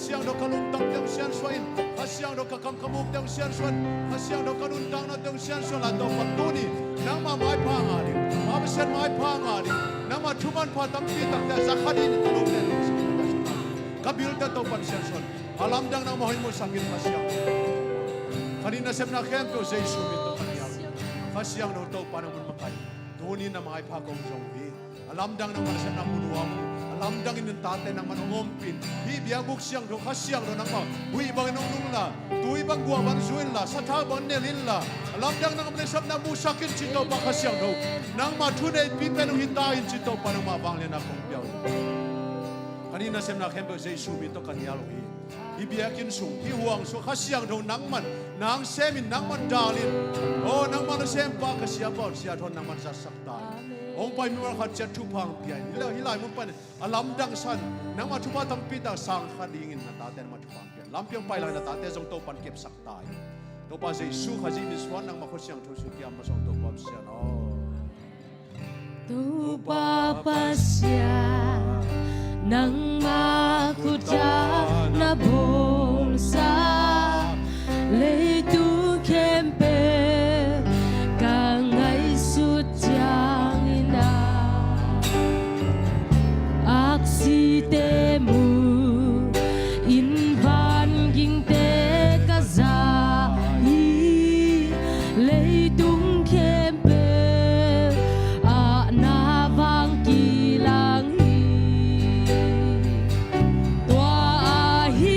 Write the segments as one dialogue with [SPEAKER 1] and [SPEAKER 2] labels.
[SPEAKER 1] siang do kalung tang yang sian suain hasiang do kakam kamuk yang sian suan hasiang do kanun tang na yang sian suan la do patuni nang ma mai pa ngari ma besen mai pa ngari nang ma thuman pha tam pi tak da zakhadi ni tulung den kabil ta to pan sian suan alam dang nang mohoi mo sakit hasiang kanina semna khem to jesu mi to kanial hasiang do to pan mun makai tuni na mai pa kong jong bi alam dang nang ma semna munuam alam dang in tate nang manongom pin hi biang buk siang do khasiang do nang ma hui bang nong nung la tui bang gua ban zuin la satha ban nelin la alam dang nang le sab na mu sakin chito ba khasiang do nang ma thu nei pi pen hi ta in chito pa ma bang le na kong piao ani na sem na khem be jesu mi to kan yalo hi hi biakin sung hi huang so khasiang do nang man nang semin nang man dalin o nang man sem pa khasia ba sia thon nang man sa saktaองไปมีวันขัดเจ็ดทุพังเปียนี่ฮิลายมุปันอลัมดังสันนังมาทุบตังปีตาสังขัดยิงนาตาเตนมาทุพังเปียลำเปียงไปเลยนาตาเตจงโตปันเก็บสักตายตัวป้าเจสุขจิมิสวันนังมาขุดเสียงทุสุกิยามมาส่งตัวป้าเสียนอ
[SPEAKER 2] ตัวป้าป้าเสียนังมาขุดจานาบงซาเลยตูเข้มเปกังไงสุดจางsi te mu in van ging te ka za hi lei tung khem pe a na vang ki lang hi tua a hi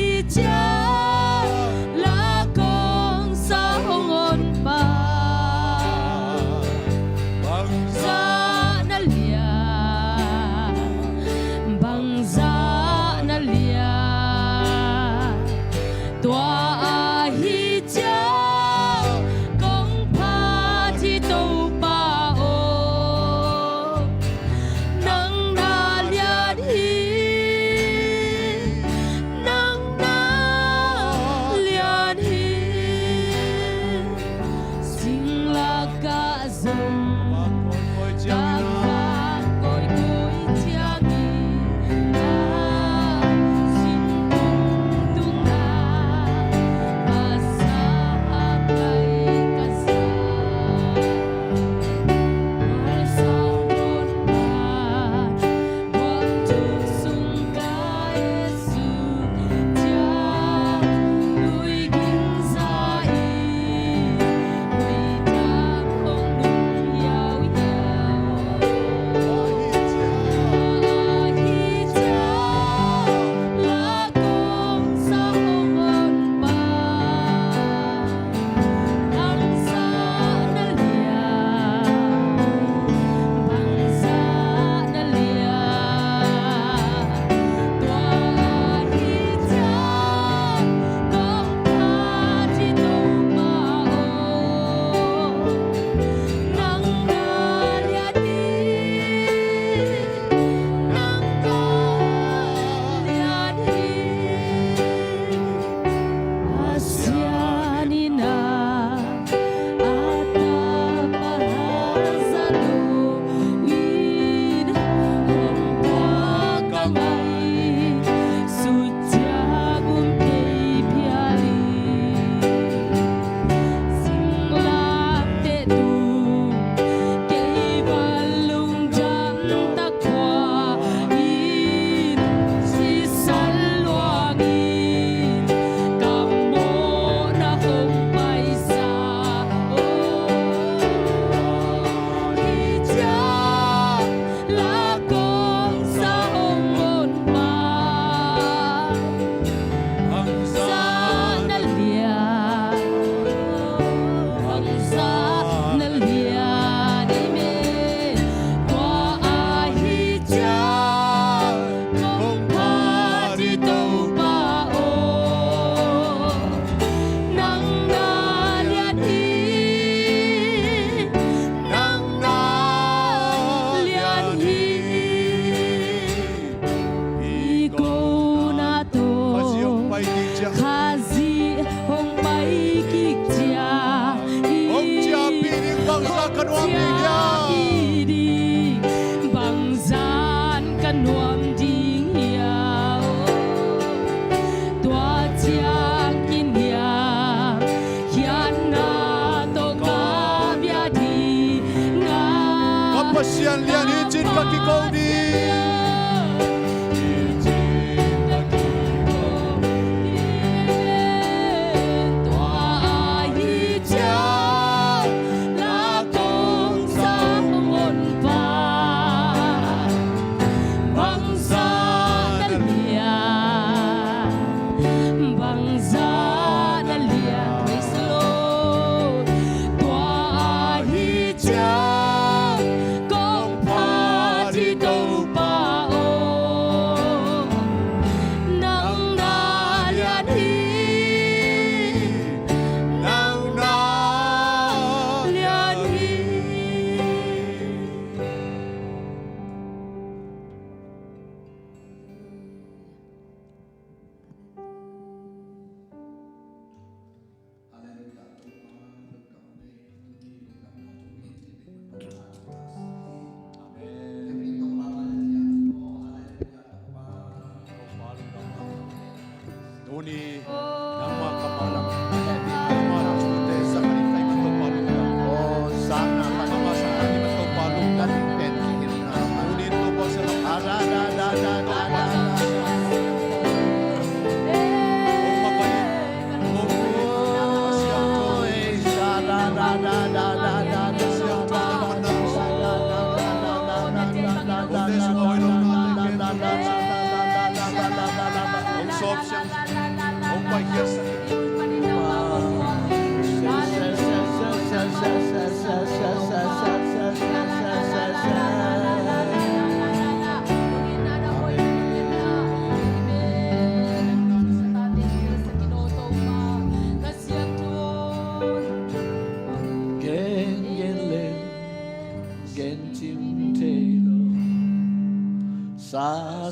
[SPEAKER 1] Uni nama kapalang hedi nama chute sakani kai mato palung o sana nama sakani mato palung dan pen kihil na uni to bosala ada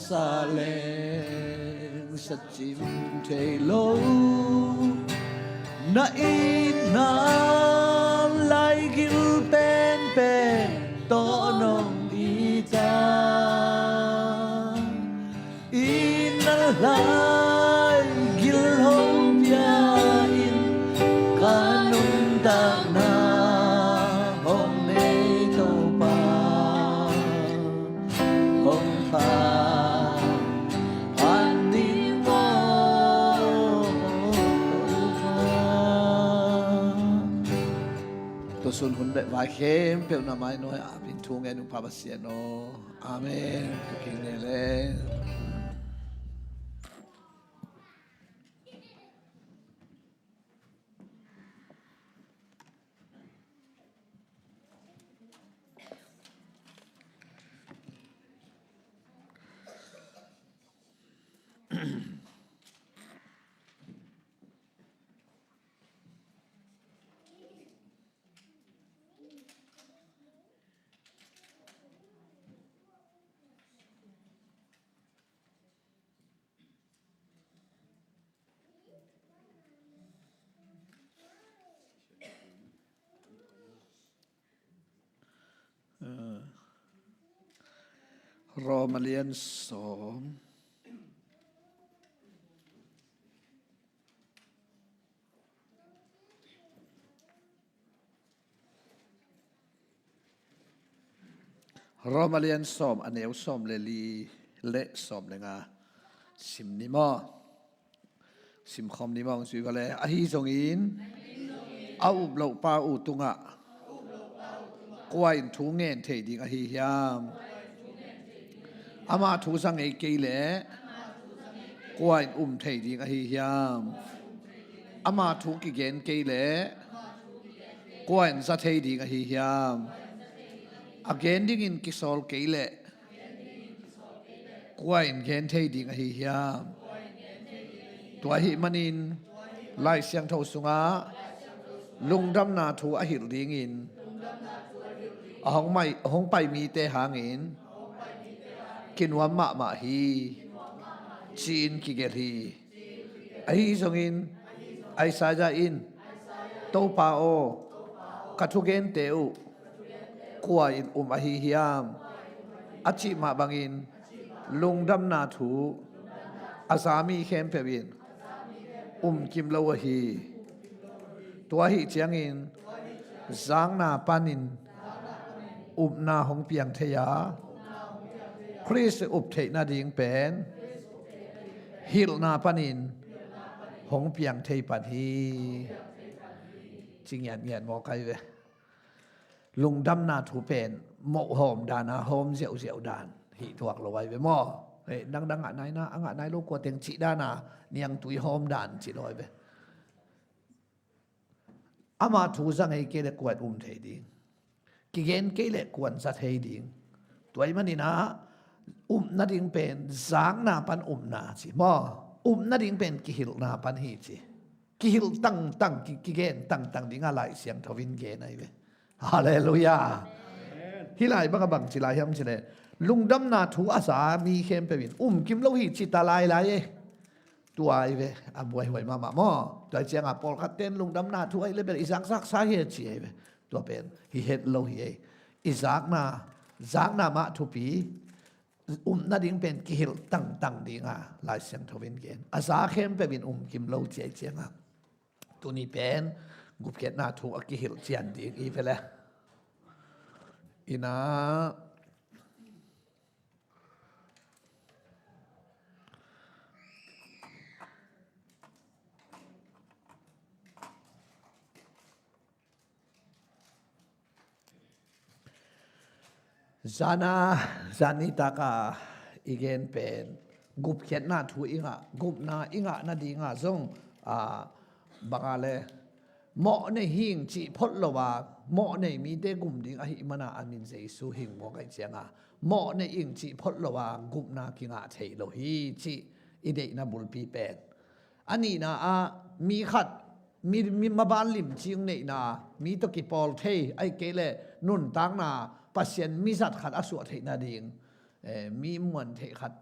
[SPEAKER 3] sa leng sa chim thei lo na in na lai gil pen pen to nong di ta in na lai gil hong pia in kanun ta na hong nei to pa hong pa sun hun de va khem pe na mai no a bin thung e nu pa ba sia no amen king ne leรอมาเรียน2รอมาเรียนสอมอันเอวสอมเลลีเละสอมเลยงาสิมนิมอสิมคอมนิมอสุยก็เลยอะฮีซงอินเอาอุบเหล่าปาอุตุงะกวยทุงเงินเทดิงอะฮียามอามาทุสังเอเกเลกวยเทดิงอะฮียามอามาทุกิเกนเกเลกวยซะเทดิงอะฮียามagain ding in kisol keile kwain gen thei ding a hi hiam tua hi manin lai siang tho sunga lungdam na thu a hil ding in ahong pai mi te hangin kinwa ma hi chin ki gel hi ai zongin ai sa ja in to pa o kathugen teu kwa in a hi hiam achi ma bangin lungdam na thu asami khem pebin kim lo hi tua hi chiangin zang na panin na hong piang theya คริสอุปเทนาดิงเป็นฮิลนาปนินหงเปียงเทปันฮีจริงเงียนมอไกเวลุงดำนาถูเป็นหมกหอมดานาหอมเสียวดานหิถวกเราไว้เวมอเฮ้ดังอ่ะนายนะอ่ะนายลูกกว่าเต็งจิดานาเนียงตุยหอมดานจิลอยเวอามาถูสังให้เกลกวดเทดิงกิเกนเกลกวนสัตเทดิงตัวมันนี่นะนาดิงเป็นสางนาปันนาสิมอนาดิงเป็นกิฮิลนาปันฮีสิกิฮิลตั้งกิเกนตั้งดิงอะไรเสียงทวินเกนไอเวฮาเลลูยาฮิไลบังบังจิลายมจิเลลุงดำนาถูอาสามีเข้มไปวินกิมโลหิจิตาลายไรตัวไอเวอับวยมามอตัวเจียงปอลคัตเตนลุงดำนาถูไอเลเบลอิซักซักสาเหตุไอเวตัวเป็นฮิเฮดโลหิอิซักนามาทุปีนาดิงเป็นกิฮิลตั้งดิงลายเสียงทวินเกนอาสาเข้มไปวินกิมโลเจียงตัวนี้เป็นกุบเกตนาถูกิฮิลเจียนดิงอีเฟลอินาจานิตากาอีเกนเป็นกุบเขียนหน้าถูอิงกุบนาอิงนาดีซงบังอาเลหมอในหิงจีพดละว่าหมอในมีเดกุมดิงอหิมนาอามินเจสุหิงหมอไกเจียงหมอในอิงจีพดละว่ากุบนากิงเทโลฮีจีอีเดนาบุลปีเป็นอันนี้นะมีขัดมีมาบานลิมจิงเนนามีตกิปอลเทไอเกเลนุนตังนาปัสเซนมีสัตขัดอสวเทนาดิงมีมวนเทขัด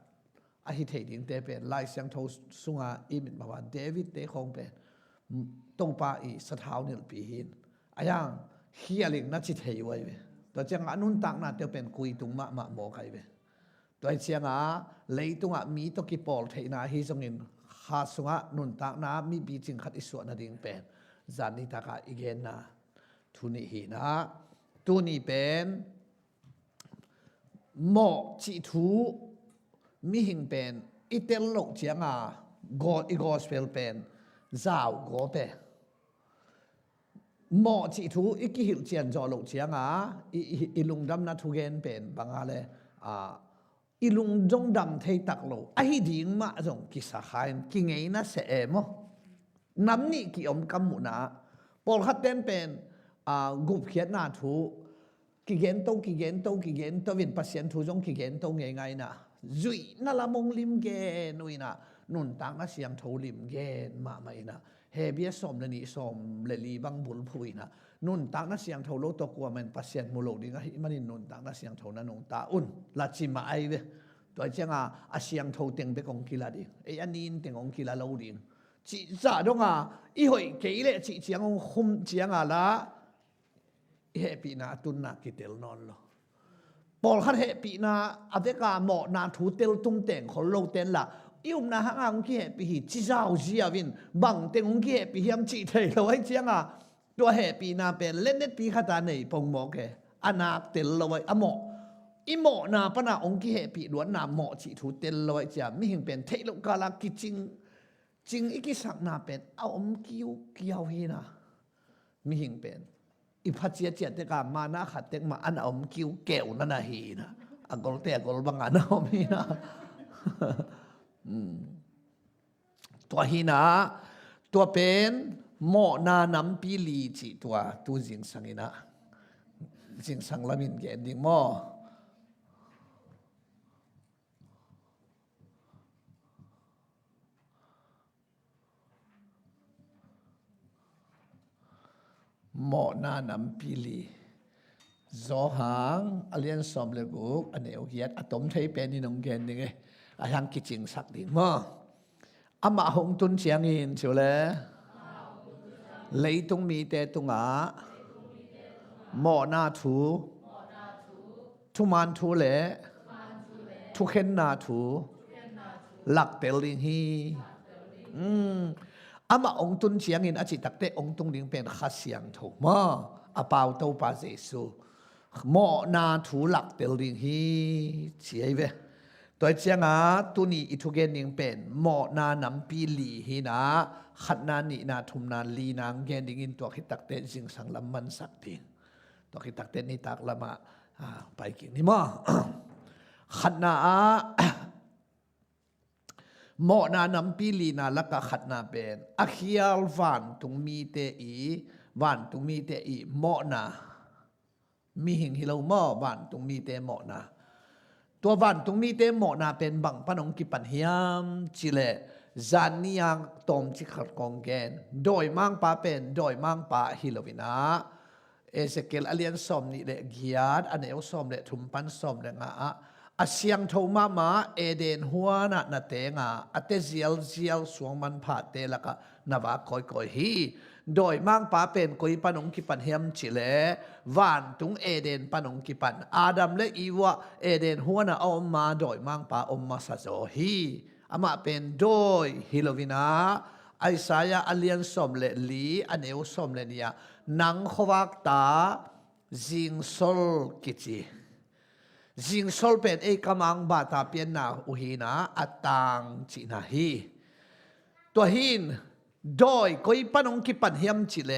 [SPEAKER 3] อหิเทดิงเตเป็นลายเสียงโทสุงาอิมิตมาว่าเดวิดเตคงเป็นตรงป่าอีสถาวนิลปีหินอายังเฮียลิงนัดจิตเทยไว้ตัวเจ้านุนตังนาเตเป็นคุยตุงมาโมไกเวตัวเจ้าเลยตุงมีตกิปอลเทนาฮิสงินหาสุงานุนตังนามีบีจิงขัดอิสวนาดิงเป็นจานิตากาอีเกนนาทุนิหินะตัวนี้เป็นหมอจิทูมีหิงเป็นอิเตลโลกเจียงกอดอีกอสเปลเป็นซาวกอเปหมอจิทูอีกิหิลเจียนจอโลกเจียงอีลุงดำนาทุเกนเป็นบางอะไรอีลุงจงดำเทตักโลไอดิ่งมาจงกิสาขายกิไงนะเสเอมน้ำนี่กิอมกำมุนาปอลคัดเต็มเป็นกุบเขียนนาทูกิเกนโตวินปัสเซียนทูจงกิเกนโตไงนะจุยนั่นละมงลิมเกนอุยนะนุนตังอาเสียงทูลิมเกนมาไม่นะเฮเบียสอมเลนี่สอมเลลีบังบุลพุยนะนุนตังอาเสียงทูโลตกว่ามันปัสเซียนมุโลดิงะมันนุนตังอาเสียงทูนั้นนงตาอุนลาจิมาไอเวตัวเจ้าอาเสียงทูเต็งเบกองกิลาดิอันนี้เต็งองกิลาโลดิงจีจ่าดงอีหอยเกเลจีเจียงคุมเจียงละเฮปีนาตุนนากิเตลนอนโลปอลคัดเฮปีนาอเดกาหมอนาทูเตลตุ้มเต่งขอโลเตนละอิมนาฮังอังกิเฮปีฮิจิซาวจิอาวินบังเต่งองกิเฮปีฮิมจิเทยเราไว้เจียงตัวเฮปีนาเป็นเล่นเน็ตปีขัดาในปงหมอแกอนาเตลเราไว้หมออิหมอนาปนาองกิเฮปีล้วนนาหมอจิทูเตลเราไว้เจียไม่เห็นเป็นเทโลกาลากิจิงอีกิสักนาเป็นเอาคิวเกี่ยวฮีนะไม่เห็นเป็นอีพัชเจียเตกามานาขัดเตกมาอันอมคิวเก่วนั่นนะฮีนะอังกอลเตะกอลบังอันอมฮีนะตัวฮีนะตัวเป็นหมอนานำปีลีจีตัวจิงสังนะจิงสังละมินเกนดิงหมอหมอหน้านำปีลีจอหางอเลียนสอมเลกุกอันเอวเกียดอตมไทยเป็นนี่น้องเกนนี่ไงอายังกิจิงสักดิ่งมั้งอามาหงตุนเชียงอินเชียวเลยเลยตรงมีแต่ตรงหมอหน้าทูทุมันทูเล่ทุเข็นนาทูหลักเตลิงฮีอามาองตุนเชียงอินอาจิตักเตองตุงดิงเป็นข้าเสียงถูกมั้งอาเปาเต้าปาเจสูหมอนาถูหลักเตลิงฮีเสียเว ตัวเจียงาตุนีอิทุเกนิงเป็นหมอนานำปีลีหินะขัดนานีนาทุมนาลีนางเกนิงอินตัวขิตักเตนสิงสังลำมันสักดิงตัวขิตักเตนนี่ตักละมาไปกินนี่มั้งขัดนาหมอนานำปีลีนาละกะขัดนาเป็นอักยาลวันตุงมีเตอีวันตุงมีเตอีหมอนามีหิงฮิโลหมอวันตุงมีเตหมอนาตัววันตุงมีเตหมอนาเป็นบังปนงกิปันเฮียมจิเลจานียังตอมจิขัดกองแกนโดยมังปาเป็นโดยมังปาฮิโลวินาเอเซเกลอเลียนสอมนี่เลกิยาดอันเอวสอมเลทุมปันสอมเลงาอาเซียงโทมาเอเดนหัวนาเตงาอเตเซียลสวงมันผาเตละกะนาวาคอยฮีโดยมังปาเป็นกุยปนงกิปันเฮียมจิเลวานตุงเอเดนปนงกิปันอาดัมและอีวะเอเดนหัวนาอมมาโดยมังปาอมมาซาโซฮีอามาเป็นโดยฮิโลวินาไอสายาอเลียนสมเลลีอันเอวสมเลเนียนังขวักตาจิงโซลกิจิจิงโซลเป็นเอกมังบาตาเปียนนาอุฮีนาอัตังจินาฮีตัวหินโดยกุยปนงกิปันเฮียมจิเล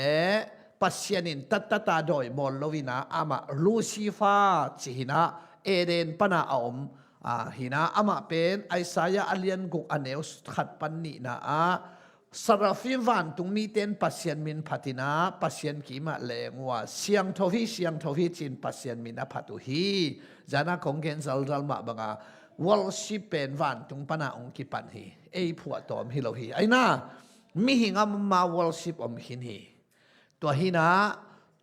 [SPEAKER 3] ปัสยานินตัตตาโดยมอลโลวินาอามาลูซิฟาจิหินาเอเดนปนาอมหินาอามาเป็นไอสายาอเลียนกุกอเนวขัดปันนีนาสราฟิวันตุงมีเต็นปัสยานมินพัตินาปัสยานกีมาเลงว่าเสียงทวีจินปัสยานมินาพัตุฮีจานาคงเกนซัลดัลมาบังวอลชิเป็นวันตุงปนาองกิปันฮีเอผัวตอมฮิโลฮีไอนามีหิงามมาวอลชิปอมหินฮีตัวหินา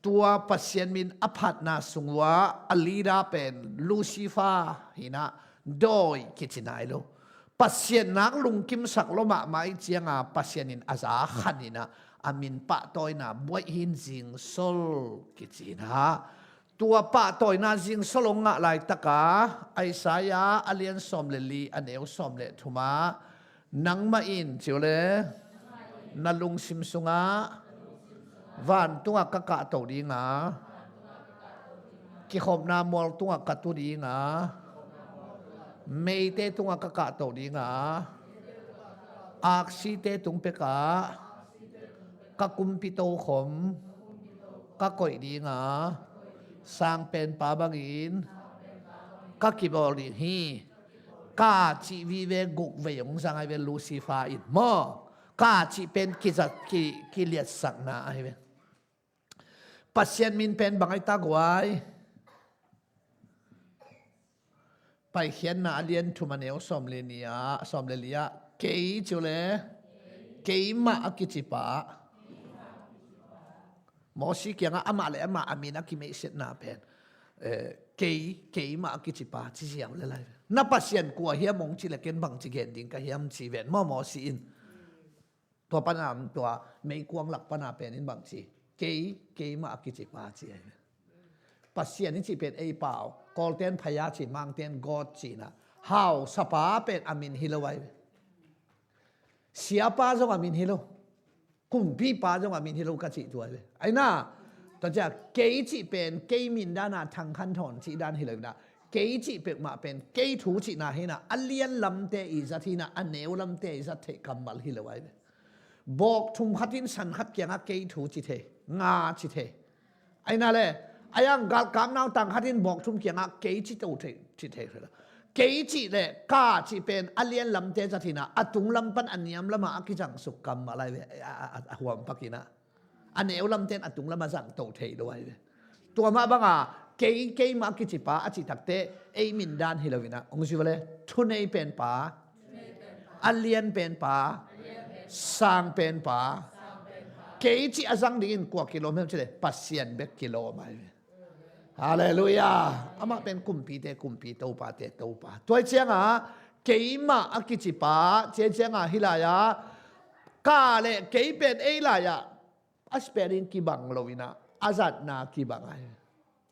[SPEAKER 3] ตัวปัสยานมินอภัตนาสุงวะอลีดาเป็นลูซิฟาหินาโดยกิจนายโลปัสยานักลุงกิมสักโลมาไม่เจียงปัสยานินอาซาขันนินะอามินปะตอยนาบวยหินจิงโซลกิจินะตัวปะตอยนาจิงโซลงะลายตะกาไอสายาอเลียนสอมเลลีอันเอวสอมเลทุมานังมาอินจิวเลนาลุงซิมสุงะวันตัวกะกะตอดีงะกิขมนามอลตัวกะตุดีงะเมเตตุงกะกะโตดีงาอักซีเตตุงเปกะกะกุมปิโตขมกะก่อยดีงาสร้างเป็นปาบังอินกะกิบอลีฮีกะจิวิเวกุกเวยงสังไอเวลูซิฟาอินมอกะจิเป็นกิจักกิเลียดสักนาไอเวปัสยันมินเป็นบังไอตากวายไปเขียนนาเลียนทุมันเอวสอมเลเนียสอมเลเลียเกยจุเลเกยมาอกิจิปะมอสิเกียงอามาเลอามาอามินักกิเมเสนาเป็นเกยมาอกิจิปะที่เสียงเลยเลยนับปัสยันกัวเฮียมงจิเลเกนบังจิเกนดิ้งกับเฮียมจีเวนมอสิอินตัวปนามตัวไม่กวงหลักปนาเป็นอินบังจีเกยมาอกิจิปะจีปัสยันนี่จีเป็นไอเปล่ากอลเตนพยาจีมังเตนกอดจีนะฮาวสปาเป็นอามินฮิโลไว้เสียป้าจงอามินฮิโลกุมพี่ป้าจงอามินฮิโลกัจจิตัวเลยไอ้น่าตอนจะเกยจีเป็นเกยมินด้านาทางขันถอนจีด้านฮิโลนะเกยจีเป็นมาเป็นเกยถูจีนาเฮนะอัลเลียนลำเตอิจัทีนะอันเนวลำเตอิจัตเทกัมบัลฮิโลไว้บอกทุมขัดทินสันขัดเกียงเกยถูจีเทงาจีเทไอ้น่าเลยอายังกัลกามนาวต่างขัดินบอกทุ่มเกียงเกยจิตโตเทจิเทเลยเกยจิเลยกาจิเป็นอเลียนลำเตจัตินะอตุงลำปันอันยามละมาอักิจังสุกกรรมอะไรหัวมปักินะอันเอวลำเตนอตุงละมาจังโตเทด้วยตัวมาบังเกยมากิจิปาอจิตักเตเอมินดานฮิลวินะองค์สิวเลยทุนเอเป็นปาอเลียนเป็นปาสังเป็นปาเกยจิอาจังดิ่งกว่ากิโลเมตรเลยปัสเซียนเบกกิโลมาฮาเลลูยาอามาเป็นกุมปีเตกุมปีโตปาเตโตปาตัวเจียงเกยมาอกิจิปาเจียงฮิลายากาเลเกยเป็นเอลายาอัสเปรินกิบังโลวินะอาจัดนากิบังไอ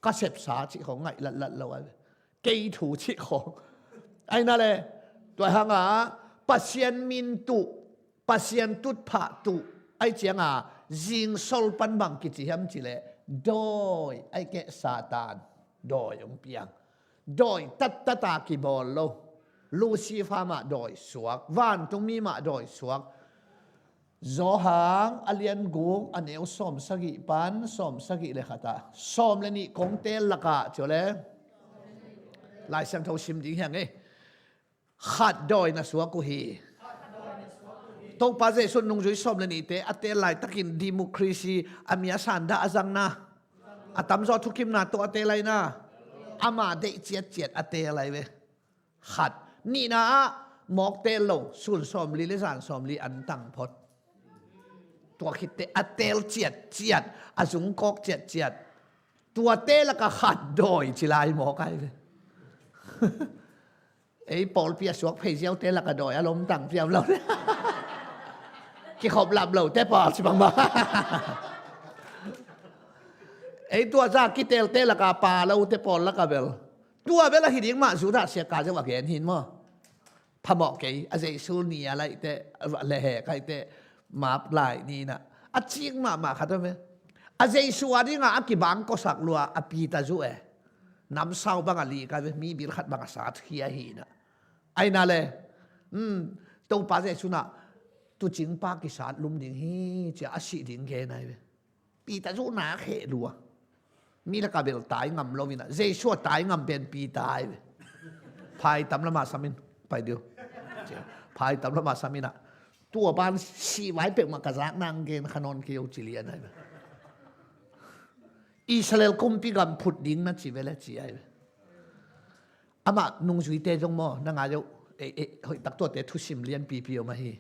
[SPEAKER 3] กาเสพสาจิของไงลัดเราไว้เกยถูจิของไอ้นั่นเลยตัวหางปัสยันมินตุปัสยันตุดผาตุไอ้เจียงจิงโซลปันบังกิจิฮัมจิเลโดยไอ้แกซาตานโดยองเปียงโดยตัตตากิบอลโล ลูซีฟามาดอยสวกวานตรงมีมาดอยสวกโจหางอเลียนกูอันเอวสอมสกิปันสอมสกิเลขาตาสอมเลนี่คงเตลละกะเจอเลยลายเสียงเท่าชิมจริงอย่างนี้ขัดดอยนะสวกุฮีตรงปาเจสุนนุงจุยสอมเลนี่เตอเตลายตะกินดิโมครีซีอามียสันดาอจังนะอาตามจอทุกิมนาตัวอเตลายนะอามาเดเจียดเจียดอเตลายเวขัดนี่นะหมอกเตลโลสุนสอมลีเลสานสอมลีอันตังพดตัวคิดเตอเตลเจียดเจียดอาสุงกอกเจียดเจียดตัวเตลก็ขัดดอยจิลายหมอกไอ้เวไอ้ปอลเปียสวกเพย์เซียวเตลก็ดอยอารมณ์ตังเปียมเราเนี่ยกี่ขอบหลับเราแต่ปอลสิบังมาไอ้ตัวจากกิเตลเตลก็ปาเราแต่ปอลละก็เบลตัวเวลาหินยังมาสุดาเสียการจะว่าแกนหินมั้งพะหมอกเกยอาเจสูนีอะไรแต่เละแหกไอ้แต่มาปลายนี่นะอาจิงมาขัดไหมอาเจสูอันนี้งาอักิบังก็สักลัวอปีตาจูน้ำเศร้าบางลีกันมีบิลขัดบางสาทเฮียหินะไอ้นั่นเลยตัวป้าเจสูนะตัวจิงปากิสานลุมดิ่งฮีจะอาศิดิ่งแค่ไหนปีตาจูน่าเขลัวมีละกับเบลตายงำโลวินะเจชัวตายงำเป็นปีตายพายตำละมาสามินไปเดียวพายตำละมาสามินะตัวบ้านสีไว้เป็นมากระซักนางเกณฑ์ขนนเกียวจิเลียนอะไรอิสราเอลกุมพิกรรมพุดดิ้งนั่นจีเวลจีไออามานุ่งจุยเตจงมอนั่งอายุตักตัวเตทุสิมเลียนปีออกมาฮี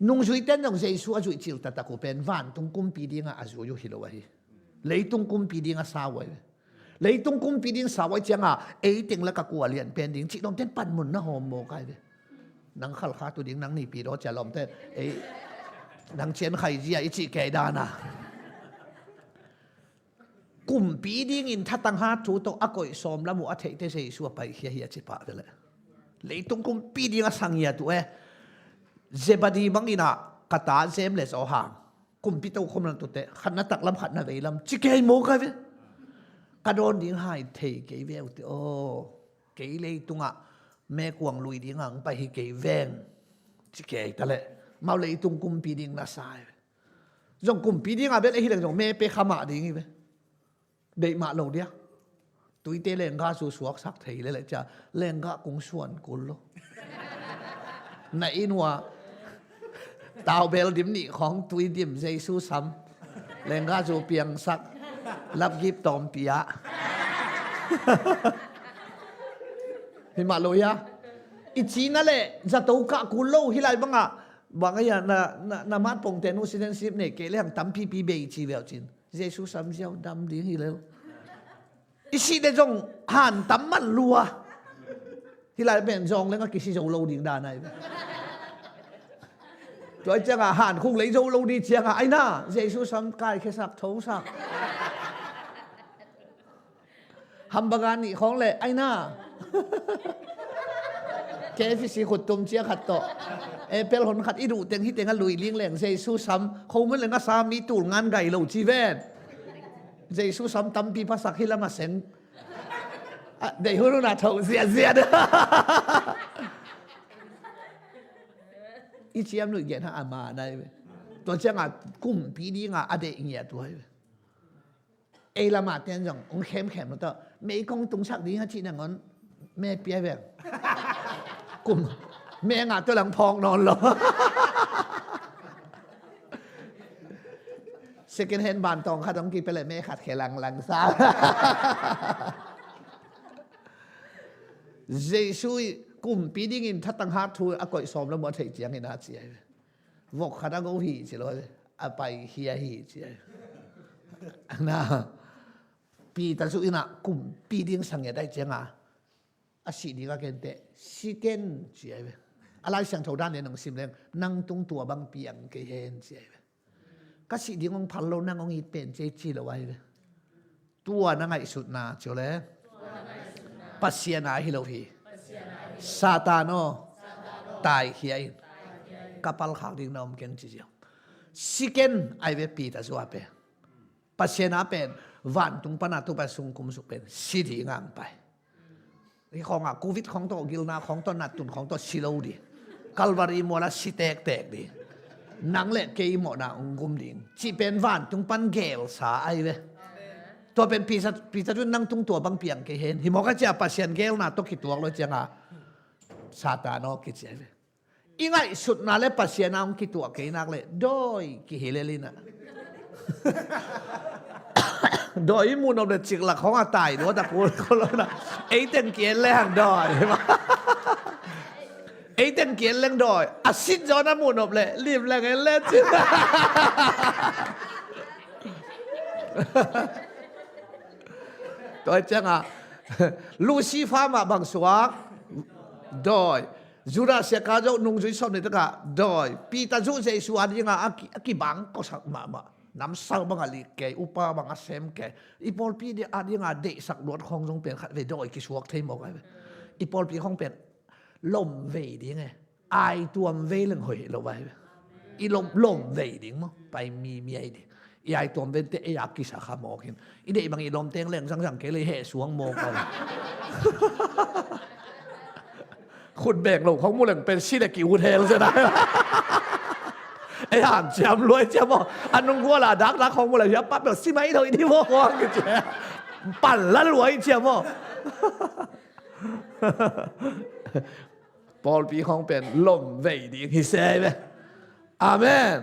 [SPEAKER 3] นุ่งจุยเต้นจงเจสัวจุยจิลตะตะกูเป็นวันตุงกุมปีดิ้งอาจุยุฮิโลวะฮีเลยตุงกุมปีดิ้งอาสาวไว้เลยตุงกุมปีดิ้งสาวไว้จังติงแล้วก็กัวเลียนเป็นดิ้งจิตองเต้นปั่นมุนนะโฮมโมกไอนังขัลขาตัวดิ้งนังนี่ปีรถจะลมเต้นังเชียนไข่เจียอิจิเกดานะกุมปีดิ้งอินทัดตังหาทูโตอากอยสอมละมัวเทเตเจสัวไปเฮียจิปะเดเลยเลยตุงกุมปีดิ้งสังเฮียตัวเจบดีบังอินะกตาเจมเลสเอาหางกุมปีโตคมนันตุเตขันนัดตักลำขันนัดเวลำจิเกยโมกันเวกระโดนดิ้งหายเทเกยเวลติโอเกยเลยตุงะแม่กวางลุยดิ้งหังไปให้เกยแวงจิเกยแต่ละมาเลยตุงกุมปีดิ้งน่าสายจงกุมปีดิ้งอาเบลไอ้ที่เรื่องจงแม่ไปขมาดิ้งเวเด็กมาเราเดียตุยเตเลงกาสูสวกสักเทเลยแหละจะเลงกากงส่วนกุลโลในอินว่าตาวเบลดิมนี่ของตุยดิมเจสูซ้ำเลงกาสูเปียงสักรับยิบตอมปียะเห็นมาโลยะอีจีนั่นแหละจะตัวกะกุลโลฮิไลบังอะบางอย่างนามาปงเตนุสิเดนซิบเนี่ยเกลี่ยงตั้มพีเบย์จีเวลจินเจสูซ้ำเจ้าดำดีฮิเลวอีสิเดจงหันตั้มมันรัวฮิไลเป็นจงแล้วก็กิสิจงโลดิ่งด้านไหนตัวเจ้าหันคงเลยจงโลดีเจ้าไอ้น่าเจสูซ้ำกายแค่สักทูสักทำบางานนี่ของเลยไอ้น่าแค่ฟิสิขุดตุ่มเชียขัดโตเปลหนขัดอีดูเต็งที่เต็งลุยเลี้ยงแหล่งเจสูซ้ำเขาไม่เลยก็สามีตูงานไก่เหล่าชีเวนเจสูซ้ำตั้มปีภาษาฮิลามาเซนเดี๋ยวรู้นะเท่าเสียเด้ออีเชียมหนุ่ยเย็นฮะอามาได้ตัวเจ้ากุ่มปีนี้งาอเดงเงียตัวละมาเตียนจังองเข้มแล้วต่อไม่กงตรงชักนี้ฮะจีนังงั้นแม่เปียแบบกุ่มแม่งาตัวหลังพองนอนหรอเซคันด์แฮนด์บานตองค่ะต้องกินไปเลยแม่ขัดแขลังซาเจสุยกุ่มปีดิ้งอินทัดตังฮาร์ทูอากอยสอมแล้วมัวเถียงอินอาเจียวกขัดก็หีสิเลยไปเฮียหีเจียนะปีแต่สุดนะกุ่มปีดิ้งสังเกตได้เจียงอาศิดีก็เกณฑ์เตสิเกนเจียอะไรเสียงเท่าด้านเนี่ยหนังซิมเล่งนั่งตรงตัวบางเปียงเกยเห็นเจียก็สิดีของพันโลนั่งของอีเป็นเจจีละไว้ตัวนั่งไงสุดนาเจ้าเลยปัสเซียนาฮิโลพีซาตานโนตายเฮียกับปัลขาวดิ้งน้องเกนจีเจียวสิเกนไอเวปีแต่สัวเป็นปัสเซียนาเป็นวันตุงปนาตุไปสุงคุมสุเป็นสิดีงามไป นี่ของโควิดของตัวกิลนาของตัวนัดตุนของตัวชิโลดิกัลวารีมัวละสิแตกดินังเละเกยหมดนะองกุมดินจีเป็นวันตุงปันเกลสาไอเวตัวเป็นปีศาจนั่งตุงตัวบางเปียงเกเห็นหิมก็จะปัสเซียนเกลนะตกกี่ตัวเลยจังอ่ะซาตานอกิจเวอีไงสุดนั่นเลยปัสเซียนองกี่ตัวเกยนักเลยโดยกิเฮเลลินะโดยมูนเอาเด็ดจิกหลักของอาตายหรือว่าตะกูคนละนะไอ้เต็นเกียนแรงดอยไอ้เต็นเกียนแรงดอยอาศิจอนะมูนเอาเลยรีบแรงไอ้เล่นจิตัวจังอ่ะลูซีฟ้ามาบางสวกดอยจูราเซียกาโจนุ่งจุยสอบในตะกะดอยปีตาจูเจสวนยังอ่ะกี่บังก็สักมาน้ำเศร้าบางอะไรแกอุปาบางอาเซมแกอีพอลปีเดียอาดีงาเดสักรถของจงเป็นขัดเวดอยกิสวกเทมบอกไงอีพอลปีของเป็นลมเวดีไงไอตัวเวเรื่องหอยเราไว้อีลมเวดีมั้งไปมีไอเดียอีไอตัวเวเตะอยากกิสาขาหมอกินอีเดบางอีลมเตียงเล่งสังเกเลยเหสวงโมกันคุณแบ่งลงของมูลเป็นชิเลกิวเทลใช่ไหมไอ้ห่างเจียมรวยเจียมบอกอันนุ่งกัวละดักของมูลเจียปั๊บแบบซิไหมเท่าอีที่บอกว่ากันเจียปั่นแล้วรวยเจียมบอกปอลปีของเป็นลมเวดีฮิเซ่ไหมอาเมน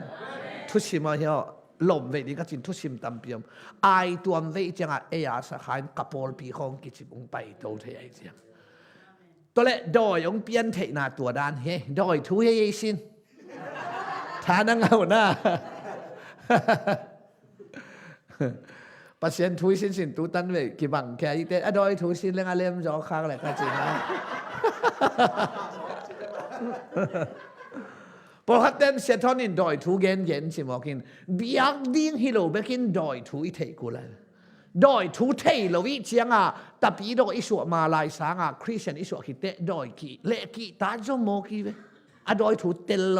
[SPEAKER 3] ทุชิมาเหี่ยวลมเวดีก็จินทุชิมตำเปียมไอตัวเวจังอ่ะเอียสขายกับปอลปีของกิจิบุงไปโตเทียเจียตัวเล็กดอยองเปลี่ยนเทนาตัวด้านเฮ้ดอยทุเฮยสินทานังเอาหน้าปัสเซียนทุยสินตูตันเวกี่บังแค่อีเตอดอยทุยสินเรื่องอะไรมันจะค้างอะไรกันจริงนะพอฮัตเต้นเซทอนินดอยทุเย็นสิบอกกินบิยักดิ้งฮิโลเบกินดอยทุยเทกูเลยดอยทุเทโลวิเชียงอ่ะแต่ปีดอยอิสุมาลายสางอ่ะคริสเตียนอิสุคิเตดอยกีเละกีตาจโมกีเวอดอยทุเตลโล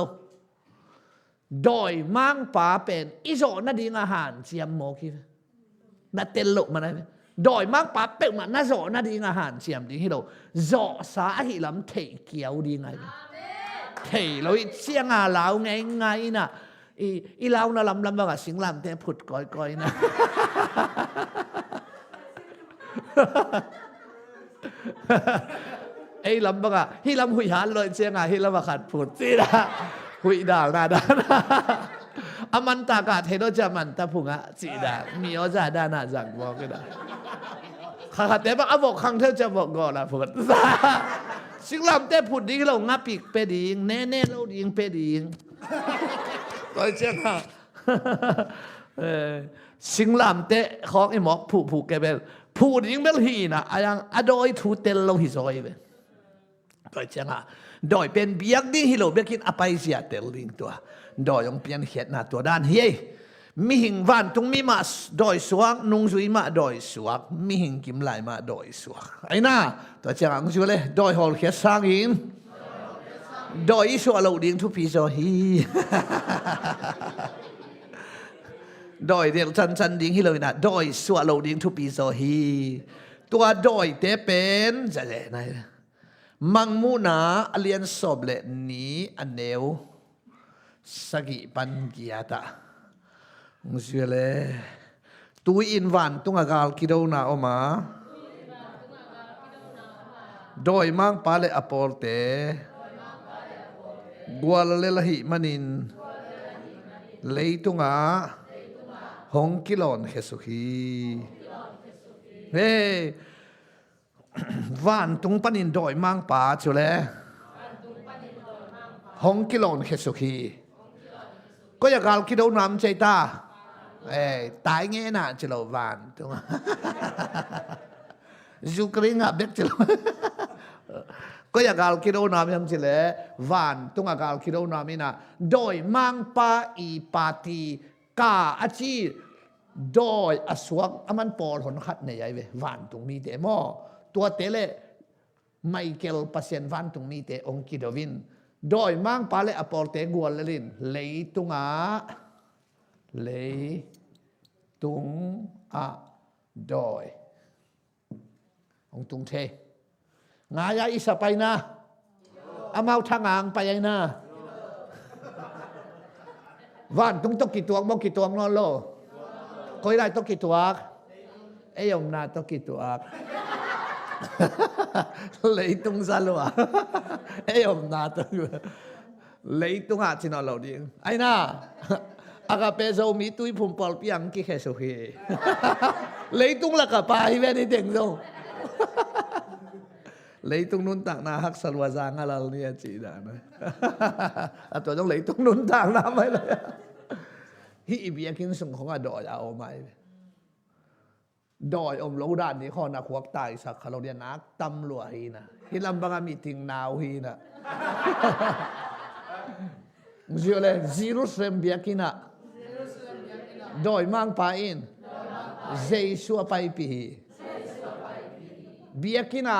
[SPEAKER 3] ดอยมังป่าเป็นอิโซนาดิงอาหารเจียมโมกีนาเตลโลมาได้ไหมดอยมังป่าเป็นมันนาโซนาดิงอาหารเจียมดิฮิโลโซสาหิลำเทเกียวดีไงเทเราเสียงอาเหลาไงน่ะอีเหลาน่ะลำบากสิงลำแต่ผุดก้อยนะไอ้ลำบากฮิลำหุยหันเลยเสียงอาฮิลำบากขัดผุดสินะหุยด่างนาดานะอามันตากาเทโนจะมันตาพุงะจีดามีอจาดานาจังบอกกันนะข้าแต่บางอบอกครั้งเท่าจะบอกก่อนละผุดสิงลำแต่ผุดดีเรางับปีกเป็ดยิงแน่เราดิงเป็ดยิงก็เจ้าสิงลำแต่ของไอ้หมอกผูกแกเป็นผูดยิงเบลฮีนะอย่างอดอยทูเตลเราฮิซอยเป็นก็เจ้าดอยเป็นเบียกดีฮิโลเบียกินอภัยเสียเตลลิงตัวดอยองเปลี่ยนเขียนหน้าตัวด้านเฮ้ยมีหิงวันตรงมีมาดอยสวกนุ่งจุยมาดอยสวกมีหิงกิมไหลมาดอยสวกไอ้น่าตัวเจ้าของชัวเลยดอยหอลเขียนสร้างหิงดอยสวกเราดิ้งทุพีโซฮีดอยเดียวจันดิ้งฮิโลนะดอยสวกเราดิ้งทุพีโซฮีตัวดอยเตเป็นจะเลยนะมังมูนาเลียนสอบเลนี้อันเนวสกิปันกียตามุสเลตุยอินวันตุงอากาลกิโดนาอมาโดยมังปาเลอปอลเตกัวเลลหิมันินเลยตุงาฮงกิลอนเฮสุขีเฮ้วันตุงปนินโดยมังปาจุเลฮงกิลอนเฮสุขีก็อยากการคิดเอาน้ำใจตาตายเงี้ยน่ะจะเราวานตรงยูเครนกับเด็กจะเราก็อยากการคิดเอาน้ำยังจะเลวานตรงการคิดเอาน้ำนี่นะโดยมังปาอีปาตีกาอาชีโดยอสวกมันปอลหนขัดในใหญ่เววานตรงนี้แต่หม้อตัวเตเลไมเคิลเปอร์เซ็นต์วานตรงนี้แต่องคิดวินโดยมังปาเลอปอลเตกัวเลลินเลยตุงอาโดยองตุงเท ngaya isa pay na amaw thangang pay na van tung tok kituak mo kituak no lo koi lai tok kituak ayom na tok kituak leitung salwa ayom na tok leitung a chinalo ding ai na aga peso mi tui phum pol piang ki kheso he leitung la ka pa hi ve ni deng zo leitung nun tak na hak salwa zang alal ni chi da na a to jong leitung nun tak na mai la hi ibia kin sung khong a do ya o mai doi om lo dan ni khon na khwak tai sak khalo dia nak tam lua hi na hi lam banga meeting now hi na Mziole Jerusalem biakina doi mang pa in Jesu pai pi biakina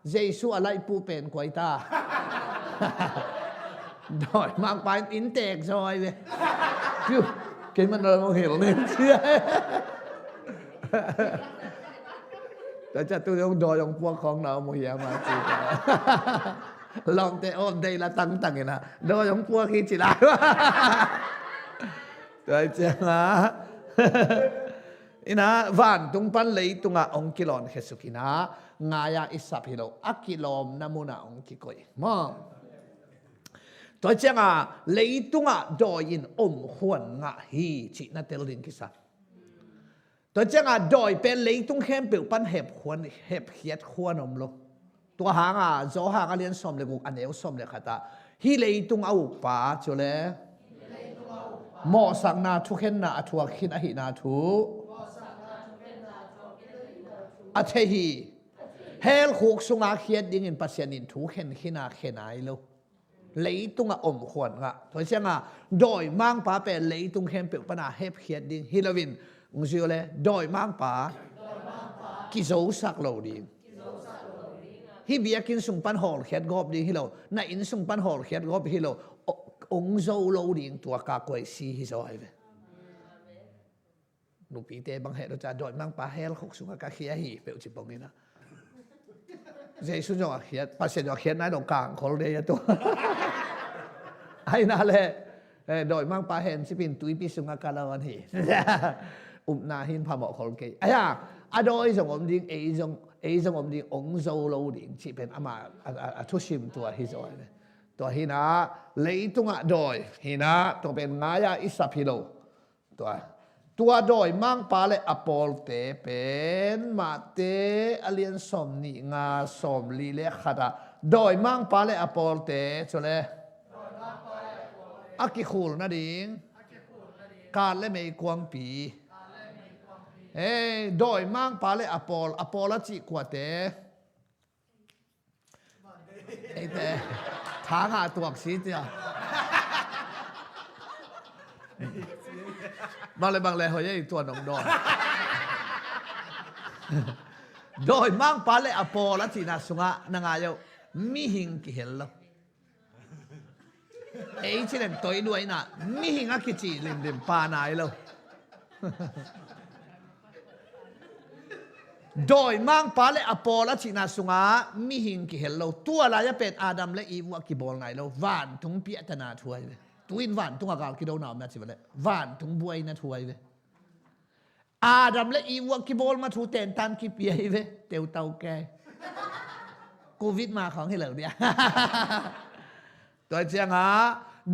[SPEAKER 3] Jesu alai pu pen kwai ta doi mang pa in tek rồi ve piu cáiมันเราเห็นนี่เชื่อแต่จะตัวองดอยองพวกของเราโมเหียมาจีลองแต่อมได้ละตั้งๆนะดอยองพวกคิดจิลาตัวจังอ่ะอินะวันตุงปันเลยตุงอ่ะองกิลอนเฮสุกินะงายาอิสับฮิโลอักกิลอมนามุนาองกิโกยมอตัวจังอ่ะเลยตุงอ่ะดอยินอมหวนงะฮีจินาเตลลินกิสัตัวจังอ่ะดอยเป็นเลยตุงเข้มเปิวปันเห็บหวนเห็บเขียดขวนอมโลตัวหางอ่ะโจหางอ่ะเรียนสอมเลยกุกอันเอวสอมเลยค่ะตาฮีเลยตุงเอาป่าจุเลหมอสังนาทุกเห็นนาทัวขินอหินาทุอาเทฮีเฮลขุกสุงอาเขียดดิ่งอินปัสยานินทุกเห็นขินาเขนายโลเลยตุงอมขวนกะตัวเช่นอ่ะดอยมังป้าเป็นเลยตุงเข้มเปิวปันอาเห็บเขียดดิ่งฮิลวินงซิโอเลดอยมังป้ากิโซสักโลดิ่งฮิเบียกินสุงปันหอลเขียดกอบดิ่งฮิโลน่าอินสุงปันหอลเขียดกอบฮิโลองโซโลดิ่งตัวกากวยซีฮิโซไอเวนูปีเตบังเหตุเราจะดอยมังป้าเฮลขุกสุงกะเขียฮีเปิวจิปงนี่นะเจสุนจงเขียดปัสเซนจงเขียดนายตรงกลางขอเรียตัวไอ้นั่นแหละโดยมั่งปาเห็นสิเป็นตุยปิสุงกาลาวันฮีนาหินพาหมอขอเกยไอ้ยังอโดยจงอมดิ่งเอจงอมดิ่งองโซโลดิ่งที่เป็นอามาทุชิมตัวฮิโซเลยตัวฮินาเลยตุงโดยฮินาตัวเป็นงายาอิสพิโลตัวโดยมั่งปาเลอปอลเตเป็นมาเตอเลียนสมนิงาสมลีเลขดาโดยมั่งปาเลอปอลเตจุเลอากิคูลนะดิ่งการเลไม่กวางปีโดยมั่งปาเลอปอลจิกว่าเตเตทางหาตัวสีเดียวบางเลยเขาจะตัวหนองดอยโดยมั่งปาเลอปอลจินาสุงะนางายมีหิงกิเฮลล์ชิเลนตัวด้วยนะมีหิงกิจิลินเดมปานายแล้วโดยมั่งปาเลอปอลจินาสุงะมีหิงกิเฮลล์ตัวอะไรจะเป็นอาดัมและอีวกิบอลไงแล้ววานทุงเปียตนาถวยตัวอินวันตุงอากาศกิโดนาวมาสิวะเลยวันตุงบวยนะถวยเวอาดัมและอีวกิบอลมาถูเตนตันกิเปียเวเตวเตาแกโควิดมาของให้เหล่าเนี่ยตัวเจียงอ่ะ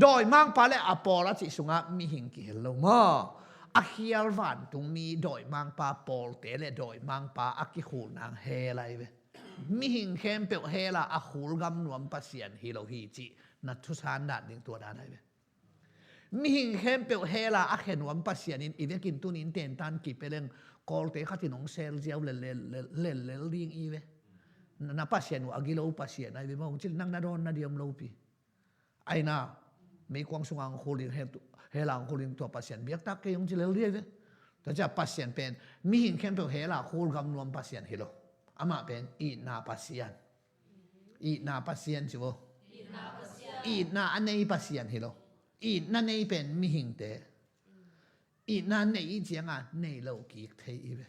[SPEAKER 3] โดยมั่งปาเลอปอลจิสุงะมีหิงกิเฮลโลมาอาเฮียลวันตุงมีโดยมั่งปาปอลเตเลโดยมั่งปาอากิคูนางเฮอะไรเวมีหิงเข้มเปียวเฮละอาคูลกำนวมปัสเซียนฮิโลฮิจินัทุสานดัดดิ่งตัวด้านไหนเวมีหิงเข้มเปียวเฮละอาเขนวมปัสเซียนินอีเวกินตุนินเตนตันกิเปเลงกอลเตขัดที่น้องเซลเจียวเลลิงอีเวนับปัสเซียนว่ากิโลปัสเซียนไอเวมองจิลนังนาดอนนาเดียมโลปีไอน่าไม่กวางสุงังโคลิงเฮลังโคลิงตัวปัสเซียนเบียกตักเกยงจิเลเรียเวแต่จะปัสเซียนเป็นมีหิงเข้มเปียวเฮละโคลกำนวมปัสเซียนฮิโลอามาเป็นอีนาปัสเซียนจิโวอีนาอันนี้ปัสเซียนฮิโลอีนั่นนี่เป็นมิหิงเตอีนั่นนี่เจียงอ่ะนี่เรากีกเทอีเว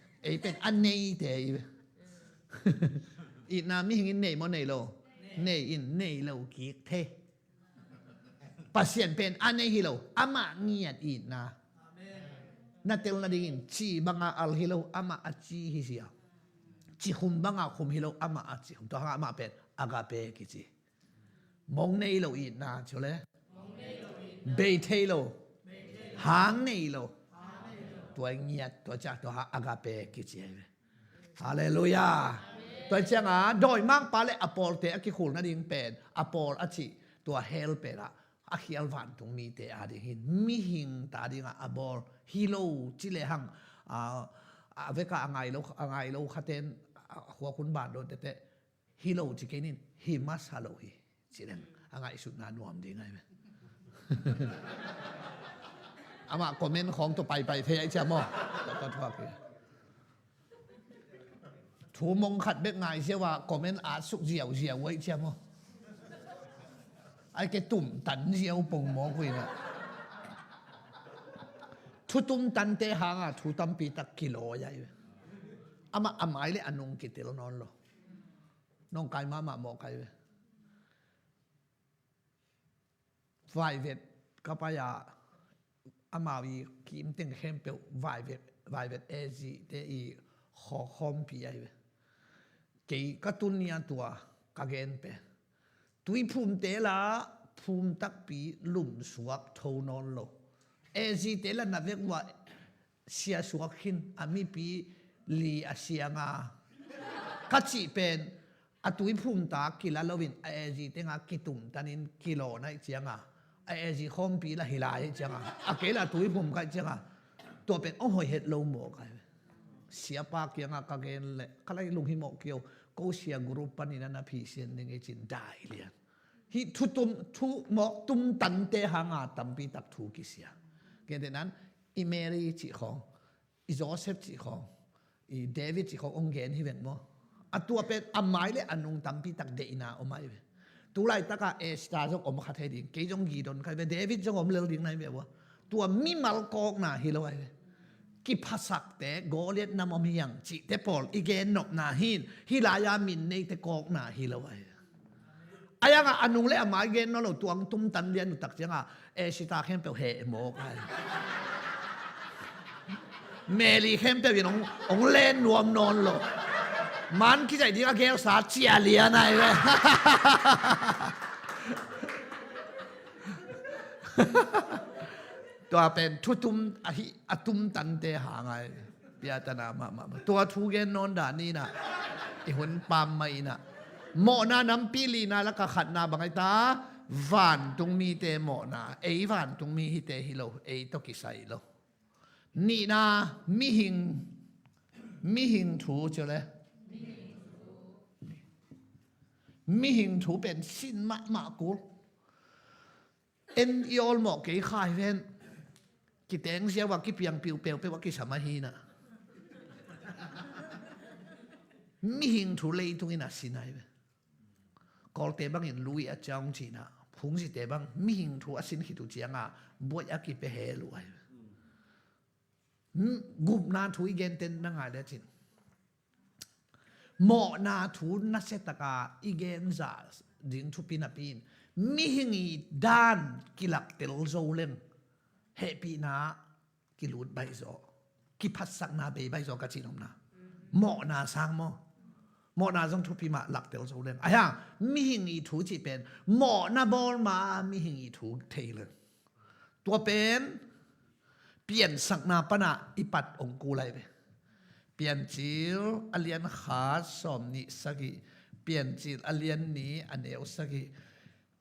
[SPEAKER 3] เป็นอันนี้เตอีเว อีนามีหิงเนมอเนโลเนอินเนโลกิเทปัสเซียนเป็นอันเนฮิโลอามาเงียดอีนานาเตลนาดินจีบังอัลฮิโลอามาอัจีฮิเซียจีคุมบังคุมฮิโลอามาอัจีคุมตัวหามาเป็นอากาเปกิจีมองเนโลอีนาชัวเลยเบเทโลหางเนโลตัวเงียดตัวจากตัวหาอากาเปกิจีฮาเลลูยาตัวเจ้าโดยมั่งปาเลอปอลเตอกิคุลนาดินเป็นอปอลอจิตัวเฮลเประอาคิอัลวันตรงมีเตอาดิหินมีหิงตาดิงอบอลฮิโลจิเลหังเวกาอังไงโลขัดเต็นหัวคุณบาทโดนเตะฮิโลจิเกนินฮิมัสฮาโลฮิจิเลงอังไงสุดนานวมดีไงไหมอามาคอมเมนต์ของตัวไปเทไอเจ้าหม้อตัวทั่วไปถูมงขัดเบกไงเชื่อว่าคอมเมนต์อาสุกเจียวไว้เจ้าหม้อไอ้แกตุ่มตันเจียวปงหมอคุยนะทุตุ่มตันเตหางทุตัมปีตักกิโลใหญ่อามาอามายเลยอันนงกิติลนอนหรอน้องไก่มาหมอไก่ไฟเวทก็ไปอามาวีกิมเต็งเข้มเปลไฟเวทเอจีเตอีขอคอมปีใหญ่เกี่ยกตุนเนี่ยตัวกะเกนเปตุยภูมิเตละภูมิตักปีลุ่มสวกทนอนโลเอจีเตละนับเวกว่าเสียสวกหินอามีปีลีอาเซียงากัจจิเป็นตุยภูมิตากิลาลวินเอจีเตงากิตุมตันินกิโลนะเจียงาเอจีคอมปีละฮิลายเจียงาเกละตุยภูมิกันเจียงาตัวเป็นโอ้โหเฮ็ดโลโมกันเสียปากยังกะเกนเลยก็เลยลุงหิมอกเกี่ยวก็เสียกรุ๊ปปนินันพิเศษนึงไอ้จินได้เลียนฮิทุหมอกตุมตันเตหางาตัมปีตักถูกิเสียเกิดนั้นอิเมรีจิของอิโจเซฟจิของอิเดวิดจิขององค์เกนฮิเวนโมอัตัวเป็นอามายเลยอันนุงตัมปีตักเดอินาอมายเวตัวไรตะกาเอสตาจงอมขัดให้ดิ่งเกจงกีดอนใครเป็นเดวิดจงอมเลวดิ่งไหนเวะตัวมิมัลกอกนาฮิโลไอกิภาษาเตะโกเลียนนำอมีอย่างจิเตปอลอีเกนนกนาหินฮิลายามินในเตกอกนาฮิลาวายอายังอันนุงเล่อมาเกนนเราตัวงตุ้มตันเลียนตักจังเอชิตาเข้มเปลวเฮโมกไอเมลีเข้มเปลวองเล่นรวมนอนโลมันคิดใจดีก็เกลสาเจียเลียนไอเว้ยตัวเป็นทุตุมอตุมตันเตหาไงพิจารณามาตัวทูเกนนอนด่านนี้นะไอหุ่นปามไม่นะหมอนาน้ำปีลีนาแล้วก็ขัดนาบังไอตาวันตรงมีเตหมอนาไอวันตรงมีฮิเตฮิโลไอตกิไซโลนี่นามิหิงถูเจอเลยมิหิงถูเป็นสินมากูเอ็นยอลหมอกเกยขายเว้นกิเตงเสียว่ากิเปียงปิวเปลวไปว่ากิสามาฮีนะมิหิงทุเลตุงินาสินายเวกอลเตบังอินลุยอาจารย์จีนะพุงสิเตบังมิหิงทุอาสินขิตุเจียงาบวยอากิเปเฮลุไอกุบนาทุยเกนเตนนังไงเดจินหมอนาทุนนัสเซตกาอีเกนซาดิ่งทุปินาปีนมิหิงอีดานกิลักเตลโซเลนเฮปีนากิลูดใบโซกิพัสสักนาเบใบโซกัจินอมนาหมอนาสร้างหมอนาจงทุพิมาหลักเตลโซเลนไอ้ห่ามิหิงอีถูจิเป็นหมอนาบอลมามิหิงอีถูเทเลนตัวเป็นเปลี่ยนสักนาปนาอิปัดองกูไรไปเปลี่ยนจิลอเลียนขาสอมนิสักิเปลี่ยนจิลอเลียนนี้อันเอวสักิ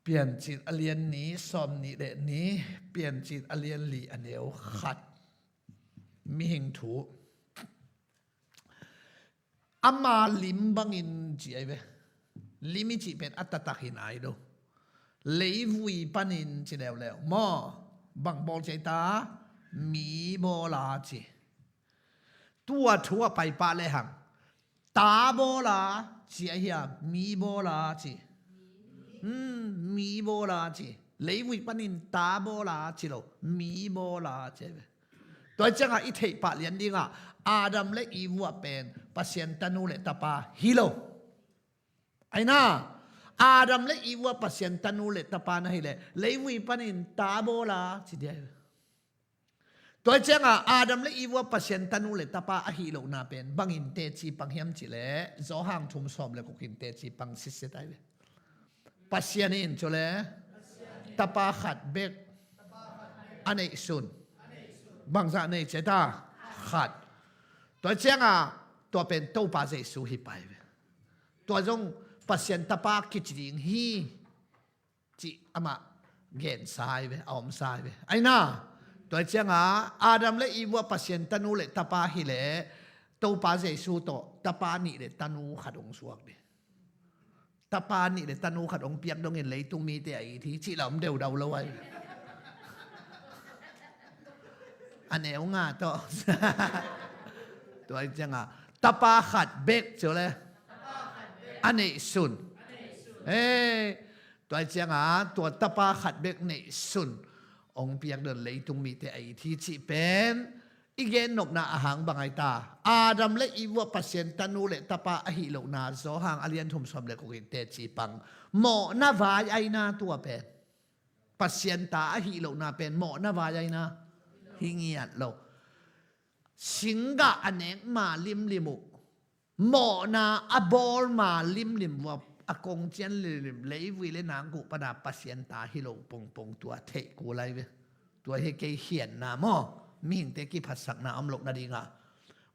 [SPEAKER 3] เปลี่ยนจิตอเลียนนี้สอมนี้เดนี้เปลี่ยนจิตอเลียนหลีอันเดียวขัดมิหิงถูอามาลิมบังอินจีไอเวลิมิจิเป็นอัตตะหินไอโดเลวุยปันินจีแล้วมอบังบอลใจตามีโบลาจีตัวทัวไปปาเลหังตาโบลาจีไอเฮียมีโบลาจีมีโบลาจีเลวิปันินตาโบลาจีโลมีโบลาจีตัวจังอิเทปะเลียนดิงะอาดัมและอีวัวเป็นปัสเซียนตานูเลตาปาฮิโล ไอ้น่าอาดัมและอีวะปัสยันตันูเลตปานะฮิเลเลวิปันินตาโบลาสิเดียตัวเจ้าอาดัมและอีวะปัสยันตันูเลตปาอะฮิโลนาเป็นบังอินเตจีปังเฮียมจิเลโซฮังทุมซอมเลกุกินเตจีปังสิเสตายเวปัสยันินจุเลตปาขัดเบกอันเอซุนบางจากในเจตาขัดตัวเจ้าตัวเป็นตัวปาเจสุฮิไปตัวจงปัสยันตปาคิดดิงฮีจิอามาเกณฑ์สายเวออมสายเวไอ้น่าตัวเจ้าอาดัมและอีวะปัสยันตันูเลตปาฮิเลตัวปาเจสุโตตปานี่เลตันูขัดองสวกเดตปานี่เลตันูขัดองเปียกดงเงินเลยตุมีแต่ไอ้ที่จิเราเดาเดาละไว้อันเอวงาต่อตัวเจ้าตปาขัดเบกเจ้าเลยอันนี้สุนตัวเจ้าตัวตปาขัดเบกนี่สุนองเปียกเดินเลยตุมีแต่ไอ้ที่จิเป็นอีเกนนกนาอาหังบังไอตาอาดัมและอีวะปัสยันตันูเลตปาอหิโลนาโซหังอเลียนทุมสมเลกุกินเตจีปังหมอหน้าวายไอนาตัวเป็นปัสยันตาอหิโลนาเป็นหมอหน้าวายไอนาหิเงียดโลสิงกะอันเนกมาลิมลิมุหมอนาอบอลมาลิมลิมว่าอากงเจียนลิมเลยวิเลนางกุปนาปัสยันตาฮิโลปงปงตัวเทกูไรเวตัวเฮเกเขียนนาหมอมีหินเตกิพัดสักนาอำลกนาดีงา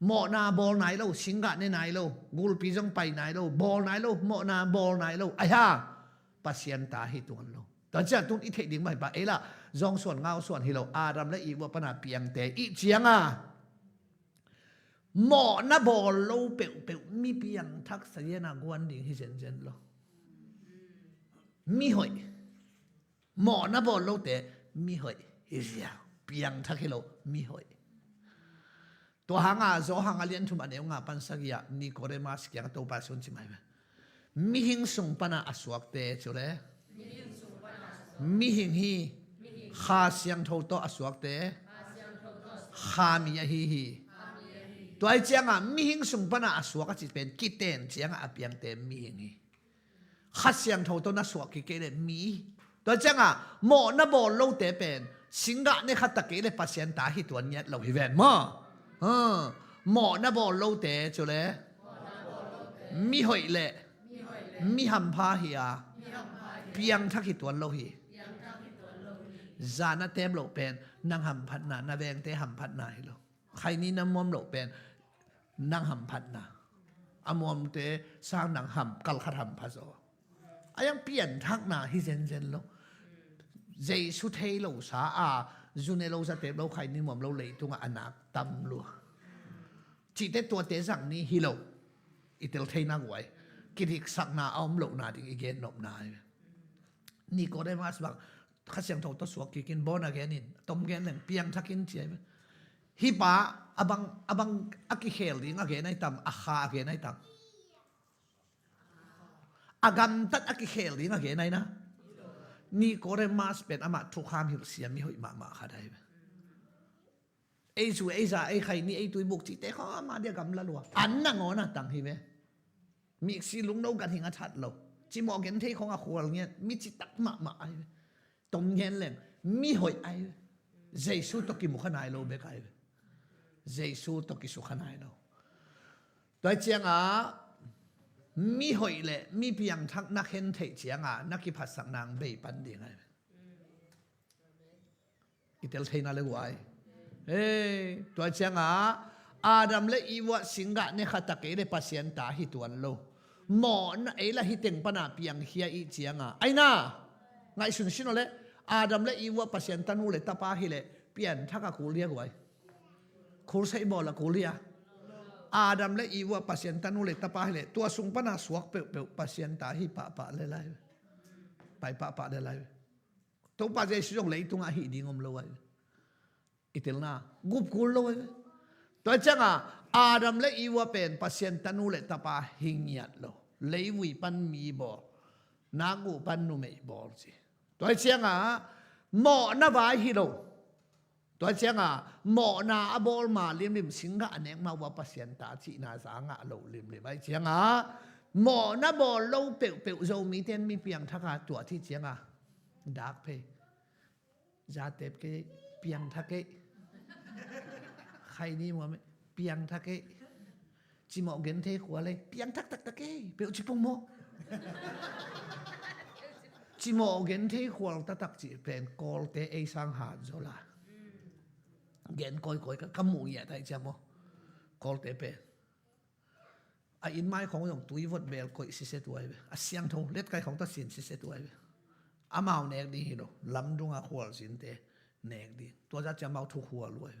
[SPEAKER 3] หมอนาบอลไหนเราสิงกะในไหนเรากูลปีจงไปไหนเราบอลไหนเราหมอนาบอลไหนเราไอ้ห่าปัสยันตาฮิตัวเราตอนจะตุ้นอิเทดิ่งไปปะเอล่ะจงส่วนเงาส่วนฮิโลอาดัมและอีวะปนาเปียงเตอีเจียงหมอนาบอลเราเปียวเปียวมีเปียงทักษะเยนากวนดิ่งฮิเจนเจนเรามีหอยหมอนาบอลเราเตมีหอยฮิเจียเปียงทักฮิโลมีหอยตัวหางโซหางเลียนทุมันเอวงาปันสักยานิโคเรมาสกี้ตัวปัสสุนจิไหมมีหิงสุงปนาอสวกเตจุเลมีหิงฮีข้าเสียงโทโตอสวกเตข้ามีฮีตัวไอ้เจ้ามีหิงสุงปนาอสวกจิเป็นกิเตนเจ้าอเปียงเตมีหิงฮีข้าเสียงโทโตนัสวกกิเกเลมีตัวเจ้าหมอนาบอลโลเตเป็นสิงกะเนี่ยขัดตะเกเลปัสยันตาฮิตัวเนี้ยเราฮิเวนมาหมอนาบอลโลเตจุเลมีหอยเละมีหัมพาฮิอาเปียงทักฮิตัวโลฮีจานาเต็มโลเป็นนางหัมพัดนานาเวงเตหัมพัดนาฮิโลใครนี้น้ำมอมโลเป็นนางหัมพัดนาอมอมเตสร้างนางหัมกัลขัดหัมพัโซอายังเปลี่ยนทักนาฮิเซนเซนโลเจสุเทโลสาอาจุนเอโลสเตปโลใครนี่มอมโลเลยตุงอนาคตัมลัวจิตตัวเตสังนี้ฮิโลอิตลเทนักไว้กิริกสักนาอมโลนาดิเกนนบนายนี่ก็ได้มาสบังข้าเสียงทอตัวสวกกินบอนาแกนินต้มแกนหนึ่งเปียงทักกินเจียฮิปะอบังอักเฮลดิงอาเกนไอตัมอาคาอาเกนไอตัมอากัมตัดอักเฮลดิงอาเกนไอนะนี่ก็เรมาสเป็นอามาทุกขามหิวเสียมีหอยมาขาได้ไอ้ชูไอ้จ่าไอ้ใครนี่ไอ้ตัวบุกจิตแต่เขามาเดียกำละลัวอันนั่งอ๋อนะตังฮิเวมีสิลุงเรากันหิงอาชัดเราจิมองเห็นที่ของอาขวลเงี้ยมีจิตตักมาไอ้ตรงเงี้ยแหลงมีหอยไอ้เจสูตกิมุขนายเราเบกไอ้เจสูตกิสุขนายเราตัวเจียงมีหอยเละมีเพียงทักนักเห็นเทเจียงนักกิพัดสังนางเบยปันดีไงอิตาลีน่าเลยว่าตัวเจียงอาดัมและอีวะสิงกะเนี่ยขัดตะเกยปัสยันตาฮิตัวโลหมอนไอ้ละฮิเต็งปนาเปียงเฮียอีเจียงไอ้น่าไงสุนชิโนเลยอาดัมและอีวะปัสยันตันูเลยตาปาฮิเลยเปลี่ยนทักกูเรียกไว้คูใช้บอลกูเรียอาดัมและอีวะปัสยันตันูเลยตาปาฮิเลยตัวสุงปนาสวกเปลปัสยันตาฮิปะเลยไปปะเลยตัวปัจจัยสุงเลยตุงอาฮิดิงอมโลไว้อิตลนากุบกูโลไว้ตัวเจ้าอาดัมและอีวะเป็นปัสยันตันูเลยตาปาหิงยัดโลเลยวิปันมีบอนากูปันนุเมย์บอลสิตัวเจ้าหมอนาบายฮิโลตัวเจ้าหมอนาบอลมาลิมสิงกะอันเองมาว่าปัสยันตาจีนาสางะโลลิมไอ้เจ้า หมอนะบ่โลเปวโซมีเต้นมีเปียงทักตัวที่เจียงดักเพยาเต็บเกเปียงทักเกใครนี่มัวไม่เปียงทักเกจิหมอเกนเทขัวเลยเปียงทักเกเปวจิปงโมจิหมอเกนเทขัวตักจิเป็นกอลเตไอสังหาโซลาเกนก้อยก็กำมูเหี้ยได้จ้ะโมกอลเตเป็นอินไม้ของอย่างตุยวดเบลก็สิเสตัวไปเสียงทงเล็ดไก่ของตัดสินสิเสตัวไปอามาเนกดีฮิโลลำดุงหัวสินเตเนกดีตัวจะมาทุกหัวรวย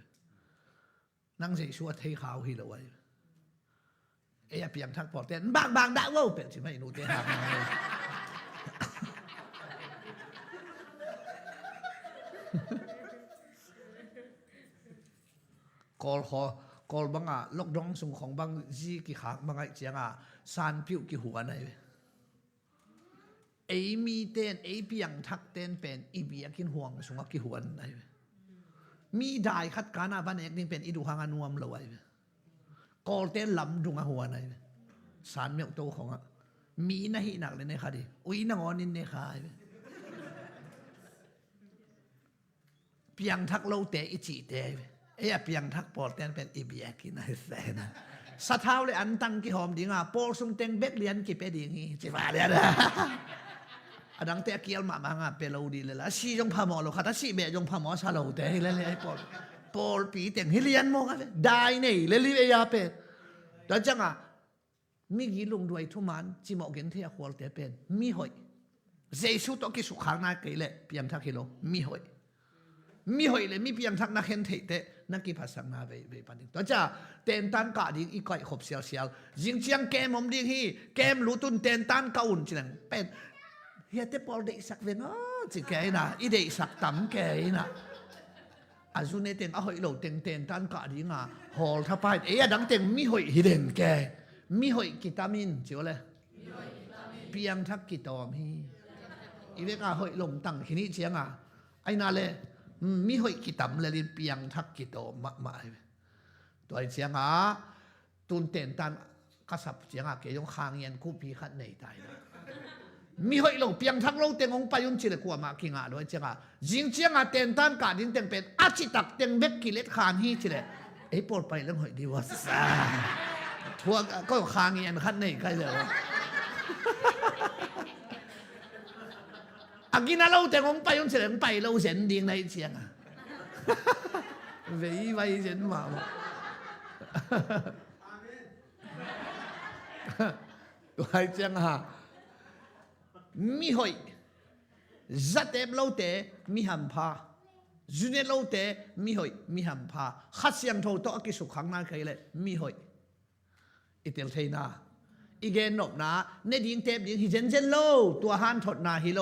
[SPEAKER 3] นั่งเสียชัวเทขาวฮิโลไว้เอ้ยเปียงทักปอดเต้นบางด่าว่าเป็นสิไม่รู้เตะหางกอลกอลบังลกดองสุงของบังจีกี่ขากบังไอเจียงซานผิวกี่หัวไหนไอมีเต้นไอเปียงทักเต้นเป็นอีเบียกินห่วงสุงกี่หัวไหนมีได้คัดการบันเอกนี่เป็นอีดูหางนวมเลยกอลเต้นลำดุงหัวไหนซานเมียโตของมีนะฮินักเลยในคดีอุ้ยนางอนินในคายเปียงทักโลเตอิจิเตเอ้ยเปียงทักปอดเต้นเป็นอีเบียกินไอ้แสนะสะเท้าเลยอันตั้งกี่หอมดีง่ะปอลซุงเต็งเบ็ดเลียนกี่เป็ดดีงี้จิบาเลยนะอดังเตะเกียวมาง่ะเปรูดีเลยละชีจงพาหมอโลค่ะถ้าชีเบจงพาหมอชาโลเตให้เลยไอ้ปอลปีเต็งให้เลียนโมกันได้เนี่ยเลยรีบเอียเป็ดแล้วจังมีกี่ลุงด้วยทุมันจิหมอเกินที่ควอลเตเป็นมีหอยเจสุตอกิสุขางนาเกลเปียงทักฮิโลมีหอยเลยมีเปียงทักนักเห็นเทเตนักกีฬาสังนาเวปันดิตัวจ้าเต้นตันกาดิอีกอยขบเสียวยิงเชียงเกมอมดิฮีเกมรู้ตุนเต้นตันกาอุ่นจินังเป็นเฮียเตปอลเดสักเวงจิแกนะอีเดสักตั้มแกนะอาจุนเนเต็งหอยโลเต็งเต้นตันกาดิงฮอลทับไปเอ้ยดังเต็งมีหอยฮิเดนแกมีหอยกิตามินจิวเลยเปียงทักกิตอมฮีอีเวกหอยลมตั้งทีนี้เชียงไอ้นาเลยมีหอยกิตำเลยเปียงทักกิโตมาตัวเสียงตุนเต้นตันกษับเสียงเกยงคางเย็นคู่ปีขัดในใจมีหอยลงเปียงทักลงเต็งองไปยุนจิเลกัวมากิงด้วยเสียงยิงเสียงเต้นตันกาดินเต็งเป็นอาชิตักเต็งเบ็กกิเลตคานฮีจิเลไอ้ปวดไปเรื่องหอยดีวะซาทัวก็คางเย็นขัดในใครเลยวะกินอะไรแต่ผมไป用钱ไปเรา钱定那一钱为钱嘛ตัวเจียงมีหอยจัดเต็มเราแต่มีหันพาจุนเนเราแต่มีหอยมีหันพาขัดเสียงโทโตกิสุขังนาใครเลยมีหอยอิตาลีนาอีเกนนกนาเนดิงเต็มดิงฮิเจนเจนโลตัวหันถดนาฮิโล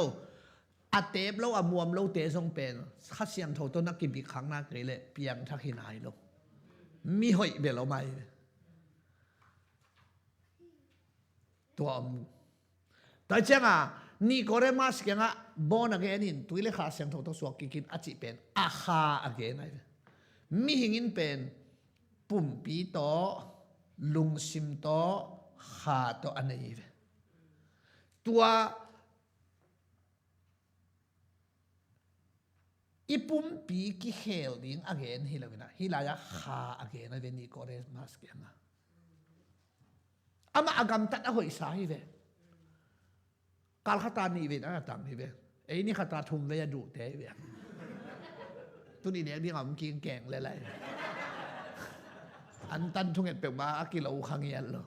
[SPEAKER 3] อาเตบเรามวมเราเตะทรงเป็นข้าเสียงโทต้นนักกินปีครั้งนักเลยเปียงทักหินายลงมีหอยเบลเราไม่ตัวแต่เจ้านี่ก็เริ่มมาสเกงบอนักเงินตัวเล็กข้าเสียงโทต้นสวกกินอาจิเป็นอาคาอักเงินมีหิงินเป็นปุ่มปีโตลุงซิมโตขาโตอันนี้ตัวอีปุ่มปีกิเฮลดิ้งอเกนฮิลาวินะฮิลายาขาอเกนเวนีโกเรสมาสเกนะอามาอากำตัดอหอยสาฮิเวกาลขตานีเวนะตังฮิเวไอ้นี่ขตาทุมเวียดูเตเวตัวนี้เนี่ยที่งำกินแกงอะไรอันตันทุ่งเอ็ดเป็กมาอากิโลขังเย็นเลย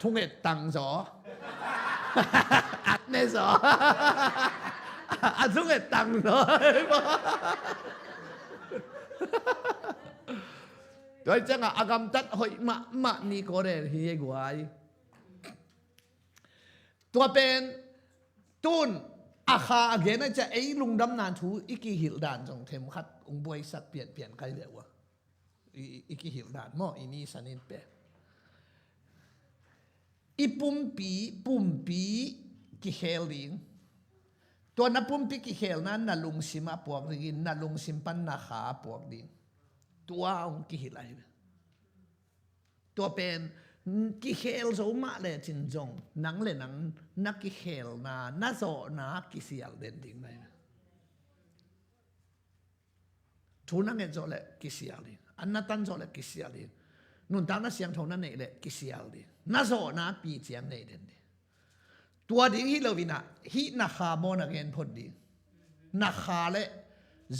[SPEAKER 3] ทุ่งเอ็ดตังสออัดเนสออาทุ่งเอ็ดตังเลยโดยจังอากำตัดหอยมะนี่ก็เรฮีเกวายตัวเป็นตุนอาคาเกนจะไอ้ลุงดำนานทูอีกีหิลดานจงเทมขัดองบวยสักเปลี่ยนใครเดียวอีกีหิลดานหม้ออีนี่สันินเปอีปุ่มปีกิเฮลดิงตัวนับปุ่มปีกิเฮลนั้นน่ะลุงซิมาปวกดิงน่ะลุงซิมปันนาขาปวกดิงตัวองกิหิลายตัวเป็น กิเฮลโซมาเลจินจงนังเลนังนักกิเฮลนาโซนากิเซียลเดนดิงไหมทุนังเงินโซเลกิเซียลดิอันนั้นตันโซเลกิเซียลดินุนตานาเสียงทงนั้นเนี่ยเลกิเซียลดินาโซนาปีเจียงเนี่ยเดนดิตัวดิ้งฮิโลวินะฮินาคาโมนักเงินพอดีนาคาเล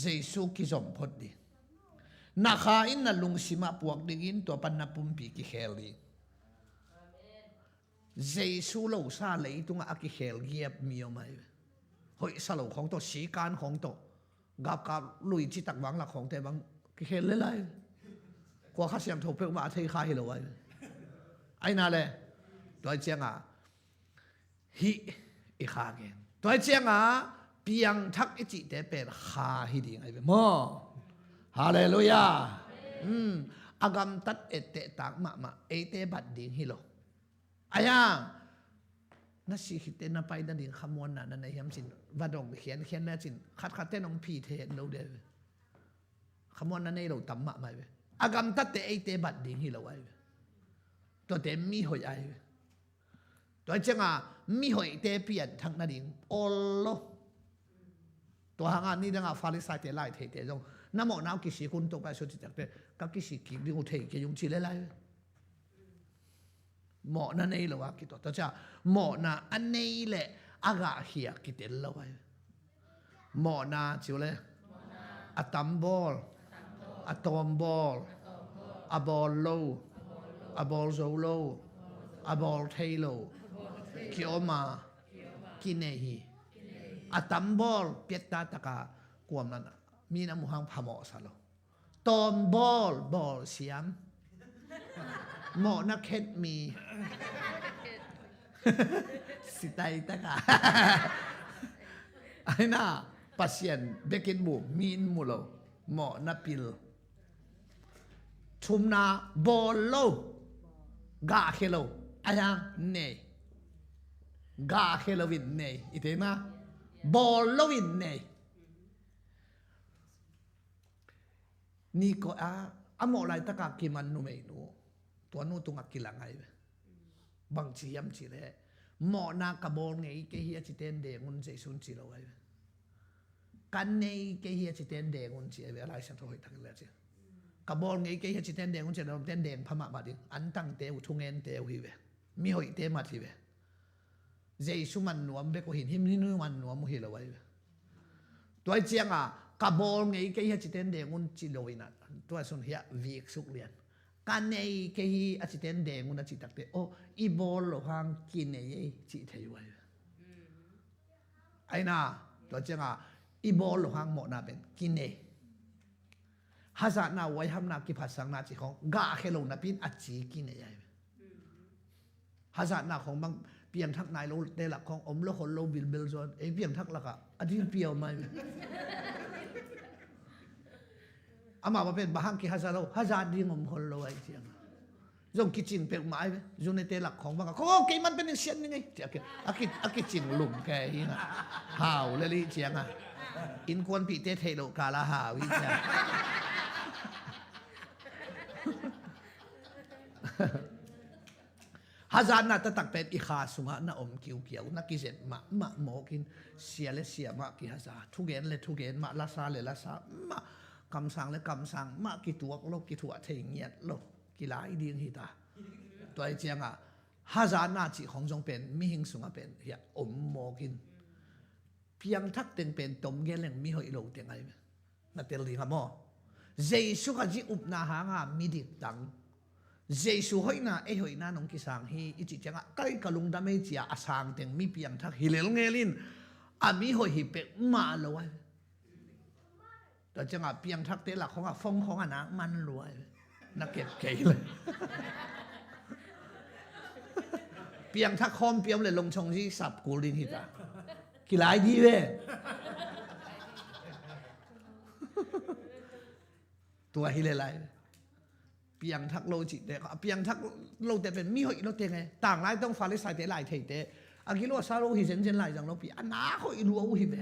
[SPEAKER 3] เจสุกิจอมพอดีนาคาอินนัลุงสิมาปวกดิ้งอินตัวปันนับปุ่มปีกิเฮลดิเจสุโลซาเลยตุงอากิเฮลเกียบมีอไหมเฮ้ยสโลของตัวสีการของตัวกับลุยจิตักวังหลักของแต่บางกิเฮลเลยกว่าข้าเสียงถูกเพิ่งมาเทคาฮิโลไว้ไอ้นั่นแหละตัวเจียงฮิอีขาเกนตัวเจียงเปียงทักอิจิแต่เป็นคาฮิดิงไอ้เป็นโมฮาเลลูยาอากำตัดเอเตตักมาเอเตบัดดิงฮิโลอายังนั่นสิคิดเนาไปนั่นดิงขมวนนั่นในยามสินวัดงเขียนแน่สินคัดเต้นองพีเทนเราเดวขมวนนั่นในเราตั้มมาไหมอากำตัดเตเอเตบัดดิงฮิโลไว้ตัวเต็มมีหอยไอตัวเจ้ามีหอยเตเปียนทั้งนั่นดิงโอโลตัวหางานนี่ดังฟาริสายเตไลเทเตจงน้ำหมอกน้ำกิสิคุณตกไปสุดจักเตกับกิสิกิดิงอุเทกิยุงชิเลไลหมอนั่นเองเหรอวะกิตัวแต่จะหมอน่ะอันนี้แหละอากาเหียกิเตลละไว้หมอน่ะจิวเลยอะตัมบอลอะตอมบอลอะบอลโลอะบอลโซโลอะบอลเทโลกิโอมากินเนฮีอะตัมบอลเปียตาตะกากวมนั่นมีน้ำมุหังพะหมอซะโลตอมบอลเสียมหมอนักเฮ็ดมีสิไตตะกาไอ้น่าปัสเซียนเบกินบูมีนมูโลหมอนับปิลทุมนาบอลโลกาเคโลอายังเนกาเคโลวินเนอิเตนะบอลโลวินเนนี่ก็หมอไรตะกากิมันนูเมนูตัวนู้ตุงกิลังไงบางทียามจีเลยหมอนากระบอกไงเกี่ยจิตเตนเดงุนเจสุนจีเราไว้กันไงเกี่ยจิตเตนเดงุนจีเวลาฉันโทรให้ทักเลยจีกระบอกไงเกี่ยจิตเตนเดงุนจีเราเต้นเดงพม่าบาดิอันตั้งเตวทุ่งเงินเตวฮิเวมีหอยเตมาทีเวเจสุมันนวมเบกหินหิมนี่นมันนวมมุฮิเราไว้ตัวเจียงกระบอกไงเกี่ยจิตเตนเดงุนจีเราอินันตัวสุนเฮียวิกสุกเลียนกันในเกี่ยอาจิตเตนเดงุนอาจิตักเตโออีบอลหลหังกินเนี่ยจิตเทยไว้ไอ้น่าตัวเจ้าอีบอลหลหังหมดน่าเป็นกินเนี่ยฮาซาน่าไว้ทำนากิพัสสังนาจิของกาเขลงน่าเป็นอาจิกินเนี่ยฮาซาน่าของบางเพียงทักนายโลเดลักของอมโลคนโลบิลเบลซอนเพียงทักละกะอดีตเปียวมาอามาเป็นบ้านกี่ฮาซาโลฮาซาดีงอมคนโลไอ้เสียงจงกิจจินเป็นไม้ไหมจงในเตลักของบางก็โอเคมันเป็นเสียงยังไงเจ้าเกอากิจินหลุมแกฮินะห่าวเลยลิเสียงอินควนปีเตเทโลกาลาหาวิจาฮาซาน่ะตักเป็นอีขาสุงะน่ะอมเกี่ยวนักกิเศษมาหมอกินเสียเลยเสียมากี่ฮาซาทุกเย็นเลยทุกเย็นมาลาซาเลยลาซามากำสังเลยกำสังมากี่ตัวโลกกี่ถั่วเทียงเงียดโลกกีฬาอีดีนฮิตาตัวไอ้เจียงฮาซาน่าจิของจงเป็นมีหิงสุงะเป็นเฮียอมหมอกินเพียงทักเต็งเป็นตมเงี้ยเลยมีหอยโลเตียงไงนักเตลีครับหมอเจสุกจิอุบนาหางามีดิตังเจสุหอยนาหอยนาหนงกิสังฮีอิจิเจียงใกล้กะลุงดำเมจีอาสังเต็งมีเพียงทักฮิเลลเงลินมีหอยฮิเปมาเลย แต่จังหวะเปียงทักเตะหลักของฟงของนะมันรวยนักเก็บเกยเลยเปียงทักคอมเปียมเลยลงชงที่สับกูลินฮิตากี่หลายดีเว้ตัวฮิเลไลเปียงทักโลจิเดเปียงทักโลแต่เป็นมีหอยโลเตไงต่างหลายต้องฟาริสายเตะหลายเทเตอากิโลซาโลฮิเซนเซนหลายจังโลปีอันนาหอยรัวอุฮิเว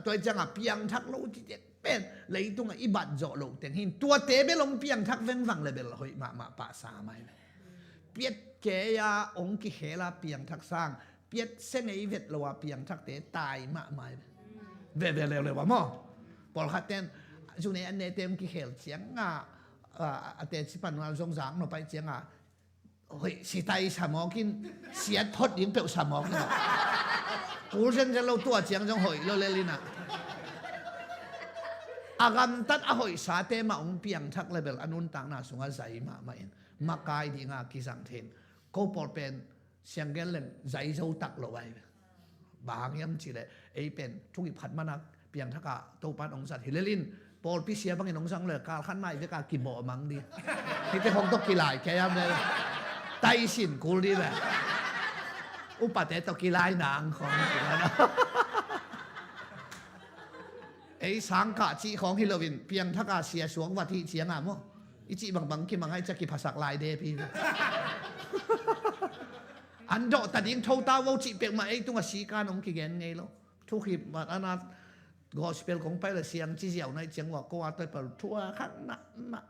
[SPEAKER 3] ตัวจังเปียงทักโลจิเดเป็นเลยตรงอิบัดโจโลแต่หินตัวเตะไปลงเปียงทักเว้นวังเลยเบลหอยมาปะสาไม่ เปียดเกยาองค์กิเขลาเปียงทักสร้างเปียดเส้นไอเวทละว่าเปียงทักเตตายมากมายเวเร็วเลยว่าหมอปอลคัดเต้นจุในอันเนเต็มกิเขลเสียงเตสิปันวันสงสารเราไปเสียงเฮ้ยสิตายสมองกินเสียทดยิงเปลวสมองกินกูเส้นจะเราตัวเสียงจังหอยเราเลยลินะอากำตัดหอยสาเตมาองเปียงทักเลเบลอนุนต่างนาสุงอาใจมาเองมากายดีงากิสังเทนก็ปอดเป็นเสียงเกลเลนใจเจ้าตักเราไว้บางยามจีเลยไอเป็นทุกผัดมานักเปียงทักกะตัวปันองสัตว์ฮิเลลินปอดพิเศษบางอย่างองสังเลยการขั้นไม่เวกากิบ่อมังดีที่ที่ห้องตกกีฬาแค่ยามเลยไตสินกูดีแหละอุปเตตกีฬานางของนะไอ้สังกะจีของฮิโลวินเพียงทักกะเสียสวงวัดที่เสียงมั้งอีจีบางคิดบางให้จะกิภาษาลายเดพี่อันโดตัดยิงโทตาวจีเปียกมาไอ้ตัวสีการองกิเกนไงล่ะทุกขีมาอันนั้นกอสเปลของไปเลยเสียงจีเจียวในเสียงว่าก็ว่าตัวเปล่าทั่วข้างน่ะ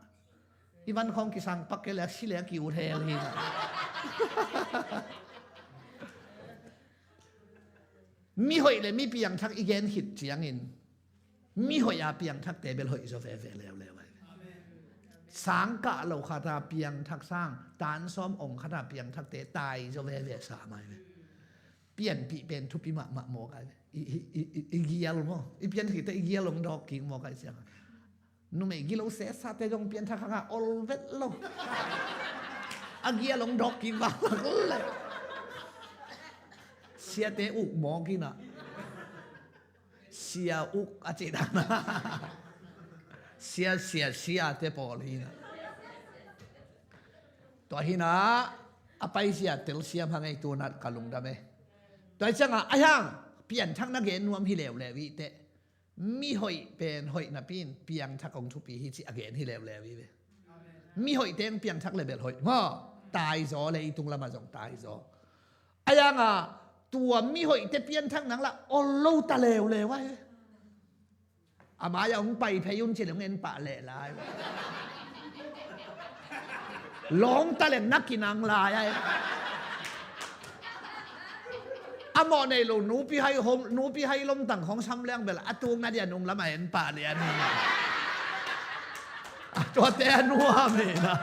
[SPEAKER 3] อีวันของกิสังปักเกลือสิเหลือกิวเทลนี่มีหอยเลยมีเปียงทักอีเกนหิดเสียงอินมีหอยอาเปียงทักเตเบลหอยโซเฟเฟแล้วสังกะเราคาถาเปียงทักสร้างตานซ้อมองค์คาถาเปียงทักเตตายโซเฟเฟสามัยเปลี่ยนปีเป็นทุปีมะโมกันอีเกียลมั้งอีเปลี่ยนที่แต่อีเกียลงดอกกิ่งโมกันเสียงนุ่มอีกิโลเสสาเตจงเปลี่ยนทักข้างออลเวทลงอาเกียลงดอกกิ่งบ้างเลยเสียเตอุกมองกินอ่ะเสียอุกอาจิตานะเสียเตปอลีนะตัวหินะอภัยเสียเตลเสียพังไอตัวนัดกะลุงดำเมตัวจังอ่ะอายังเปลี่ยนทักนักเรียนนวมฮิเลวเลวิเตมีหอยเป็นหอยนับปีนเปลี่ยนทักองทุปีฮิจิอเกนฮิเลวเลวิเวมีหอยเต็งเปลี่ยนทักเลเบลหอยว่าตายซอเลยตุงละมาจงตายซออายังอ่ะตัวมีหอยเตเปลี่ยนทักนังละโอโลตะเลวเลวะอามาอย่างไปพยุนเฉลิมเงินป่าเละลายร้องตะเล่นนักกินอังลายอามอในโลนูปีให้หมนูปีให้ลมต่างของช้ำแรงเบลอตูงนาเดียนุงละไม่เห็นป่าเดียนี่ตัวเตนัวเมนะ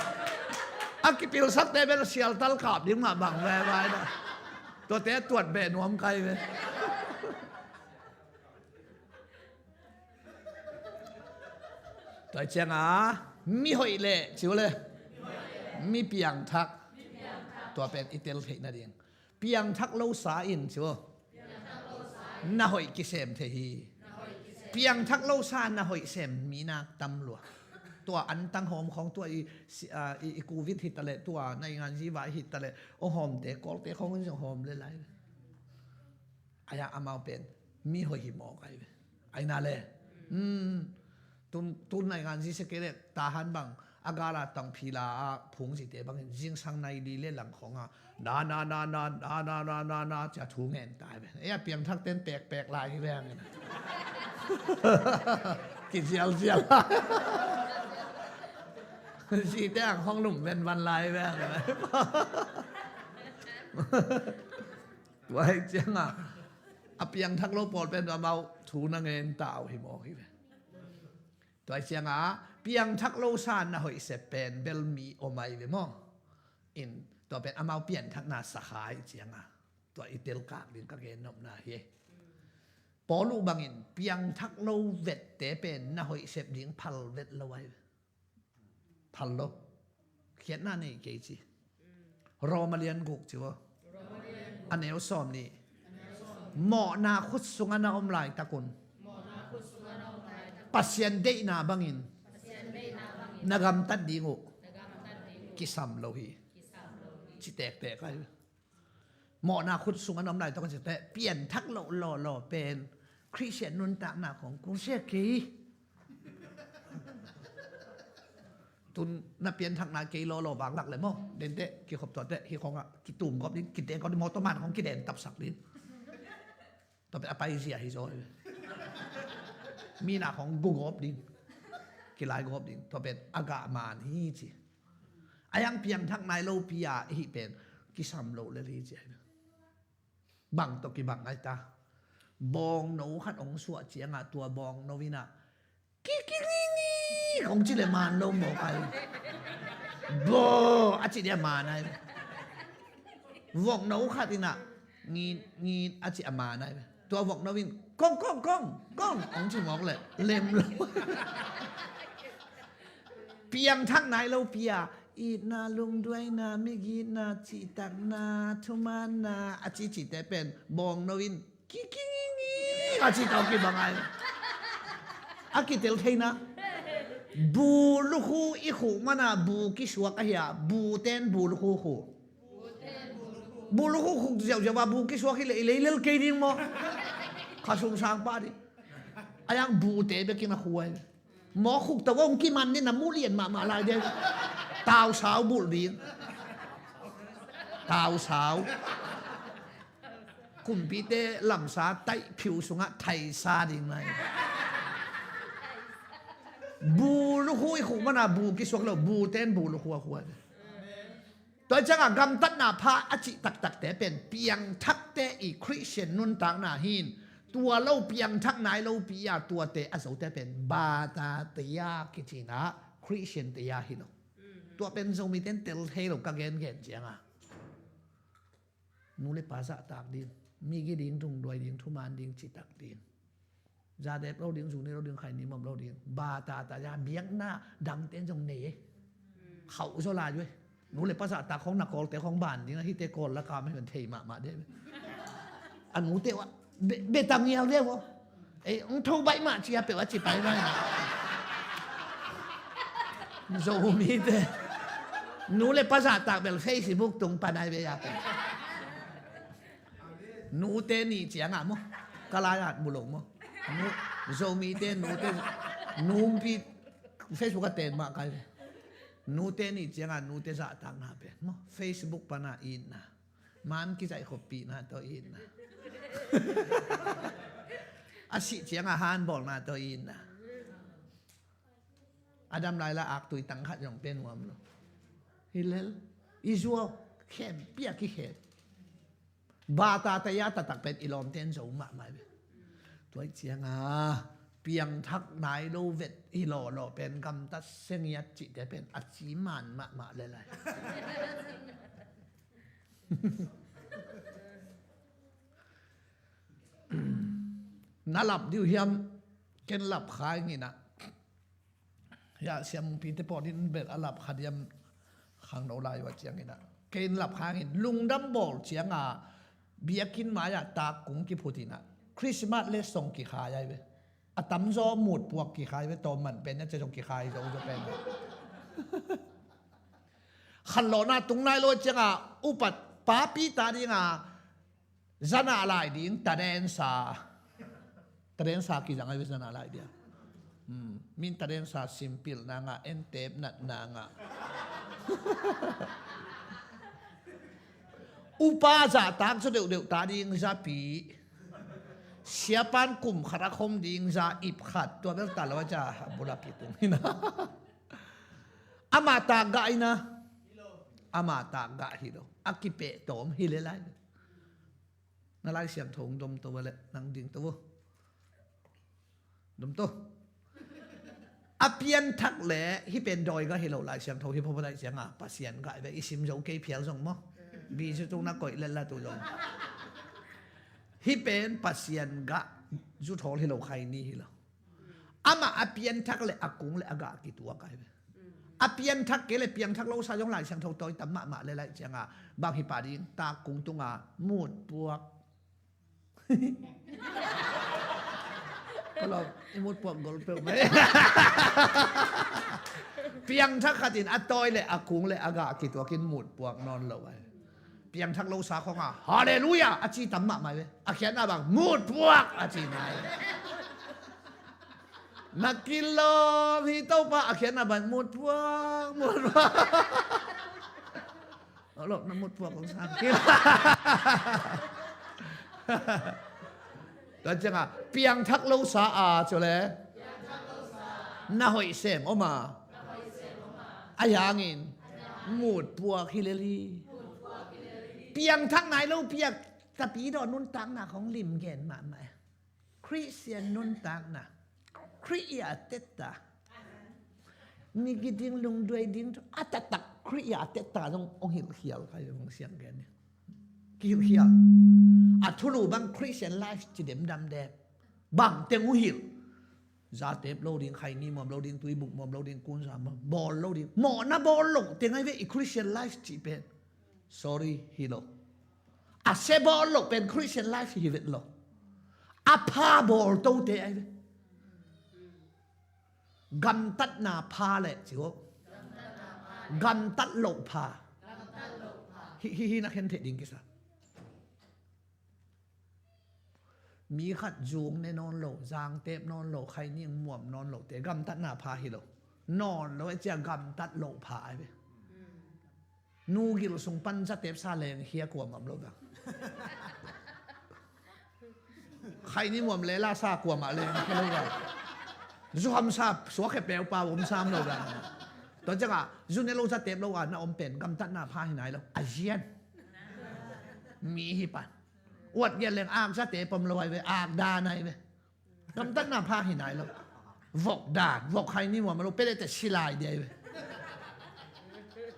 [SPEAKER 3] อากิปิลสักเตเบลเสียลตัลขาบดิ้งมาบังแวไว้นะตัวเตตรวจเบนวมไกลเว้ตัวเจ้ามีหอยเละชิวเลยมีเปียงทักตัวเป็นอิตาลีนั่นเองเปียงทักโลสาอินชิวน่าหอยกิเซมเทฮีเปียงทักโลซาน่าหอยเซมมีนักตำรวจตัวอันตั้งหอมของตัวอีกูวิทฮิตเลยตัวในงานชีวะฮิตเลยโอ้หอมเตะกอลเตะของมันจะหอมเลยไรอายาอามาเป็นมีหอยหิมอไก่ไอ้นั่นเลยตุนในงานที่สเกเลตาหันบังอากาศตังพิลาพงสิเตบังจิงสังในดีเล่หลังของนาจะถูเงินตายไปเปียงทักเต้นแปลกลายที่แรงเลยนะกินเสียลสีแดงห้องหนุ่มเป็นวันลายแรงเลยตัวไอ้เจ้าเปียงทักโลปอดเป็นเบาถูนเงินตาวหิมอที่ตัวเชียงเปียงทักโลซานนะหอยเสเป็นเบลมีโอไมเวมออินตัวเป็นอามาเปลี่ยนทักนาสหายเชียงตัวอิเตลกากดินก็เกนนมนาเฮปอลูบังอินเปียงทักโลเวทเตเป็นนะหอยเสดิงพัลเวทละไว้พัลโลเขียนหน้านี่เกจิรอมาเรียนกุกจิวอันเอวซ้อมนี่หมอนาคุดสุงานาอมลายตะกุนpasien day na bangin nagam tad dingo kisam lohi chitek te kai mo na khut sungan am lai to kan te pian thak lo pen christian nun ta naของกูเสียกีตุนna pian thak na ke lo bang lak le mo den te ki khop to te hi khong a ki tum gop din ki te ko mo to manของki den tap sak din to pe apai sia hi zoมีหน้าของบุกอบดินกีฬากอบดินตัวเป็นอากาศมานฮีจี ayang piang thak nai lo pia hi pen ki sam lo le ri je bang to ki bang ai ta bong no khat ong suwa chianga tua bong no wina ki ni ong chi le man lo mo kai bo a chi dia ma nai vok no khat ina ngi a chi ama nai tua vok no win kong ong chi ngok le lem lo piang thak nai lo piaอีนาลุงด้วยนาไม่กีนาจิตักนาทุมานาอาจิจิแต่เป็นบองนวินกิ๊กอาจิตเอากี่บางไงอากิเตลเทนะบูลูกฮูอีหูมันนะบูกิสวกะเฮียบูเต้นบูลูกฮูบูลูกฮูเจ้าจะว่าบูกิสวกฮิเลเลลเกดิงมั้งข้าสงสารป้าดิอายังบูเต้ไปกินหัวหมอขุกแต่ว่าองค์กิมันนี่นะมูเลียนมาอะไรเดียวตาวสาวบุหรี่ตาวสาวคุณพี่เต้ลำสาไตผิวสุงะไทยซาดิงไงบูลูกหุยขุมันอะบูกิสวกแล้วบูเต้นบูลูกหัวตัวจังอะกำตัดหน้าพระอจิตักแต่เป็นเปียงทักเตอีคริสเตียนนุนต่างหน้าหินตัวเล่าเปียงทักนายเล่าปียาตัวเตอสูแต่เป็นบาตาเตียกิจินะคริสเตียนเตียหิโนตัวเป็นทรงมีเต้นเตลเทลกับเกนเจียงอ่ะนูเลยภาษาตากดินมีกี่ดิงทุงดวยดิงทุมานดิงจิตักดิงจาเด็บเราดิงสูงนี่เราดิงไข่นิมเราดิงบาตาตายาเบียงหน้าดังเต้นจงเนเขาโซลาด้วยนูเลยภาษาตากของนักกอลแต่ของบ้านดิงที่เตกอลละกาไม่เป็นเทมาได้อันนูเตว่าเบตังเงียวเรียกว่าไอ้องทูใบมาเชียเปว่าจิไปได้โซมีเตหนูเลยภาษาตากแบบเฟซบุ๊กตรงปานายเบียเป็นหนูเตนี่เจียงอ่ะมั้งกะลาดบุหลงมั้งหนูโซมีเตหนูเตหนูพี่เฟซบุ๊กก็เตมากันหนูเตนี่เจียงอ่ะหนูเตสะตากหน้าเป็นมั้งเฟซบุ๊กปานาอินนะมันกิจใจขบปีนะตัวอินนะอาศิเจียงอาหารบอกนะตัวอินนะอาดัมไลละอักตุยตังขัดอย่างเป็นหัวมันฮิเลลอิซัวเข้มเปียกขี้เข้มบาตาตยาตักเป็นอิลอมเต้นสูงมากมายตัวเจียงอาเปียงทักนายโลเวตอิลอเป็นกำตัดเสียงยัดจิตแต่เป็นอัจฉิมันมาเลยน่าหลับดิวเฮียมเกินหลับขายงี้นะอย่าเสียมพีเตปอดินเบ็ดหลับขาดยำขังเราลายว่าเจียงงี้นะเกินหลับขายงี้ลุงดำบอกเจียงอ่ะเบียกินมาอย่าตากุ้งกี่พูดินะคริสต์มาสเลสส่งกี่ขายไปอะตั้มโซหมุดพวกกี่ขายไปโตมันเป็นน่าจะส่งกี่ขายจะเป็นขันโลน่าตรงไหนโลเจียงอ่ะอุปัตป้าปีตาดิงอ่ะจนาลายดิงตาเดนซากี่จังไงวิจารณ์อะไรเดียมินตาเดนซาซิมพิลนางะเอ็นเทปนัดนางะอุปาจาตักจะเดือดตาดิงซาปีเสียปันกลุ่มขรักคมดิงซาอิบขัดตัวเป็นตาลวะจ้าบุรักตรงนี้นะอามาตากะอินะอามาตากะฮิโดอากิเปะโตมฮิเลไลนั่นไล่เสียงถงดมตัวเลยนั่งดิ่งตัวดมตัวอเปียนทักแหล่ที่เป็นดอยก็เฮโลไล่เสียงถงที่พบได้เสียงอ่ะปัสเซียนก็ไอ้แบบอิสิมโจเกย์เพียวส่งมั้งบีจุดตรงนักก่อยเล่นละตัวลงที่เป็นปัสเซียนก็จุดถงเฮโลใครนี่เฮโลอามาอเปียนทักแหล่อากุงแหล่อากากี่ตัวกันอเปียนทักเกลเปียนทักเราใช้ยงไล่เสียงถงตัวตั้มมาเลยเสียงอ่ะบางฮิปาดิงตากุงตรงอ่ะมูดปวกก็เราไอ้มดพวกกอลเปอร์ไหมเพียงทักขัดินอัตตอยเลยอากุงเลยอากากี่ตัวกินหมุดพวกนอนเลยเพียงทักโลซาของอ่ะฮาเลลูยาอาจีตั้มมาไหมอาเขียนอะไรบ้างหมุดพวกอาจีไหนนักกินโลพี่เต้าปะอาเขียนอะไรบ้างหมุดพวกเอาหลอกน้ำหมุดพวกของฉันแล้วจังอ่ะเปียงทักโลซาอาจะเลยน่าหอยเสมออกมาอายางิน หมูดปัวคิเลลีเปียงทั้งไหนเราเปียกตะปีดอนนุ่นตังนะของลิมเกนมาไหมคริสเตียนนุ่นตังนะคริยาเตตามีกิดิงลงด้วยดิงอัตตักคริยาเตตาต้ององหิลเขียวใครบางเสียงแกเนี่ยกิลเขียวอัทุลูบางคริสเตียนไลฟ์จีเด็มดำแดงบังเตงหูหิลซาเตปโลดิงใครนี่มอมโลดิงตุยบุกมอมโลดิงกุนสามบอลโลดิงหมอนะบอลลงเตงไงเวอีคริสเตียนไลฟ์จีเป็น sorry ฮิโลอาเซบอลลงเป็นคริสเตียนไลฟ์ฮิเวตโลอาพาบอลโตเตไอเวกันตัดนาพาเลยจิโกกันตัดโลกพาฮินักเห็นเทดิงกิสามีขัดจูงในนอนโลจางเตปนอนโลใครนี่หม่วมนอนโลแต่กันตัดนาพาฮิโลนอนแล้วไอ้เจ้ากันตัดโลพาไปนูกิลสงปันจะเตปซาเลงเฮียกว่ามั่มโลดังใครนี่หม่วมเลล่าซากว่ามาเลยแค่รู้ว่าจูฮัมซาสวะแค่เปลวปลาผมซ้ำเราดังตอนจังอ่ะจูในโลจะเตปโลอ่ะน่าอมเป็นกันตัดนาพาที่ไหนแล้วอาเซียนมีฮิปันอวดเย็นเลี้ยงอามซะเตะปมลอยไปอากดาในไปกำตั้งหน้าพาหินไหนแล้ววอกดาดวอกใครนี่ว่ามันเราเป็นแต่ชิลายเดียวไป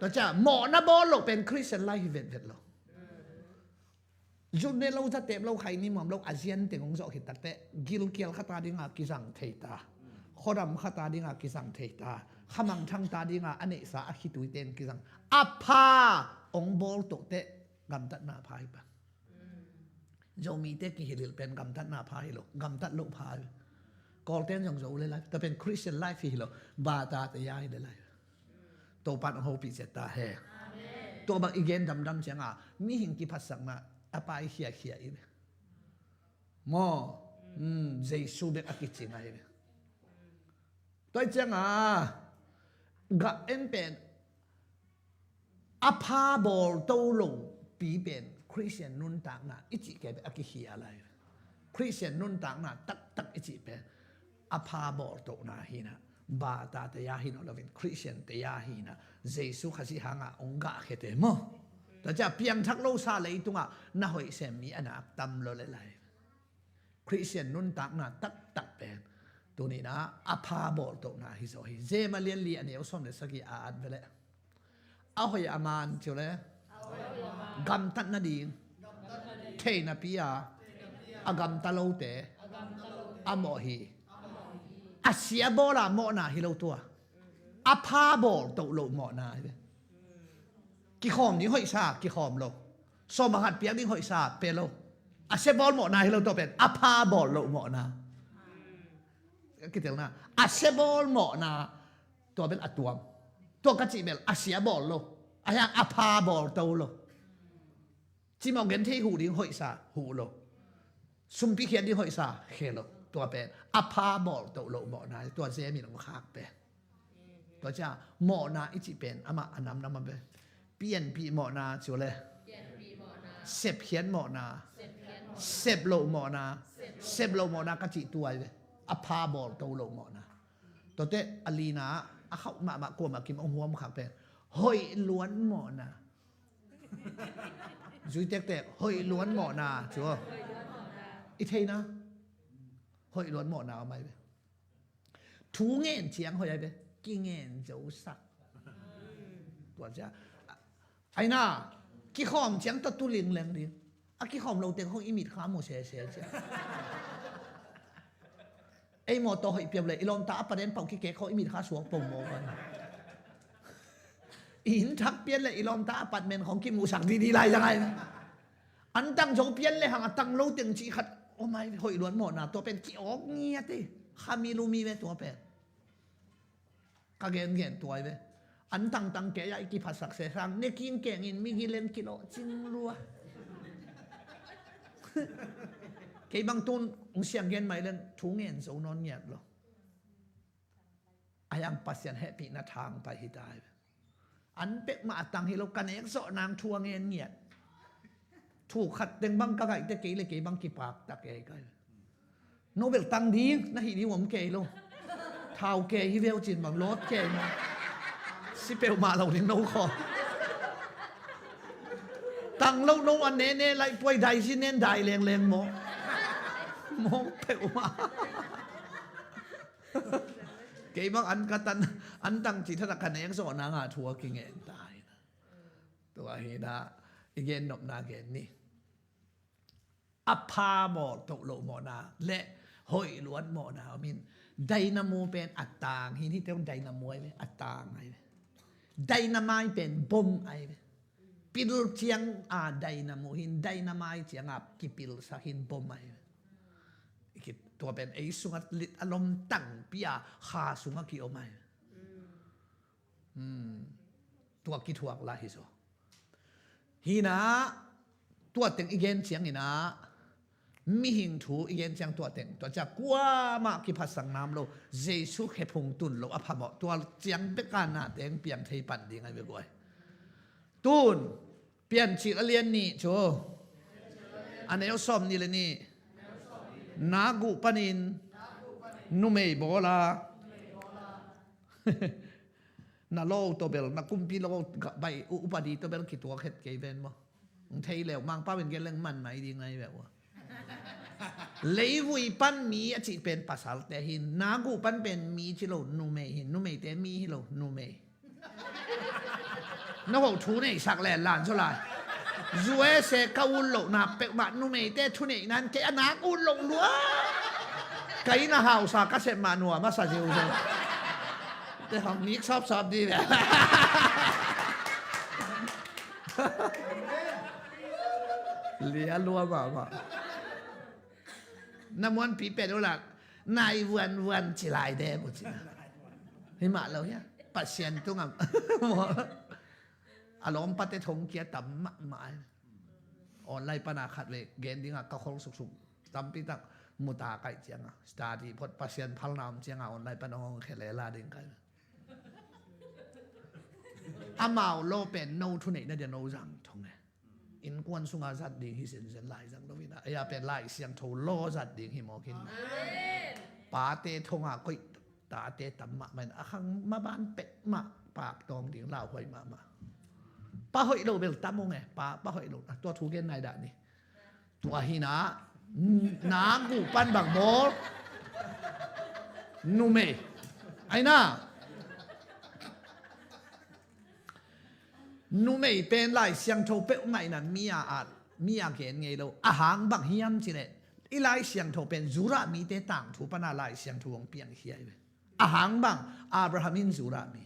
[SPEAKER 3] ต่อจากหมอนะบอลเราเป็นคริสเตียนไลฟ์เวทเราจุดนี้เราจะเตะเราใครนี่ว่าเราอาเซียนเต็งของเราเห็นตัดแต่กิลเกียลขตาดิ่งอากิสังเทตาขดำขตาดิ่งอากิสังเทตาขมังทั้งตาดิ่งอาอเนสาอคิตุยเต็งกิสังอัพพาองบอลตกเตะกำตั้งหน้าพายไปโจมีเตกิฮิลเป็นกำตัดนาพาฮิโลกำตัดโลพากอลเต้นอย่างโจเลยล่ะแต่เป็นคริสเตียนไลฟ์ฮิโลบาตาแต่ยาฮิเลเลยตัวปันโฮปิเซตาเฮตัวบางอีเกนดำๆเสียงอ่ะมีหิงกิพัสสังมาอปายเขียอีเบมอเจสูเบกอกิจิงไงเบตัวเสียงอ่ะกะเอ็นเป็นอพาบอลโตลงปีเป็นคริสเตียนนุ่นต่างน่ะอิจิเก็บอากิเฮียอะไรคริสเตียนนุ่นต่างน่ะตักอิจิเป็นอภาบอลโตนาฮีนะบาตาเตยาฮีนะเราเป็นคริสเตียนเตยาฮีนะเยซูขสิหางะองกะเขเตมอแต่จะเพียงทักโลซาเลยตุงะน่าหอยเสมีอนาคตำโลเลยคริสเตียนนุ่นต่างน่ะตักเป็นตัวนี้นะอภาบอลโตนาฮิโซฮีเจมาเลียนลีอันนี้เอาส่งในสกีอาอันไปเลยเอาหอยอามานเจ้าเลยกำตัดนาดีเทนาปิยาอากำตะโลเตอโมฮีอาเซียบอลาโมนาฮิโลตัวอาพาบอลตกโลโมนากิขอมนี่หอยซากิขอมโลสมหัดเปียกนี่หอยซาเปโลอาเซียบอลโมนาฮิโลตัวเป็นอาพาบอลโลโมนาคิดถึงนะอาเซียบอลโมนาตัวเป็นอัตัวกัจจิเบลอาเซียบอลโลอายังอาพาบอลโตโลที่มองเห็นที่หูดิ้งหอยซาหูโลซุมพิเคียนดิ้งหอยซาเฮโลตัวเป็นอภาบอลตัวโลหมอนาตัวเซมีหลงคากเป็นตัวจ้าหมอนาอิจิเป็นอามาอันน้ำมันเป็นเปลี่ยนปีหมอนาชัวเลยเสพเขียนหมอนาเสพโลหมอนาเสพโลหมอนากระจิตัวเลยอภาบอลตัวโลหมอนาตัวเตอลีนาเขามากลัวมากินองหัวมันขับเป็นหอยล้วนหมอนาจุยเตะหอยล้วนหมอนาชัวอีเทนะหอยล้วนหมอนาเอาไหมเว้ยถูเงินเฉียงหอยอะไรเว้ยกี่เงินจะสักตัวจ้าไอ้น่ากี่ข้อมเฉียงตัดตุลิงแรงดิอะกี่ข้อมเราเต็งห้องอิมิดขาโมเสียจ้าไอ้หมอตัวหอยเปียบเลยอีลอมตาประเด็นเป่าขี้เก๊กเขาอิมิดขาสวงปงโมกันอินทักเปลี่ยนเลยอีลอมตาปัดเมนของกิมูสักดีๆไรยังไงอันตั้งโจเปลี่ยนเลยห่างตั้งโลเต็งชีขัดโอ้ไม่หอยล้วนหมดนะตัวเป็นกี่ออกเงี้ยติขามีลูมีเวตัวเป็นกะเกนตัวเวอันตั้งแกยาอีกภาษาเสียงเนี่ยกินแกงินมีกิเลนกิโลจริงรัวเกี่ยบางตุนเสียงเงินไม่เล่นทุ่งเงินสูนอนเงียบหรออายังปัสยันแฮปปี้นาทางไปให้ได้อันเป็กมาตังให้เรากันเองสอนางทัวเงินเงียบถูกขัดเต็งบังกะไก่แต่เกเลยเกบังกีปากตะเกยโนเบลตังดีนะฮีนี่ผมเกยโลเท้าเกยฮิเวลจินบังรถเกยนะสิเปลมาเราเนี่ยโนคอ ตังเราโนอันเน่ๆไล่ป่วยใดสิเน้นใดแรงๆหมอเปวมาเกยบังอันกะตันอันตังจิตตะคะแนงสอนางาทัวกิเงนตายตัวเฮดาอีเกนนบนาเกนนี่อภาหมอตกโลหมอนาและห้อยล้วนหมอนามินไดนาโมเป็นอัตตางหินที่เต้องไดนาโมไอ้อัตตางไอ้ไดนาไมเป็นบมไอ้ปิลเจียงไดนาโมหินไดนาไมเจียงกิปิลสักหินบมไอ้ตัวเป็นไอ้สุงัดลิดอารมณ์ตั้งปียขาสุงักกิโอไมตัวกิทวกลาฮิโซฮีนาตัวเต็งอีเกนเสียงนี่นะมีหิงถูอีเกนเสียงตัวเต็งตัวจะกลัวมากกิพัสสังน้ำโลเจสุเขพงตุนโลอภาบอกตัวเสียงเบกานาเต็งเปลี่ยนไทยปั่นดีไงเบกวยตุนเปลี่ยนชีเลียนนี่โชอันนี้เอาซ้อมนี่เลยนี่นากุปนินนุเมย์โบลานาโลตัวเบลนากุมพีโลใบอุปดีตัวเบลกี่ตัวเข็ดเกยเวนบ่ไทยแล้วมังป้าเป็นเกลเรื่องมันไหมดีไงแบบว่าเลยวุยปันมีอจิเป็นภาษาแต่หินนากุปันเป็นมีจิโลนุเมหินนุเมแต่มีฮิโลนุเมนกทูเนี่ยสักแหล่ล้านเท่าไหร่รวยเสกอุลโลนาเป็กมานุเมแต่ทุเนี่ยนั้นแกนักอุลโลลัวไก่น่าหาวสากเสมานัวมาซาจิวเซแต่ของนี้ชอบดีแบบเลี้ยลัวมาน้ำมันปีเป็ดอุลักนายวันจิลายเดบุจิให้มาแล้วเนี่ยปัสเซียนตุ้งอ่ะอารมณ์ปัตเตทงเกียต่ำมาออนไลน์ปนาขัดเลยเกณฑ์ดิ้งอ่ะก็คงสุกๆตั้มปีตักมุตาไก่เจียงอ่ะสตาร์ที่พอปัสเซียนพัลนามเจียงอ่ะออนไลน์ปนองแค่เลลาดิ้งไก่อามาโลเป็นโนทุนเอกนั่นเดียวโนจังทงเนี่ยอินกวนสุงาจัดดิ้งฮิเซนเซนไลจังโนวินะไอ้ยาเป็นไลเสียงโทโลจัดดิ้งฮิโมกินปาเตทงอ่ะก็ตาเตต่ำมามันอ่ะขังมาบ้านเป็ดมาปากตองดิ้งลาวหอยมาป้าหอยโลเบลตั้มงไงป้าหอยโลตัวทูเกนนายด่านี่ตัวหินะน้ำกูปั้นบักโบนูเมไอ้น่านูเมเป็นไรเสียงโทเป๊ะไม่นั่นมีอาเกนไงเราอาหารบักเฮียมจีเล่อีไลเสียงโทเป็นจุระมีเตต่างทูปนาไลเสียงทวงเปียงเฮียไปอาหารบังอับราฮัมินจุระมี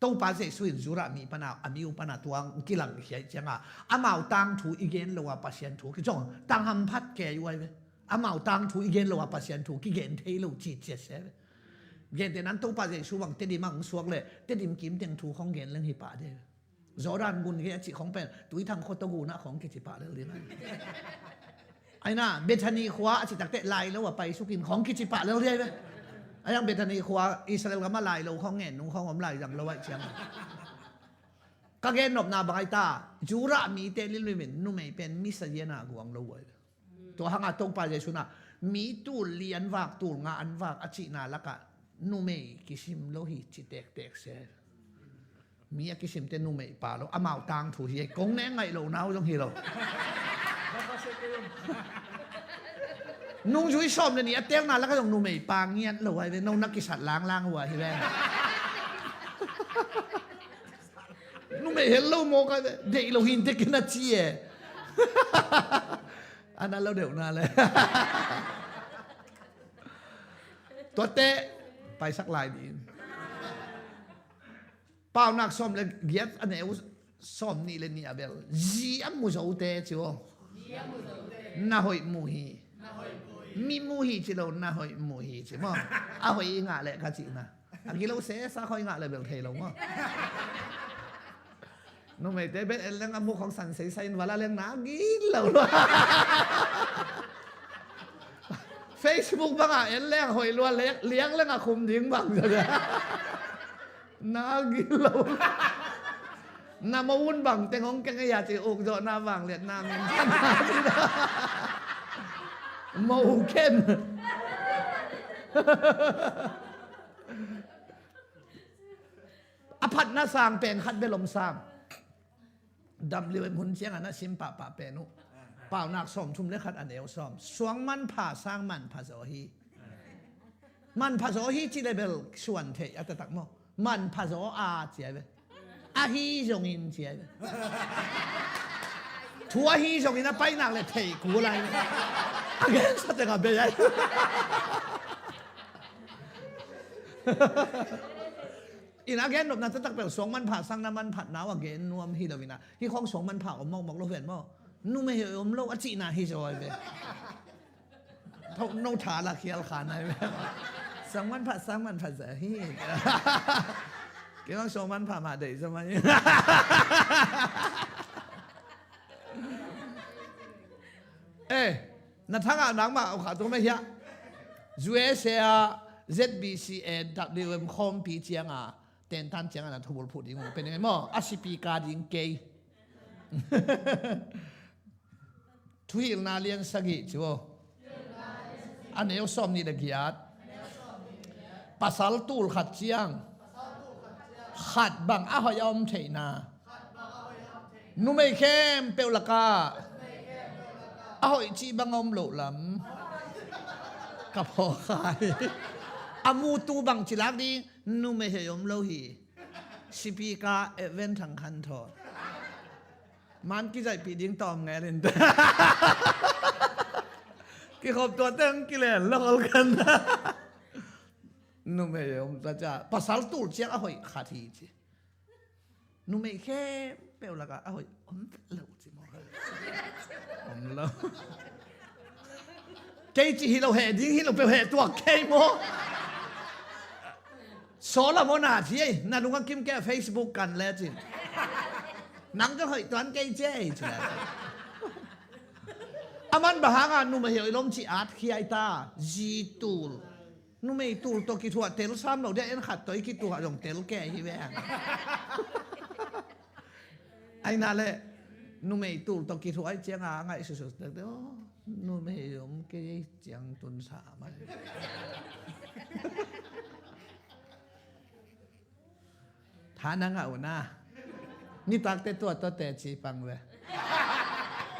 [SPEAKER 3] ต้องปัจเจสุนจุระมีปนาอามิวปนาตัวกิลังเฮียจังอามาตังทูอีเกนโลวาปัสเซียนทูกิจงตังหัมพัดแกอยู่ไว้อามาตังทูอีเกนโลวาปัสเซียนทูกิเกนเทโลจีเจเซเกนแต่นั้นต้องปัจเจสุวังเตดิมังสวกเลยเตดิมกิมเตียงทูของเกนเรื่องฮิปาเดจอรันบุญเฮียจิของเป็นตุยทางโคตกูนะของกิจิปาเรื่องนั้นไอ้น่าเบธานีขวาจิตักเตะไลแล้วว่าไปสุกินของกิจิปาเรื่องไหมไอ้ยังเบธานีขวาอิสราเอลก็มาไลเราของเงินนุ่งของผมไลจังเราไว้เชียงก็เกนนบนาบายตาจูระมีเตลิลิมินนุ่มไม่เป็นมิสเยนากวางเราไว้ตัวหางตรงไปเลยชุนะมีตูเลียนวากตูงานวากอจินาละกะนุ่มไม่กิชิมโลหิจิเตกเสียมีอากิสิมเตนูเมย์ป่าเราอามาตังถูเฮียกงแน่ไงเราหนาวจังเฮียเรานุ่งช่วยชมเลยนี่เตี้ยงนานแล้วก็ต้องนูเมย์ปางเงี้ยเราไว้เป็นนุ่งนักกิสัตล้างหัวเฮียนุ่งเมย์เห็นเราโมกันเด็กเราหินเด็กน่าเชี่ยอันนั้นเราเดี๋ยวนาเลยตัวเตะไปสักลายดีป้านักซ้อมเลยเกียรติอันนี้ซ้อมนี่เลยนี่อาเบลจีอัมมุจอุเตจิโอน่าหอยมูฮีมีมูฮีจิโลน่าหอยมูฮีจิมั้งอาหอยงาเลยกันจินะอันนี้เราเสียสักหอยงาเลยเบลเทลงมั้งนุ่มไม่ได้เป็นเรื่องอามุของสันเสยสัยวันละเรื่องน้ำกินเราด้วย Facebook บ้างอ่ะเรื่องหอยล้วนเลี้ยงเรื่องอาคุมดิ้งบ้างเลยน่ากินเราน้ำมาวุ่นบังแต่ของแกงอยากจะอุกโดน้ำบังเลียดน้ำมันมาอุเข็นอภัทนาสางเป็นคัดเบลมสาง WM หุ่นเจียงอันนั้นซิมปะปะเปนุเปล่านักสมทุมเลขัดอันเอวสอมสวงมันผ่าสร้างมันผาโซฮีมันผาโซฮีจีเลเบลส่วนเทอัตตักโมมันผาโซอาเจียเบอาฮีจงอินเจียเบทัวฮีจงอินนะไปนักเลยเทกูอะไรอาเกนสัตย์กับเบยอีนักเก็นแบบนั้นจะตักเปลสองมันผ่าสร้างน้ำมันผัดน้ำว่าเกนนวมฮีดวินะที่ของสองมันผ่าอมมอกโลเวนมั้งนู่ไม่เห็นอมโลอจินาฮิจอยเบเขาโนถาละเคียลขานายเบสองมันผัดเสียฮีเกี่ยวกับสองมันผ่ามาเดี๋ยวจะมานั่นทั้งอ่ะนังมาเอาขาตัวไม่เหี้ยUSA ZBCN WM คอมปีเจียงอ่ะเต้นทันเจียงอ่ะทุบพูดยังเป็นยังไงมั้งอาชีพการยิงเกย์ทุยนาเลียนสกิจิวอันนี้เอาสมนี่เด็กยาดภาษาตูลขัดเจียงขัดบังอาหอยอมเทนานุ่มไม่เข้มเปลวละกาอาหอยจีบังอมโหลลำกับพอขายอามูตูบังจิลักดีนุ่มไม่เหี่ยมโลหีสิปีกาเอเวนทังคันทอมันกี่ใจปีดิ้งตอมไงเล่นกี่ขอบตัวเต็งกี่เล่นแล้วกันนุ่มไม่ยอมจะภาษาตูดเชียงอ่ะหอยขาทีจีนุ่มไม่แค่เปล่าละกันอ่ะหอยเล่าจีมองเล่าเกย์จีฮิโลเฮดิ้งฮิโลเปล่าเฮตัวเกย์โมโซลาโมนาทีนั่นลุงก็กิมแก่ Facebook กันแล้วจีนังก็เคยตอนเกย์เจ๊ใช่ไหมอามันบ้างอ่ะนุ่มไม่เหี่ยวล้มจีอาร์ตขี้ไอตาจีตูลนุ่มไม่ตูลตัวกี่ถั่วเตลซ้ำเราได้เอ็นขัดตัวกี่ตัวลงเตลแก่ฮีแวงไอ้นั่นแหละนุ่มไม่ตูลตัวกี่ถั่วไอ้เจียงอ่ะไงสุดๆแต่นุ่มไม่เหี่ยวมันเกย์เจียงตุนสามันฐานังอ่ะอุณานี่ตักแต่ตัวแต่ชีปังเลย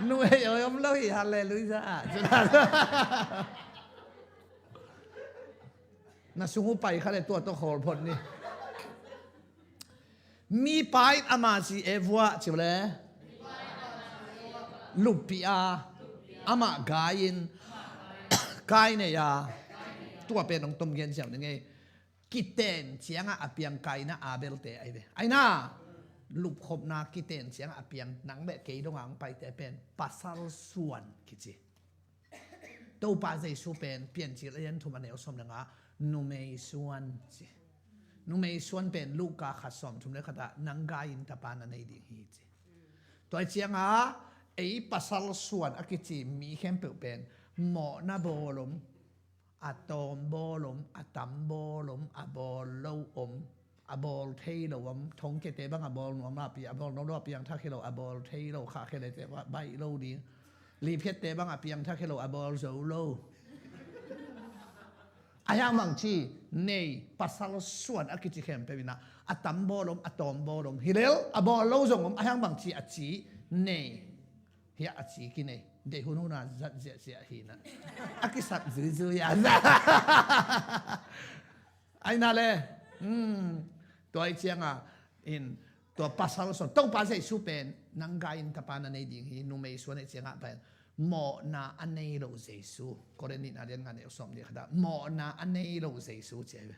[SPEAKER 3] นุ่มเหี่ยวมันเลยฮัลเลลูยาจุดนั้นน่าสูงไปเขาเลยตัวโคลพดนี่มีไปอามาซีเอวัวใช่ไหมลูกปีอาอามากายินกายเนี่ยตัวเป็นองต้มเย็นเสียงยังไงกิเตนเสียงอาเปียงไก่นะอาเบลเตไอ้น่าลูกขบนากิเตนเสียงอาเปียงหนังแบบเกยดงอังไปแต่เป็นภาษาส่วนกิจิตัวภาษาส่วนเป็นเปลี่ยนจิตเรียนทุกมันเอวสมดังนุ่มไม่ส่วนจีนุ่มไม่ส่วนเป็นลูกกาขัดสมทุกเรื่องขดานังกายินตาปานันในดิ่งฮีจีตัวเชียงไอ้ภาษาส่วนอากิจิมีเข้มเปเป็นหมอนาโบลมอะตอมโบลมอะตัมโบลมอะบอลโลอมอะบอลเทโลวมทงเกตบังอะบอลนวมลาปีอะบอลนอปียังท่าเคโลอะบอลเทโลขาเคเลเตว่าใบโลดีรีเพชเตบังอะปียังท่าเคโลอะบอลโซโลอายังบางทีในภาษาส่วนอากิจิเข้มเป็นนะอะตัมโบลมอะตอมโบลมฮิเลลอะบอลโลซงอายังบางทีอะจีในเฮียอะจีกินในเดี๋ยวหุ่นน่าจัดเสียหินะอากิสัตซื้อยาไอ้นั่นเลยตัวไอ้เชียงอินตัวภาษาส่วนต้องภาษาสุเป็นนังกายินตะปานันในดิ่งหินุ่มไม่ส่วนไอ้เชียงเป็นหมอนาอันในโลเซซูก็เรนินาเรียนงานเอวสมเดียกได้หมอนาอันในโลเซซูเจ้า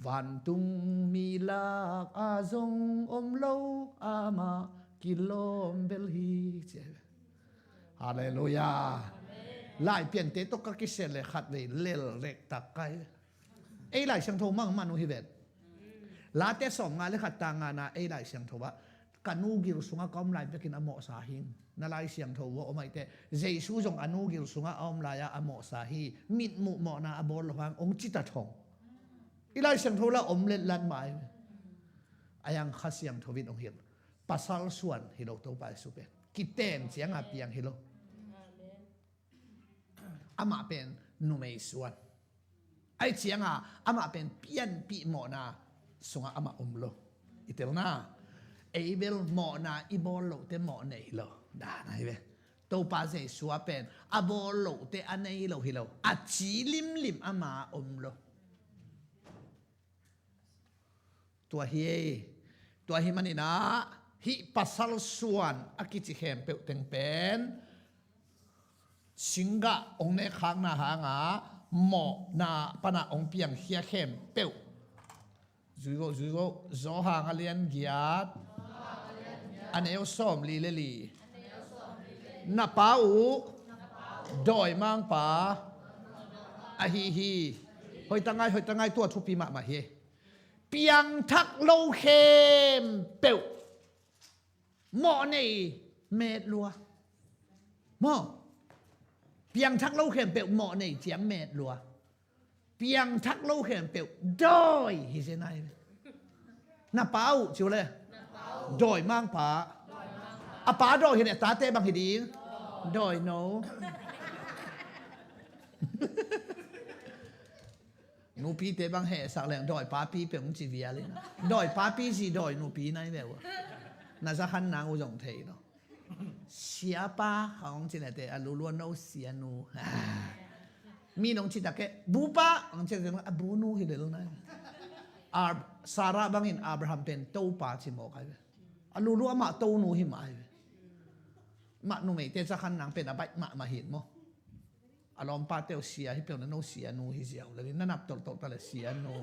[SPEAKER 3] วันตุงมีลากอาซงอมโลอามากิโลมเบลฮีเจ้าฮาเลลูยาไล่เปลี่ยนเตตก็กิเซเลขัดเวเลลเล็กตักไกไอ้ไล่เสียงโทมั่งมันอุฮิเวตลาเตสองงานเลยขัดตางานไอ้ไล่เสียงโทว่ากันนูกิลสุงะก็อมไล่ไปกินอโมสาหินนั่นไล่เสียงโทว่าอมไอเตเจสูจงอนูกิลสุงะอมไล่อโมสาฮีมิดมุหมอนาอบอลฟังองจิตทองไอ้ไล่เสียงโทละอมเล็ดลันไม้อายังขัดเสียงโทวินองเห็นภาษาส่วนฮิโลโตไปสุเปกิเตนเสียงอาเปียงฮิโลอามาเป็นนุ่มไม่ส่วนไอ้เสียงอามาเป็นเปลี่ยนปีหมอนาสงอามาอมโลอิเตลนา able หมอนาอีบอลโลเตหมอไหนโลด่าไหนเว้ตัวปาเสสัวเป็นอาบอลโลเตอันไหนโลฮิโลอาจีลิมอามาอมโลตัวเฮมันนี่นะฮิปัสสลส่วนอากิจิเขมเปิลเต็งเป็นสิงกะองเนค้างนาหางาหมอนาปนาองเปียงเฮียเขมเปิลจูโกโซหางเลียนเกียดอันเอวส้มลีนาป้าอูดอยมังป้าอะฮีหอยตั้งไงตัวทุปีมาเฮเปียงทักโลเขมเปิลหมอนี่เม็ดลัวหมอเปียงทักโลเขมเปิลหมอนี่เจียงเม็ดลัวเปียงทักโลเขมเปิลดอยฮิเซนายนาป้าอูชิวเลยดอยมังป้าอาป้าดอยเห็นตาเต้บังฮิดีดอยโนนูปีเตบังเหสักแรงดอยป้าปีเป็นจีเวียเลยนะดอยป้าปีสิดอยนูปีไหนแบบว่าน่าจะขันนางอุจงเทเนาะเสียป้าของจีนแต่อลูล้วนเอาเสียนูมีน้องจีตะเกบูป้าของจีนแต่บูนูฮิเลลนะซาร่าบังอินอับราฮัมเป็นเต้าป้าชิโมกไอ้อลูล้วนมาเต้านูหิมไอ้มาหนุ่มเตจะขันนางเป็นอะไรมาเห็นมั้งอารมณ์ป้าเตียวเสียที่เปลี่ยนนั่นเสียนูฮิเสียวเลยนั่นนับตกตะเลยเสียนู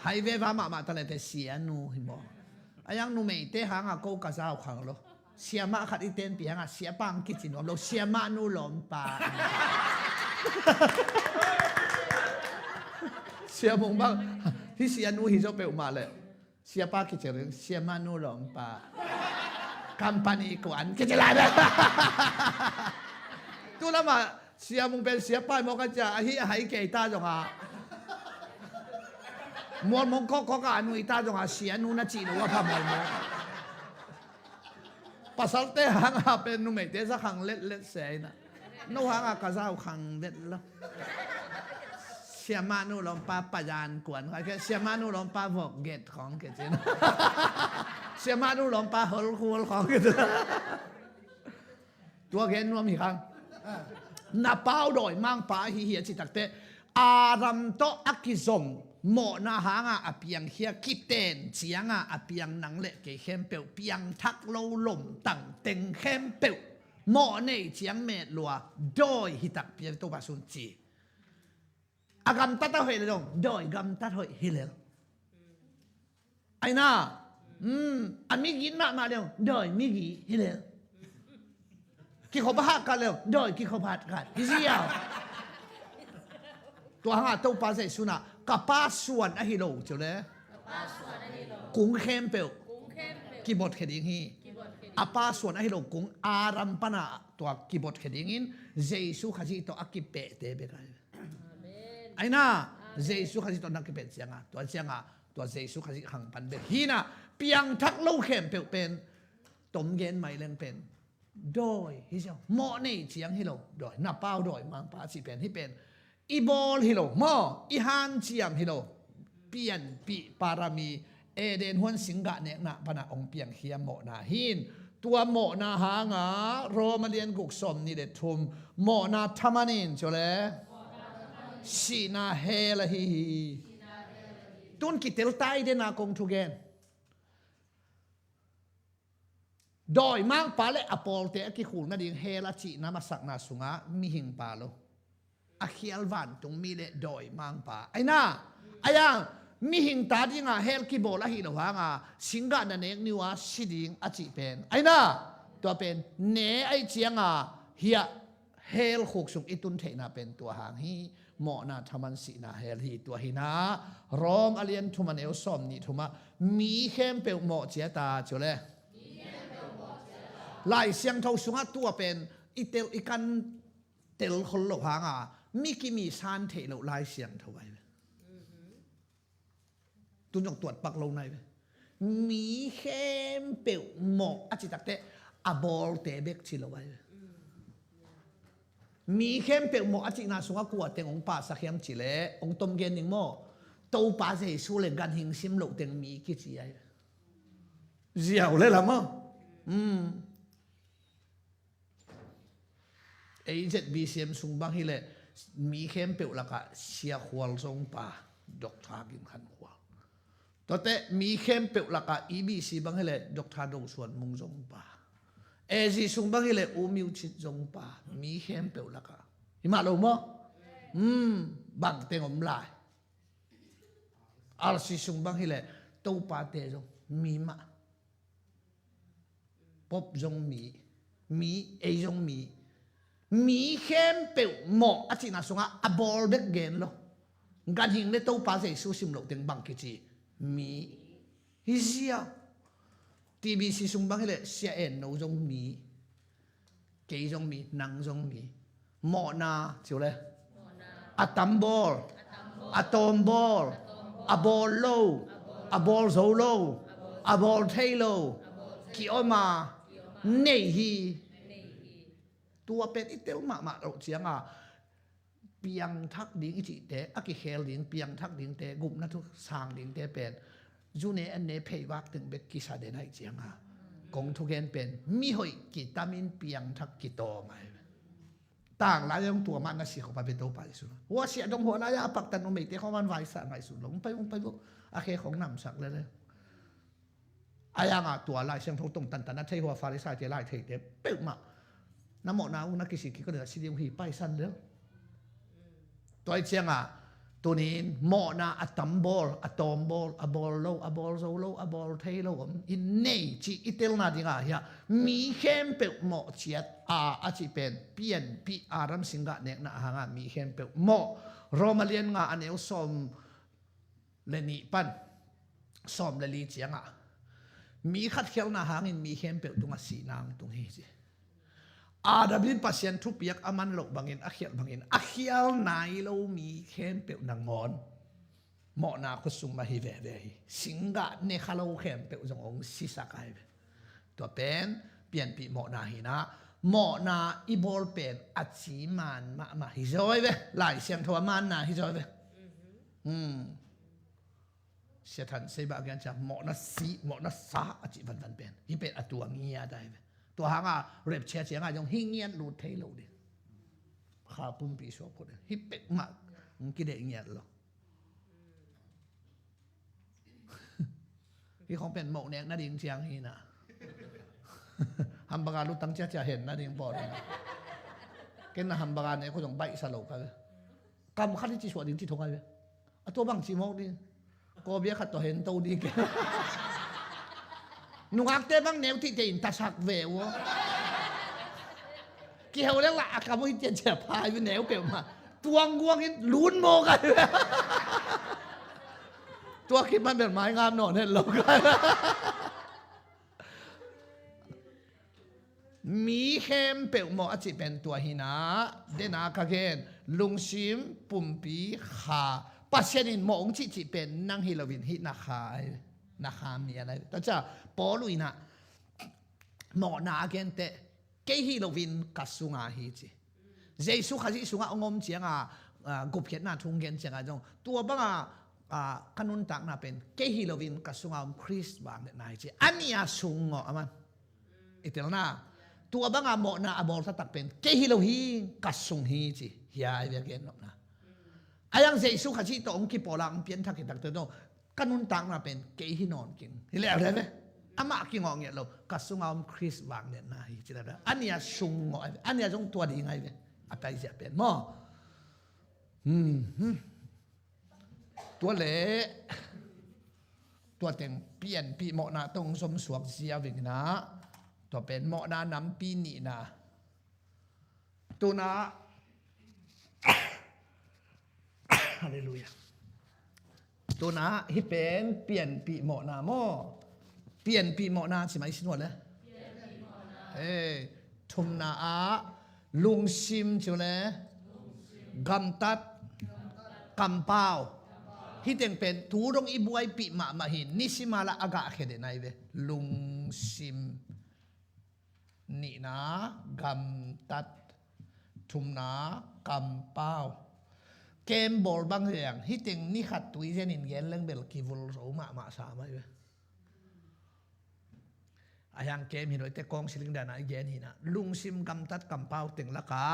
[SPEAKER 3] ไฮเวฟ้ามาตะเลยแต่เสียนูหิมอายังหนุ่มเตหางกูกระซ้าขังโลเสียมาขัดอีเตนเปียงเสียปังกิจินวมโลเสียมานูหลอมป้าเสียมงบ้างที่เสียนูฮิโซเปลมาเลยเสียป้ากิจินเสียมานูหลอมป้าคัมปานีกวนกิจิลาเด้ตัวละมาเสียมงเป็นเสียป้ายมองกันจะฮิหายเกยตาจงมวนมงก็การนุยตาจงเสียนูน่าจีนว่าพามมภาษาเตหางเป็นนุ่มเตสักขังเล็ดเสียนะนู่หางกระซ้าขังเล็ดแล้วเสียมานูลงป้าปยานกวนใครเสียมานูลงป้าบอกเกตของเกจินเสียมานูลงป้าฮอลคูลของเกจินตัวเกนนวมอีกครั้งนาเป้าดอยมังป้าฮิเฮียจิตักเตอารัมโตอักกิซมหมอนาหางอเปียงเฮียกิเตนเสียงอเปียงหนังเละเกเข้มเปียวเปียงทักโลลมตั้งเต็งเข้มเปียวหมอเนเสียงเมดลัวดอยฮิตักเปียตัวบาสุนจีอากำตัดหอยเลยดอยกำตัดหอยฮิเลลไอ้น่าอันมีกินมาเดียวดอยมีกี่ฮิเลลกี่เขาพักกันเลยดอยกี่เขาพักกันฮิเสียตัวหางตัวปลาใส่สุนัขกับปลาส่วนอะฮิโลเจ้าเลยกุ้งเข้มเปลวกี่บทเขดิ้งฮีอาปลาส่วนอะฮิโลกุ้งอารัมปนาตัวกี่บทเขดิ้งอินเจสุขจิตัวอักกิเปเตเบกันไอ้น่าเจสุขจิตัวนักกิเปเสียงตัวเสียงตัวเจสุขจิหังปันเบฮีน่ะเปียงทักเล่าเข้มเปลวเป็นต้มเย็นไม่เล่งเป็นโดยฮิเจ้าหม้อนี่เสียงฮิโลโดยน้าเป้าโดยมังปลาสิเป็นที่เป็นอีบอลฮิโลหม้ออีฮันเชียมฮิโลเปียนปีปารามีเอเดนฮวนสิงกะเนนะปนาองเปียงเฮียหม้อนาหินตัวหม้อนาหางาโรมาเลียนกุกสมนี่เด็ดทุมหม้อนาธรรมนินโจเลสีนาเฮลฮีตุนกิเตลไตเดนากงทุเกนดอยมังปาเลอปอลเตอกิคูนาดิงเฮลจีนามาสักนาสุงะมีหิงปาโลอาเขียลวันตรงมีเลดอยมังปาไอ้น่าไอ้ยังมีหิงตาดิงาเฮลกิโบลาฮิโลหางาสิงกะนันเอกนิวาสิดิงอาจิเป็นไอ้น่าตัวเป็นเนไอเจียงาเฮียเฮลขุกสุงอิตุนเทนาเป็นตัวหางฮีหมอนาธรรมันสีนาเฮลฮีตัวหินารอมอเลียนทุมันเอลซอมนี่ทุมามีเข้มเปลวหมอเจียตาจุเลลายเสียงเท่าสุงะตัวเป็นอิเตลอิกันเตลคนหลงหางมีกิมีซานเทลลายเสียงเท่าไหร่ตุนจงตรวจปักลงในมีเข้มเปลวหมออาจิตักเตอบอลเตเบกชิลไว้มีเข้มเปลวหมออาจินาสุงะกวดเต็งองป้าสักเข้มจิเลองต้มเกนหนึ่งหม้อตัวป้าเจสุเลกันหิงซิมโลเต็งมีกิจิไอ เจียวเลยล่ะมั้งZBCM ซุงบังฮิเลมีเข้มเปวละกะเสียขวลทรงป่าดอกทากินขันขวลต่อแต่มีเข้มเปวละกะ EBC บังฮิเลดอกทาดงส่วนมุงทรงป่าAG ซุงบังฮิเลอูมิวชิดทรงป่ามีเข้มเปวละกะหิมาลงมั้งบังเตงอมลายRC ซุงบังฮิเลตู้ป่าเตจงมีมาปบจงมีจงมีเข้มเปวหมออาจินาสงะอบอลเบกเกนโลกันหิงในตู้ปลาเสซูซิมโลเต็งบังกิจีมีฮิเซียทีบีซีซุงบังเฮเลเซียเอ็นโนจงมีเกยจงมีนังจงมีหมอนาเจียวเลยอะตัมบอลอะตอมบอลอะบอลโลอะบอลโซโลอะบอลเทโลกิโอมาเนฮีตัวเป็นอิเตลมาเราเสียงเปียงทักดิ่งอิจิเตอกิเฮลดิ่งเปียงทักดิ่งเตกุมนัทุสางดิ่งเตเป็นจูเนอันเนเพย์วักถึงเบกกิซาเดนให้เสียงกงทุกเกนเป็นมีหอยกิตามินเปียงทักกิโตมาต่างหลายอย่างตัวมันน่ะสิเขาไปเป็นตัวไปสุดว่าเสียดงหัวนะยาปักตันโนเมเตเขามันไว้สะไว้สุดลงไปบุอาเคของนำสักเลยอายังตัวลายเสียงทงตรงตันนัทเทหัวฟาริสายเจไลเทเตเปิ่มมาน้ำหมอนาอุนักกิสิกิก็เดือดสิเดียวหีไปสั้นเด้อตัวเชียงตัวนี้หมอนาอะตัมบอลอะตอมบอลอะบอลโลอะบอลโซโลอะบอลเทโลอินเนจิอิเตลนาดิงเฮียมีเข้มเปหมอเชียดอาจิเป็นเปลี่ยนปีอารัมสิงกะเนกนะหางมีเข้มเปหมอโรมาเลียนอันเอลซอมเลนีปันซอมเลลีเชียงมีขัดเขียวนะหางมีเข้มเปตรงสีนางตรงนี้สิดับลินปัสยันทุบยักอามันโลบางเงินอาเขียลบางเงินอาเขียลนายเรามีเข้มเปนางงอนหมอนาคุสุมาฮิเวเวฮิสิงกะเนคาโลเข้มเปจงองสิสักไอตัวเป็นเปลี่ยนปีหมอนาหินะหมอนาอีบอลเป็นอัจฉิมันมาฮิจอยเวหลายเสียงทว่ามันนะฮิจอยเวเสียทันเซบะกันจะหมอนาสีหมอนาสาอัจฉิวันเป็นฮิเป็นอตัวเงียได้เวตัวหางเร็บเชียงยงหิ้งเงียนหลุดเทโลดิข้าปุ่มปีชอบคนฮิปเปกมากกิเลสเงียนหรอที่ของเป็นหมกเนี่ยน่าดิ่งเชียงฮีนะฮัมบาการรู้ตั้งใจจะเห็นน่าดิ่งปอดเกินฮัมบาการเนี่ยเขาต้องใบสโลกันกำคัดที่จีสวดดิ่งที่ทงอะไรตัวบางจีมอกดิก็เบี้ยขัดตัวเห็นตัวดีแกนุ่งอักเต้บังเนวที่จะอินตัชักเววเกี่ยวแล้วละคำว่าที่จะพายเป็นแนวเปลี่ยนมาตัวงวงนี่ลุ้นโมกันตัวคิดมันเป็นไม้งามหน่อยเนี่ยเรากันมีเข้มเปลี่ยนหมออาจจะเป็นตัวหินะเดนากาเกนลุงชิมปุ่มปีขาปัสเชนินหมองที่เป็นนั่งฮิโลวินฮินาคายนะคะมีอะไรแต่จะปอลุยนะหมอนาเกนเตะเกฮิโลวินกัสซุงาฮิจิเจสุขัดสุงางอมเจียงกุบเขียนนาทุงเกนเจียงจงตัวบ้างขนุนตักน่าเป็นเกฮิโลวินกัสซุงาคริสบางเนี่ยนายจิอันนี้สุงอ่ะมันอิตาลีตัวบ้างหมอนาบอลตักเป็นเกฮิโลวินกัสซุงฮิจิเฮียไอเวียเกนนะอายังเจสุขัดตัวองค์กิปอลังเปลี่ยนทักกิตักเตโนกันนุ่นตังน่ะเป็นเกยฮินอนกินเห็นแล้วได้ไหมอามากิงงเนี่ยเรากัสซุงเอาคริสวางเนี่ยนายจิตระอันนี้ซุงงออันนี้จงตัวดีไงเนี่ยอะไรจะเป็นมั้งตัวเละตัวเต็งเปลี่ยนปีหมอนาตรงสมสวกเสียวิ่งนะตัวเป็นหมอนาน้ำปีนี่นะตัวนะฮาเลลูยาตัวนะฮิเป็นเปลี่ยนปีหมอนาโมเปลี่ยนปีหมอนาใช่ไหมสินวดเลยทุมนาลุงชิมใช่ไหมกำตัดกำเป้าฮิเต็งเป็นทูรงอีบวยปีมาหินนิสิมาละอากาเขเดนายเวลุงชิมนี่นะกำตัดทุมนากำเป้าเกมบอลบางอย่างที่ติงนี่ขัดตุยเจนินเย็นเรื่องเบลกิวลโสมาสามอะไร อายังเกมหินไว้แต่กองสิลิงดานะเกนหินะลุงซิมกำตัดกำเป้าเต็งละกา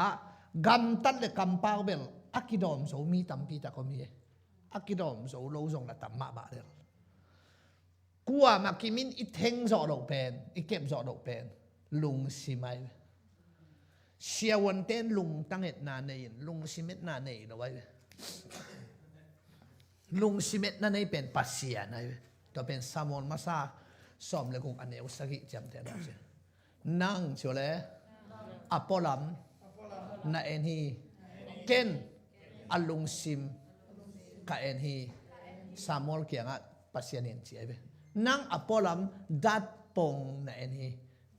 [SPEAKER 3] กำตัดเลยกำเป้าเบลอักกิดอมโสมีตัมปีตะก็มีอักกิดอมโสโลซงละตัมมาบะเดลกัวมากิมินอิเทงจอดอกเป็นอิเก็บจอดอกเป็นลุงซิมัยเชียวันเต้นลุงตั้งเอ็ดนาเนยลุงซิเม็ดนาเนยเอาไว้ลุงซิเม็ดนาเนยเป็นปัสเซียนะตัวเป็นซามอนมาซาสอมเลยคงอันเนวสักิจำแต่ละเช่นนั่งเชียวเลยอปอลัมนาเอ็นฮีเกนอลุงซิมกับเอ็นฮีซามอลเกียงอ่ะปัสเซียเนียนเจียไปนั่งอปอลัมดัดปงนาเอ็นฮี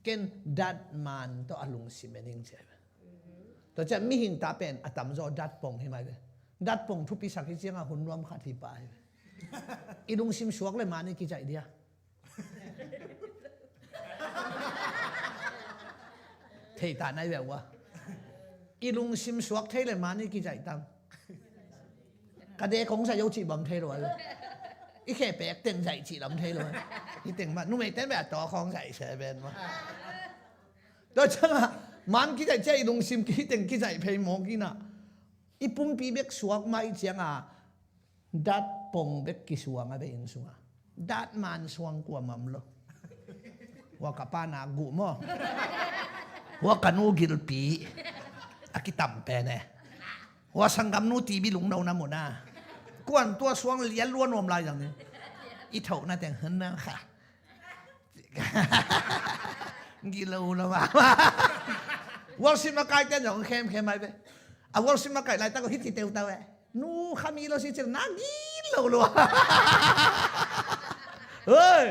[SPEAKER 3] เกนดัดมันตัวอลุงซิมเอ็นฮีเจียไปตัวจะมีหินตาเป็นอัตมโจดัดปงใช่ไหมไปดัดปงทุกปีสักที่เจียงอ่ะหุ่นรวมขัดที่ไปอีลุงซิมสวกเลยมานี่กี่ใจเดียเทตาในแบบว่าอีลุงซิมสวกเทเลยมานี่กี่ใจตั้มกระเดของใส่ยกจีบอมเทเลยอีแค่แปลกเต็งใส่จีลำเทเลยอีเต็งมานุ่มเต้นแบบต่อของใส่เฉยเป็นวะโดยเฉพาะมันกี่ใจเจ้อีลุงซิมกี่เต็งกี่ใจเพย์มองกี่น่ะอีปุ่มปีเบกสวกไม่เจียงอ่ะดัดปงเบกกี่สวงอ่ะเป็นสวงดัดมันสวงกว่ามั่มโลว่ากับป้านากูมั้งว่ากันนูกิลปีอากิตัมเปเน่ว่าสังกัมนูตีบิลุงเราหน้าหมดนะกวนตัวสวงเลี้ยล้วนรวมลายอย่างนี้อีเท่าน่าแต่งเหินนะค่ะกิโลละมาว่าสิมาไกลแต่อย่างเข้มเข้มไหมเว้ยว่าสิมาไกลไรตั้งก็ฮิตติเตวเตวเว้ยนู่ขามีเราสิเจอนักกิโลละเฮ้ย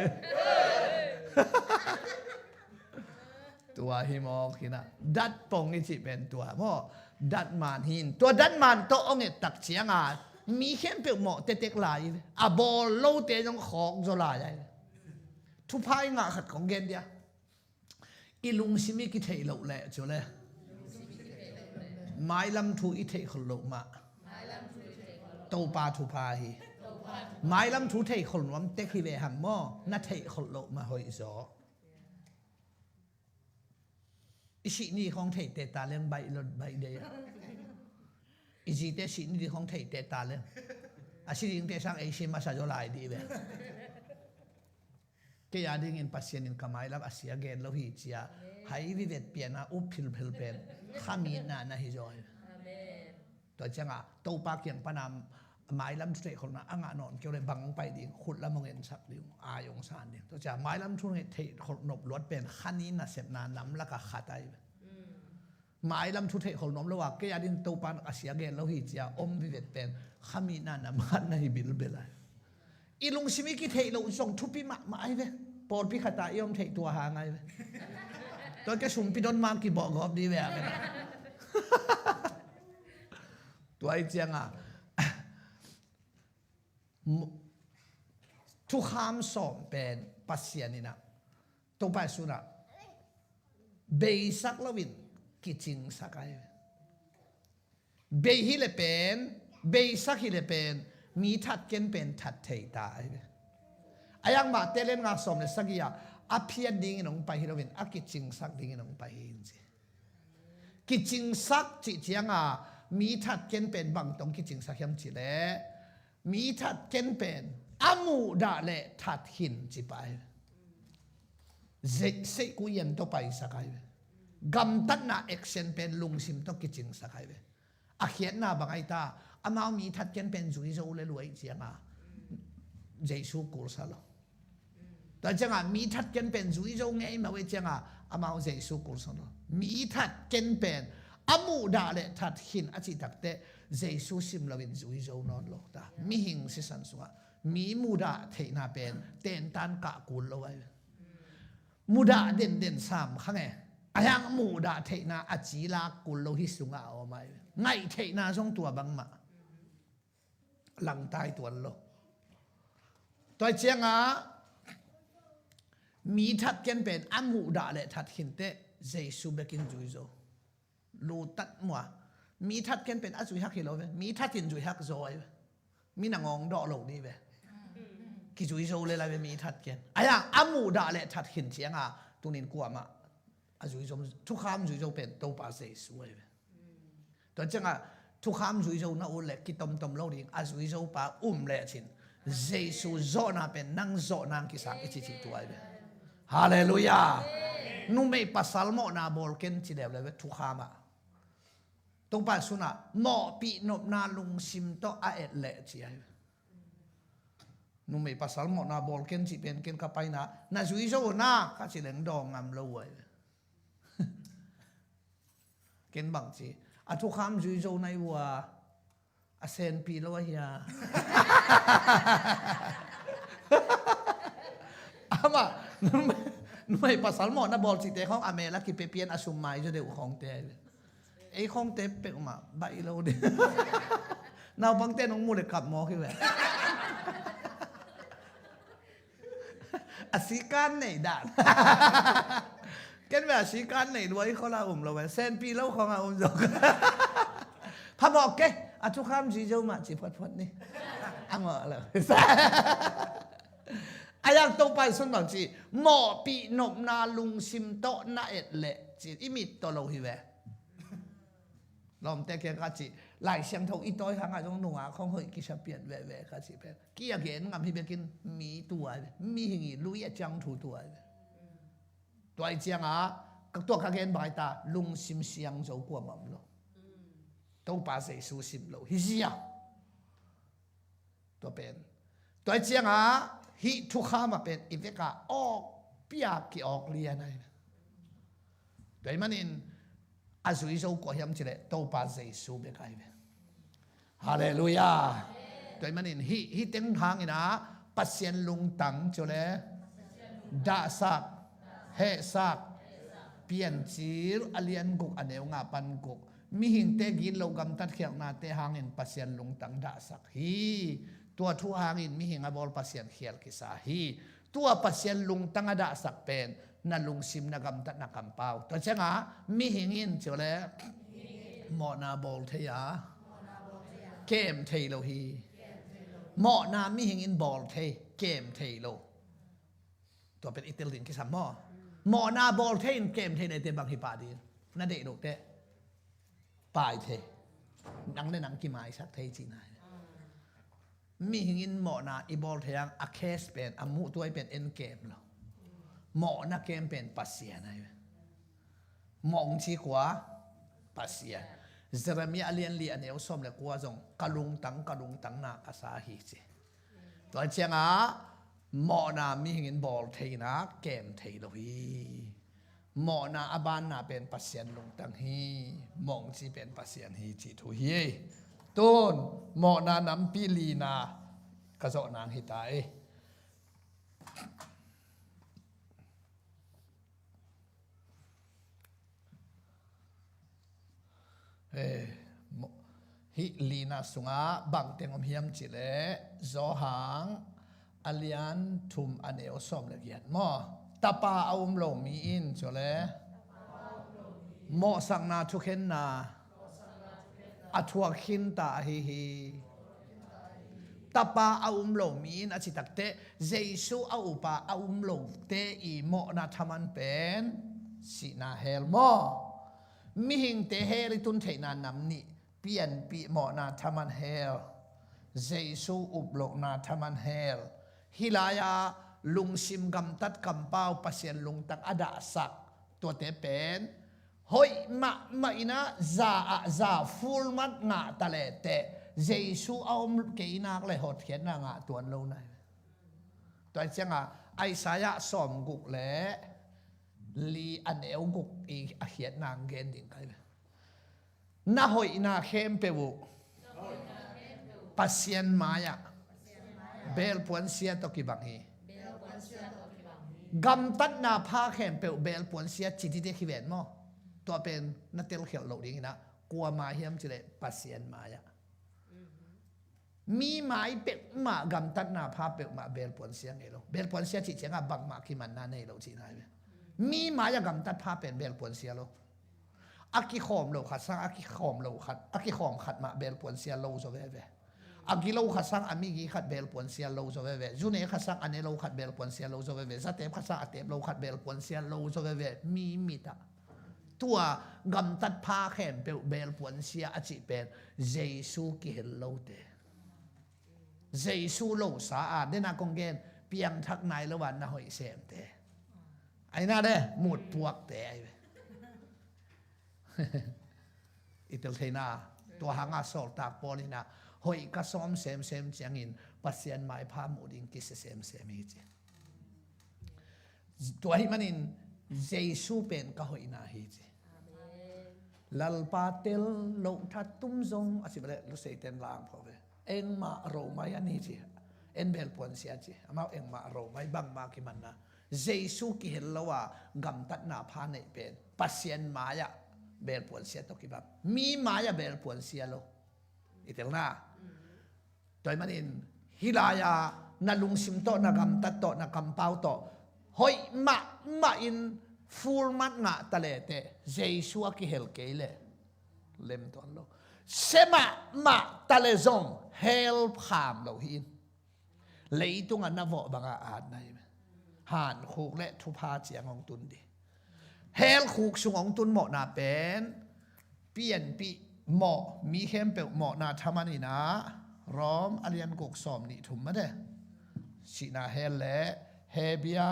[SPEAKER 3] ตัวฮิมอกหินะดัดปงนี่จิเป็นตัวเพราะดัดมันหินตัวดัดมันโตองเนี่ยตักเสียงมีเข้มเปลือกหมอเต็กๆลายบอลโลเตยงของโซลายทุพายงาขัดของเกนเดียอีลุงซิมิกิเทยโลแหละจ้ะเลยไม้ลำทูอิเทยคนโลมาโตปาทุพายไม้ลำทูเทยคนล้มเต็กฮิเวหังหม้อนัทเทยคนโลมาหอยจออิสินี่ของเทเตตาเล่นใบรถใบเดียอิสิเตสินี่ของเทเตตาเล่นอาศิริงเตสังเอชิมาซาโจลายดีเว้ยเกียร์ดิ่งอินปัสเซียนินกามายลับอาเซียเกนโลหิตเสียให้วิเวตเปลี่ยนนะอุพิลพิลเป็นข้ามีนานะฮิจอยตัวจังอ่ะตัวปากอย่างปนามไม้ลำทุเรคนนะอ่างนอนเกี่ยวเลยบังไปดิ่งขุดละมองเห็นสักดิ่งอายงสานดิ่งตัวจะไม้ลำทุเรเทคนนบล้วนเป็นขันนี้นะเสพนาน้ำละก็ขาดใจไม้ลำทุเรคนนบแล้วว่าเกียร์ดินตัวปานอาเซียเกนโลหิตเสียอมวิเวตเป็นข้ามีนาน้ำขันนะฮิบิลเบลายอีลุงซิมิกิเทเราส่งทุบปีมาไอ้เว้ยปอดพิขตายอมเทตัวหาไงเว้ยตัวแกสุ่มปีดอนมากี่บอกกอบดีเว้ยตัวไอ้เจียงอ่ะทุกคำสอนเป็นปัสเซียนี่นะตัวไปสุดอ่ะเบย์สักละวินกิจจิงสักไอ้เบย์ฮิเลเป็นเบย์สักฮิเลเป็นมีทัดเกนเป็นทัดเทตาไอ้ยังมาเตเลนงาสมเลยสักอย่างอภิยดิ่งน้องไปฮิโรวินอากิจจิงสักดิ่งน้องไปฮินสิกิจจิงสักจิเจียงมีทัดเกนเป็นบางตรงกิจจิงสักยำจิเลมีทัดเกนเป็นอามูดาเลทัดหินจิไปเซกุยันตัวไปสักไงกำตัดนาเอ็กเซนเป็นลุงซิมตัวกิจจิงสักไงอาเขียนนาบางไอตาอามามีทัดเกนเป็นจุยโซเลรวยเจียงเจสูกุลซาโลแต่จังมีทัดเกนเป็นจุยโซไงมาเวจังอามาเจสูกุลซาโลมีทัดเกนเป็นอามูดาเลทัดหินอาจิตักเตเจสูซิมลาวินจุยโซนอนโลตามีหิงสิสันสุงมีมูดาเทนาเป็นเตนตันกะกุลเอาไว้มูดาเด่นเด่นสามข้างไงอายังมูดาเทนาอาจิลากุลโลหิสุงเอาไว้ไงเทนาทรงตัวบังมาหลังตายตัวโลตัวเจียงมีทัดเกนเป็นอามูดาเลทัดหินเตเจสูเบกินจุยโซลูตัดมัวมีทัดเกนเป็นอาจุยฮักฮิโลเวมีทัดหินจุยฮักโซไว้มีนางองดอโลนี่เวกิจุยโซเลยละเวมีทัดเกนอายังอามูดาเลทัดหินเจียงตัว ตุนินกว่ามาอาจุยจมทุกคำจุยจมเป็นตัวปาเสสวยตัวจังอ่ะทุกคำจุยจมน่าอุเล็กกิตมเล่าดิ่งอาจุยจมปาเละชินเยซูโจนาเป็นนั่งโจนางกิสังอิจิตัวไอ้ฮาเลลูยานุ่มไม่ปัสสาวะนาบอลเกนจีเดวเลยทุกคำอ่ะตรงปัสสุนะหมอปีนบนาลุงซิมโตอาเอตเละจีไอ้นุ่มไม่ปัสสาวะนาบอลเกนจีเป็นเกนกับไปนะน่าจุยโจนาข้าจีเหลงดองงามเลย เกนบังจีอะทุกคำจุยโจในวัวอาเซนปีแล้วเฮียอามาไม่ภาษาหมอนะบอลสิเตของอเมริกาที่เปลี่ยนอาชุมไม้จะเดี๋ยวของเตะไอ้ของเตะเป็นมาใบเราเดียน่าบังเตะน้องมูเด็กขับหมอขึ้นไปอาศิการไหนด่านเกินแบบอาศิการไหนด้วยเขาลาเราไว้เซนปีแล้วของเราจบพระบอกแกอะทุกคำจีเจ้ามาจีพัดนี่อ่ะมาเลยอายังตรงไปส่วนบางจีหมอปีนบนาลุงซิมโตนาเอ็ดเละจีอิมิตตัวเราหิเวลอมแต่แกก็จีหลายเสียงทงอีต้อยทางอาจงหนุ่งอ่ะของเฮยกิชเปียนแหวะก็จีเป็นกี่อย่างเห็นงามที่เบกินมีตัวมีหิงลุยจังถูตัวไอ้เจียงอ่ะก็ตัวข้าเห็นใบตาลุงซิมเสียงโจกว่ามั่มโลต้องปาเสซูซิมโลฮิเซียตัวเป็นตัวไอ้เจียงอ่ะฮิทุกข้ามาเป็นอิเวกาออกเปียกกี่ออกเลียนไงตัวมันอินอาสุยโซกว่าเฮียมจิเลตัวปาเสซูเบกไอเวฮาเลลูยาตัวมันอินฮิเต็งทางอินะปัสเซียนลุงตังจุเลดาสักเฮสักเปลี่ยนจีรอเลียนกุกอันเดียวงาปันกุกมีหินเตกินโลกำตัดเขียงนาเตหางอินปัสเซียนลุงตังดาสักฮีตัวทุหางอินมีหิงอบอลปัสเซียนเขียลกิสาฮีตัวปัสเซียนลุงตังดาสักเป็นนั่นลุงซิมนักำตัดนักำเปาตัวเช่นอ่ะมีหิงอินเจอแล้วหมอนาบอลเทียเกมเทโลฮีหมอนามีหิงอินบอลเทเกมเทโลตัวเป็นอิตาลีนกิสามหมอนาบอลเทนเกมเทในเตบังฮิปาดีนั่นเด็กโดดเตะปลายเทนังในนังกิมายสักเทจีนายมีหินหมอนาอีบอลเทียงอะเคสเป็นอามุตัวเป็นเอ็นเกมหรอหมอนาเกมเป็นปัสเซียนายมองชีกว่าปัสเซียเซรามีอาเลียนเลียนเอวส้มเลยกว่าจงกะลุงตังนาอาสาฮิจิตัวเชียงอ่ะหมอนามีหินบอลเทียนะเกมเทียโลฮีหมอนาอบานนาเป็นปัสเซียนลุงตังฮีมองชีเป็นปัสเซียนฮีจิทุฮีต้นหมอนาน้ำปีลีนากระโจนางหิตายฮิลีนาสุงาบังเตงอมเฮียมจิเลโจหางอเลียนทุมอันเอวสมเลกียนหมอตาปาเอาโลมีอินจุเลหมอสังนาทุกเห็นนาอัทวขินตาฮีตาปาอาโลมีนอจิตักเตเยซูอาอุปาอาโลเตอีโมนาทามันเป็นสินาเฮลโมมิหิงเตเฮริตุนเทนานำนี่เปลี่ยนปีโมนาทามันเฮลเยซูอุบโลนาทามันเฮลฮิลายาลุงซิมกำตัดกำเป้าปัสเซียนลุงตักอดาสักตัวเตเป็นเฮ้ยมาอินะซาฟูลมัดงาตะเลเตเยซูเอาเกยนักเลยหดเขียนนางาตัวเราไหนตัวเจ้าไอสายะสอมกุกเละลีอันเอวกุกอีเขียนนางเกนดิ่งไปน่าหอยน่าเข้มเปวุปัสเซียนมายะเบลปวนเสียตกิบังฮีกำตัดนาพาเข้มเปวเบลปวนเสียจิตที่เด็กขี้เวนมั้งตัวเป็นนักเตะเขียวเหล่านี้นะกลัวมาเฮียมจะเลยปัสเซียนมายะมีหมายเป็ดมากำตัดนาพาเป็ดมาเบลปวนเสียงเอโลเบลปวนเสียจิตเสียงบังมาขี้มันนั่นเอโลจีนายมีหมายกำตัดพาเป็นเบลปวนเสียโลอากิขอมโลขัดสร้างอากิขอมโลขัดอากิขอมขัดมาเบลปวนเสียโลโซเวเว Agilo khasang amigi khat bel pon sia lo zo ve june khasang ane lo khat bel pon sia lo zo ve zatep khasa atep lo khat bel pon sia lo zo ve mi mita tua gam tat pha khem pe bel pon sia achi pen jesu ki hel lo te jesu lo sa a dena kongen piang thak nai lo wan na hoi sem te ai na de mut puak te ai itel theina tua hanga sol tak polina hoi ka som sem changin pasien mai pha muding ki sem hi chi tua hi manin jesu pen ka hoi na hi chi lal patel lo that tum zong asibale lo seiten lang phove eng ma ro mai ani chi en bel pon sia chi amau eng ma ro mai bang ma ki man na jesu ki hellowa gam tat na pha nei pen pasien maya bel pon sia to ki ba mi maya bel pon sia lo itel na toy manin hilaya na lungsim to na gam tat to na kampau to hoi ma in full mat nga talete jesu ki hel keile lem ton lo sema ma talezong help ham lo hin leitung an navo banga ad nai han khuk le thu pha chiang ong tun di hel khuk sung ong tun mo na pen pian pi mo mi khem pe mo na thamani na rom alian kok som ni thum ma de sina hel le hebia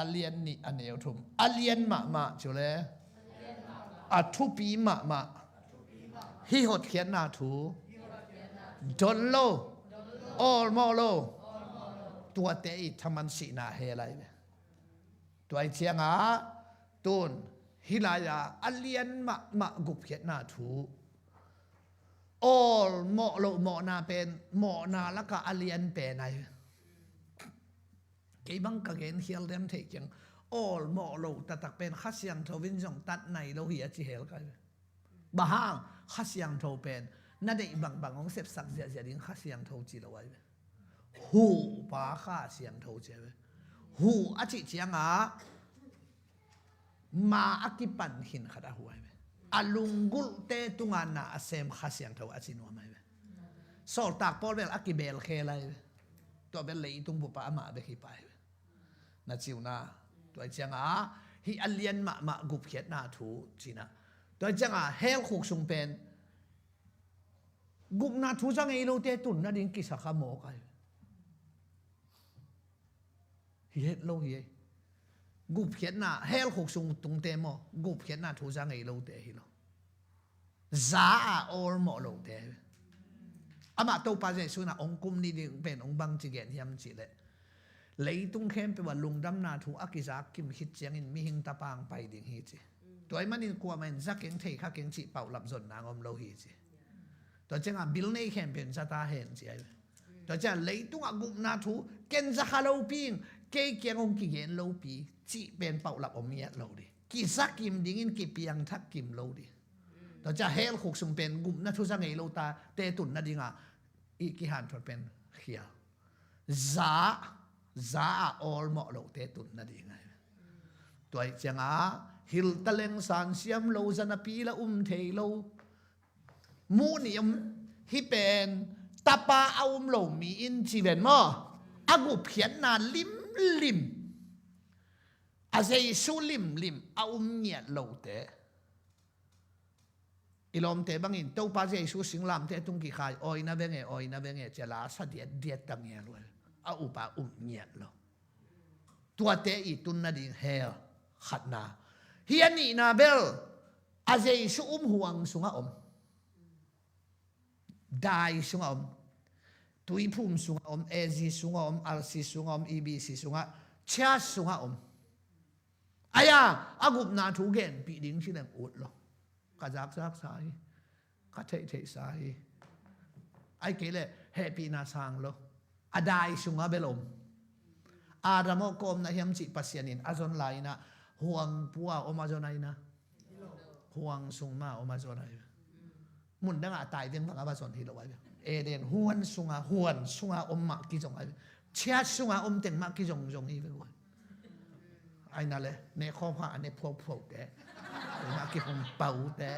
[SPEAKER 3] alien ni aneu thum alien ma chule athu pi ma hi hot khian na thu don lo all mo lo tua te i thaman si na he lai tua i chianga tun hilaya alien ma gup khiat na thu all mo na pen mo na la ka alien pe nai cái băng cả gen hiel dem thei chang all mo lo ta tak pen khasiang thovin jong tat nai lo hi chi hel kai ba hang khasiang tho pen na dei bang ong sep sak ja ding khasiang tho chi lo wai hu pa kha siang tho che hu a chi chiang a ma akipan hin khada huai alungul te tunga na asem khasiang tho a chi no mai sol tak pol bel akibel khelai to bel lei tung bu pa ma be khi pai na chiu na to chiang a hi alien ma gup khiat na thu china to chiang a hel khuk sung pen gup na thu jang ei lo te tun na ding ki sakha mo kai hi het lo hi gup khiat na hel khuk sung tung te mo gup khiat na thu jang ei lo te hi lo za a or mo lo te ama to pa je su na ong kum ni ding pen ong bang chi gen hiam chi le leitung khem pe wa lungdam na thu akiza kim hit chiang in mi hing ta pang pai ding hi chi toy manin kwa men zakeng thei kha keng chi pau lap zon na ngom lo hi chi to changa bil nei khem pen za ta hen chi ai to cha leitung a gup na thu ken za khalo ping ke kyang ong ki gen lo pi chi pen pau lap om ya lo di ki zakim ding in ki piang thak kim lo di to cha hel khuk sung pen gup na thu za ngei lo ta te tun na dinga i ki han thot pen khia za all mo lo te tun na di ngai toy changa hil taleng san siam lo zana pi la thei lo mu niam hi pen tapa lo mi in chi ven mo agu phian na lim a sei su lim nya lo te ilom te bangin to pa je su singlam te tung ki khai oi na benge chala sa diet tang ya lo a upa nyat lo tua te i tun na ding hel khatna hiani na bel a je su huang sunga dai sunga tui phum sunga ezi sunga rc sunga ebc sunga cha sunga aya agup na thu gen pi ding chi nang ut lo ka jak sai ka thei sai ai ke le happy na sang lo adai sunga belom adamo kom na hiam chi pasianin azon laina huang puwa omazonaina huang sungma omazonai mun danga tai den banga bazon hi lo wai eden huan sunga omma ki jong ai chia sunga teng ma ki jong hi lo ai na le ne kho pha ane phok te ma ki hom pau te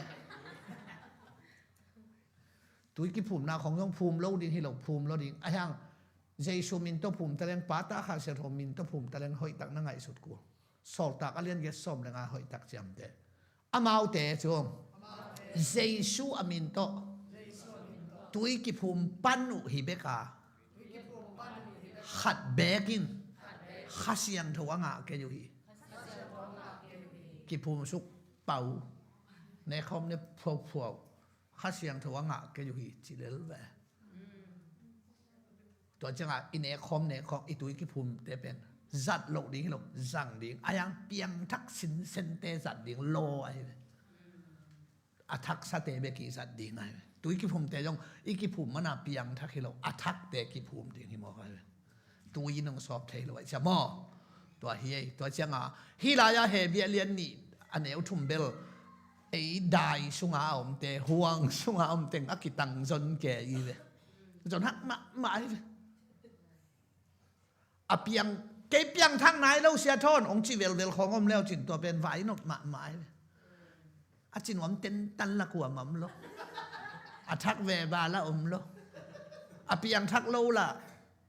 [SPEAKER 3] ตุยกิภูมินาของต้องภูมิโลดิฮิโลภูมิโลดิอะยังเจซูมินโตภูมิตะเลงปาตาคาเซโรมินโตภูมิตะเลงหอยตักนังไงสุดกูสอลตักอเลียนเกสอมเลงาหอยตักจำเตอะมาเตจงเจซูอามินโตตุยกิภูมิปันอุฮิเบกาขัดเบกินขัดเสียงทวงะเกยุฮีกิภูมิสุกเป่าในคอมเนี่ยพวกขัดเสียงทวงะเกยุฮีจิเลลเวตัวจังอ่ะอินเอคอมเนี่ยของอิตุยกิภูมิเตเป็นจัดโลกดิ้งโลกจังดิ้งอายังเปียงทักษิณเซนเตจัดดิ้งโลไอ้อาทักสเตเบกีจัดดิ้งไอ้ตุยกิภูมิเตยงอีกิภูมิมันน่ะเปียงทักฮิโลอาทักเตกิภูมิดิ้งฮิโมไอ้ตุยนงสอบเทโลไอ้จะมอตัวเฮียตัวจังอ่ะฮิลายาเฮเบียเลียนนี่อันเอวทุ่มเบลไอ้ได้สุงอาอมเตห่วงสุงอาอมเต็งอักิตังจนแก่อีเลยจนฮักมาอาเปียงเก็บเปียงทางไหนเราเสียทอนองค์ชีเวลของอมแล้วจินตัวเป็นไหวนกหมายอาจินวมเต็นตันละกว่ามัมโลอาทักเวบาละอมโลอาเปียงทักโลละ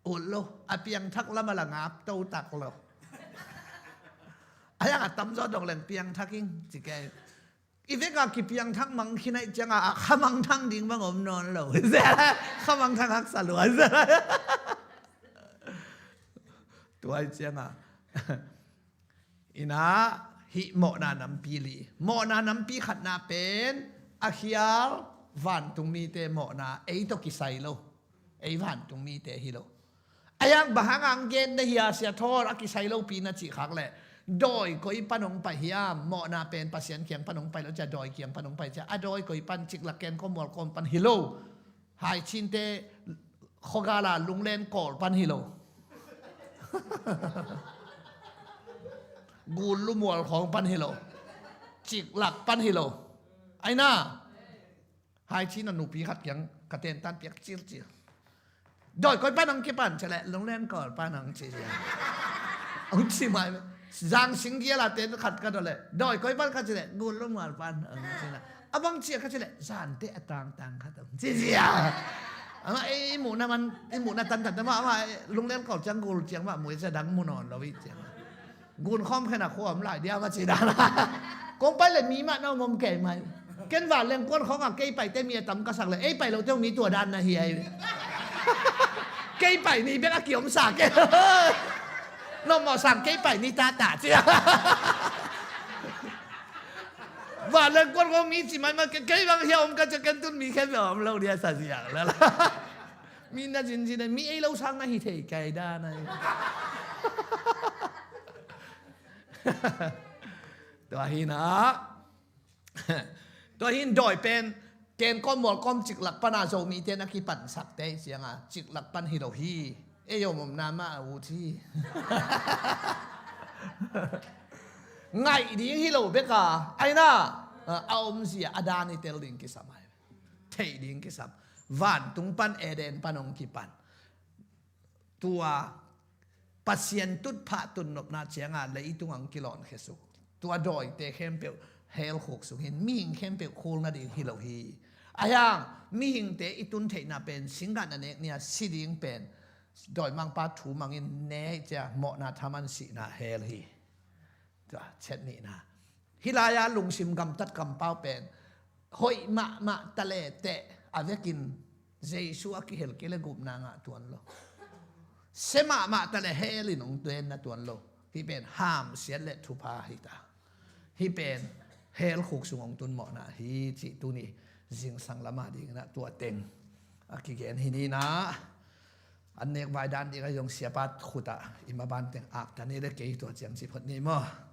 [SPEAKER 3] อุดโลอาเปียงทักละมาละงาบเต้าตักโลอายังอาตำจอดองแหลงเปียงทักกิ้งจิแกอีเวกากิเปียงทักมังขี้ในจังอาขมังทังดิ่งมังอมนอนโลเสียขมังทังฮักสลวยตัวเจียงอ่ะอินาหิโมนานัมปีลีโมนานัมปีขัดนาเป็นอาคิยาลวันตุงมีเตโมนาไอตกิไซโลไอวันตุงมีเตฮิโลอายังบางอังเกนเดียเสียทออากิไซโลปีนาจิขักแหละโดยก็อีปนงไปฮิยามโมนาเป็นปัสเซียนเกียงปนงไปแล้วจะโดยเกียงปนงไปจะโดยก็อีปันจิกละเกนก็มอลกอมปันฮิโลหายชินเตขกาลาลุงเลนกอลปันฮิโลกูลุ่มวลของปันฮิโลจิกหลักปันฮิโลไอ้น่าหายชินนุปีขัดยังกระเตนตันเปียกจิลจิโดยก้อยป้านังเก็บปันใช่แหละลงเล่นก่อนป้านังเจียอุ้งชิมายจางสิงเกียร์ละเตนขัดกันเลยโดยก้อยป้าขัดใช่แหละกูลุ่มวลปันใช่ไหมอ่ะบางเจียขัดใช่แหละจานเตะต่างขัดเจียama imu na man imu na tan tan ma lunglen ko chang gul chiang ma mui sa dang mu non lo wi chiang gun khom khana khom lai dia ma chi da kong pai le mi ma no mom ke mai ken wa leng kon khong a ke pai te mi tam ka sak le ei pai lo te mi tua dan na hi ai ke pai ni be a kiom sa ke no mo sang ke pai ni ta ta chiว่าเรื่องคนก็มีสิมันมาเกี่ยวกับเฮียผมก็จะกันตุนมีแค่แบบเราเดียสัตย์แล้วล่ะมีน่าจริงๆมีไอ้เราช่างน่าหิเทไกด้านะตัวหินตัวหินโดยเป็นเกณฑ์ก้อนหมดก้อนจิกหลักปนาโจมีเทนักขีปั่นสักเตเสียงอ่ะจิกหลักปันฮิโรฮีเอโยมนามาอูทีไงดีฮิโลเบกาไอ้น่าเอาอมเสียอดานิเตลดิงกิสมัยเทดิงกิสับวันตุงปันเอเดนปันองกิปันตัวปัสเซียนตุดพะตุนนบนาเชียงานเลยตุงอังกิลอนเคสุตัวดอยเตเข้มเปียวเฮลหกสุหินมีหิงเข้มเปียวคูลนาดิฮิโลฮีอายังมีหิงเตอิตุนเทนาเป็นสิงกันอันเนี้ยเนี่ยสิดิงเป็นดอยมังปาถูมังอินเนจะเหมาะนาทามันสินาเฮลฮีเช่นนี้นะฮิลายาลุงชิมกำตัดกำเป้าเป็นหอยมะตะเลเตะอาเวกินเจสัวกิเฮลกิเลกุบนางะตัวนั้นโลเสมะตะเลเฮลินองตัวนั้นตัวนั้นโลที่เป็นห้ามเสียเลทุพาหิตาที่เป็นเฮลขุกสุงองตุนหมอนะฮีจิตุนีจิงสังละมาดีนะตัวเต็งอากิเกนฮินีนะอันเนกวายดันดีก็ยงเสียปัดขุตะอิมาบันเต็งอักแต่นี่ได้เกี่ยตัวเจียงสิพดนี้มั้ง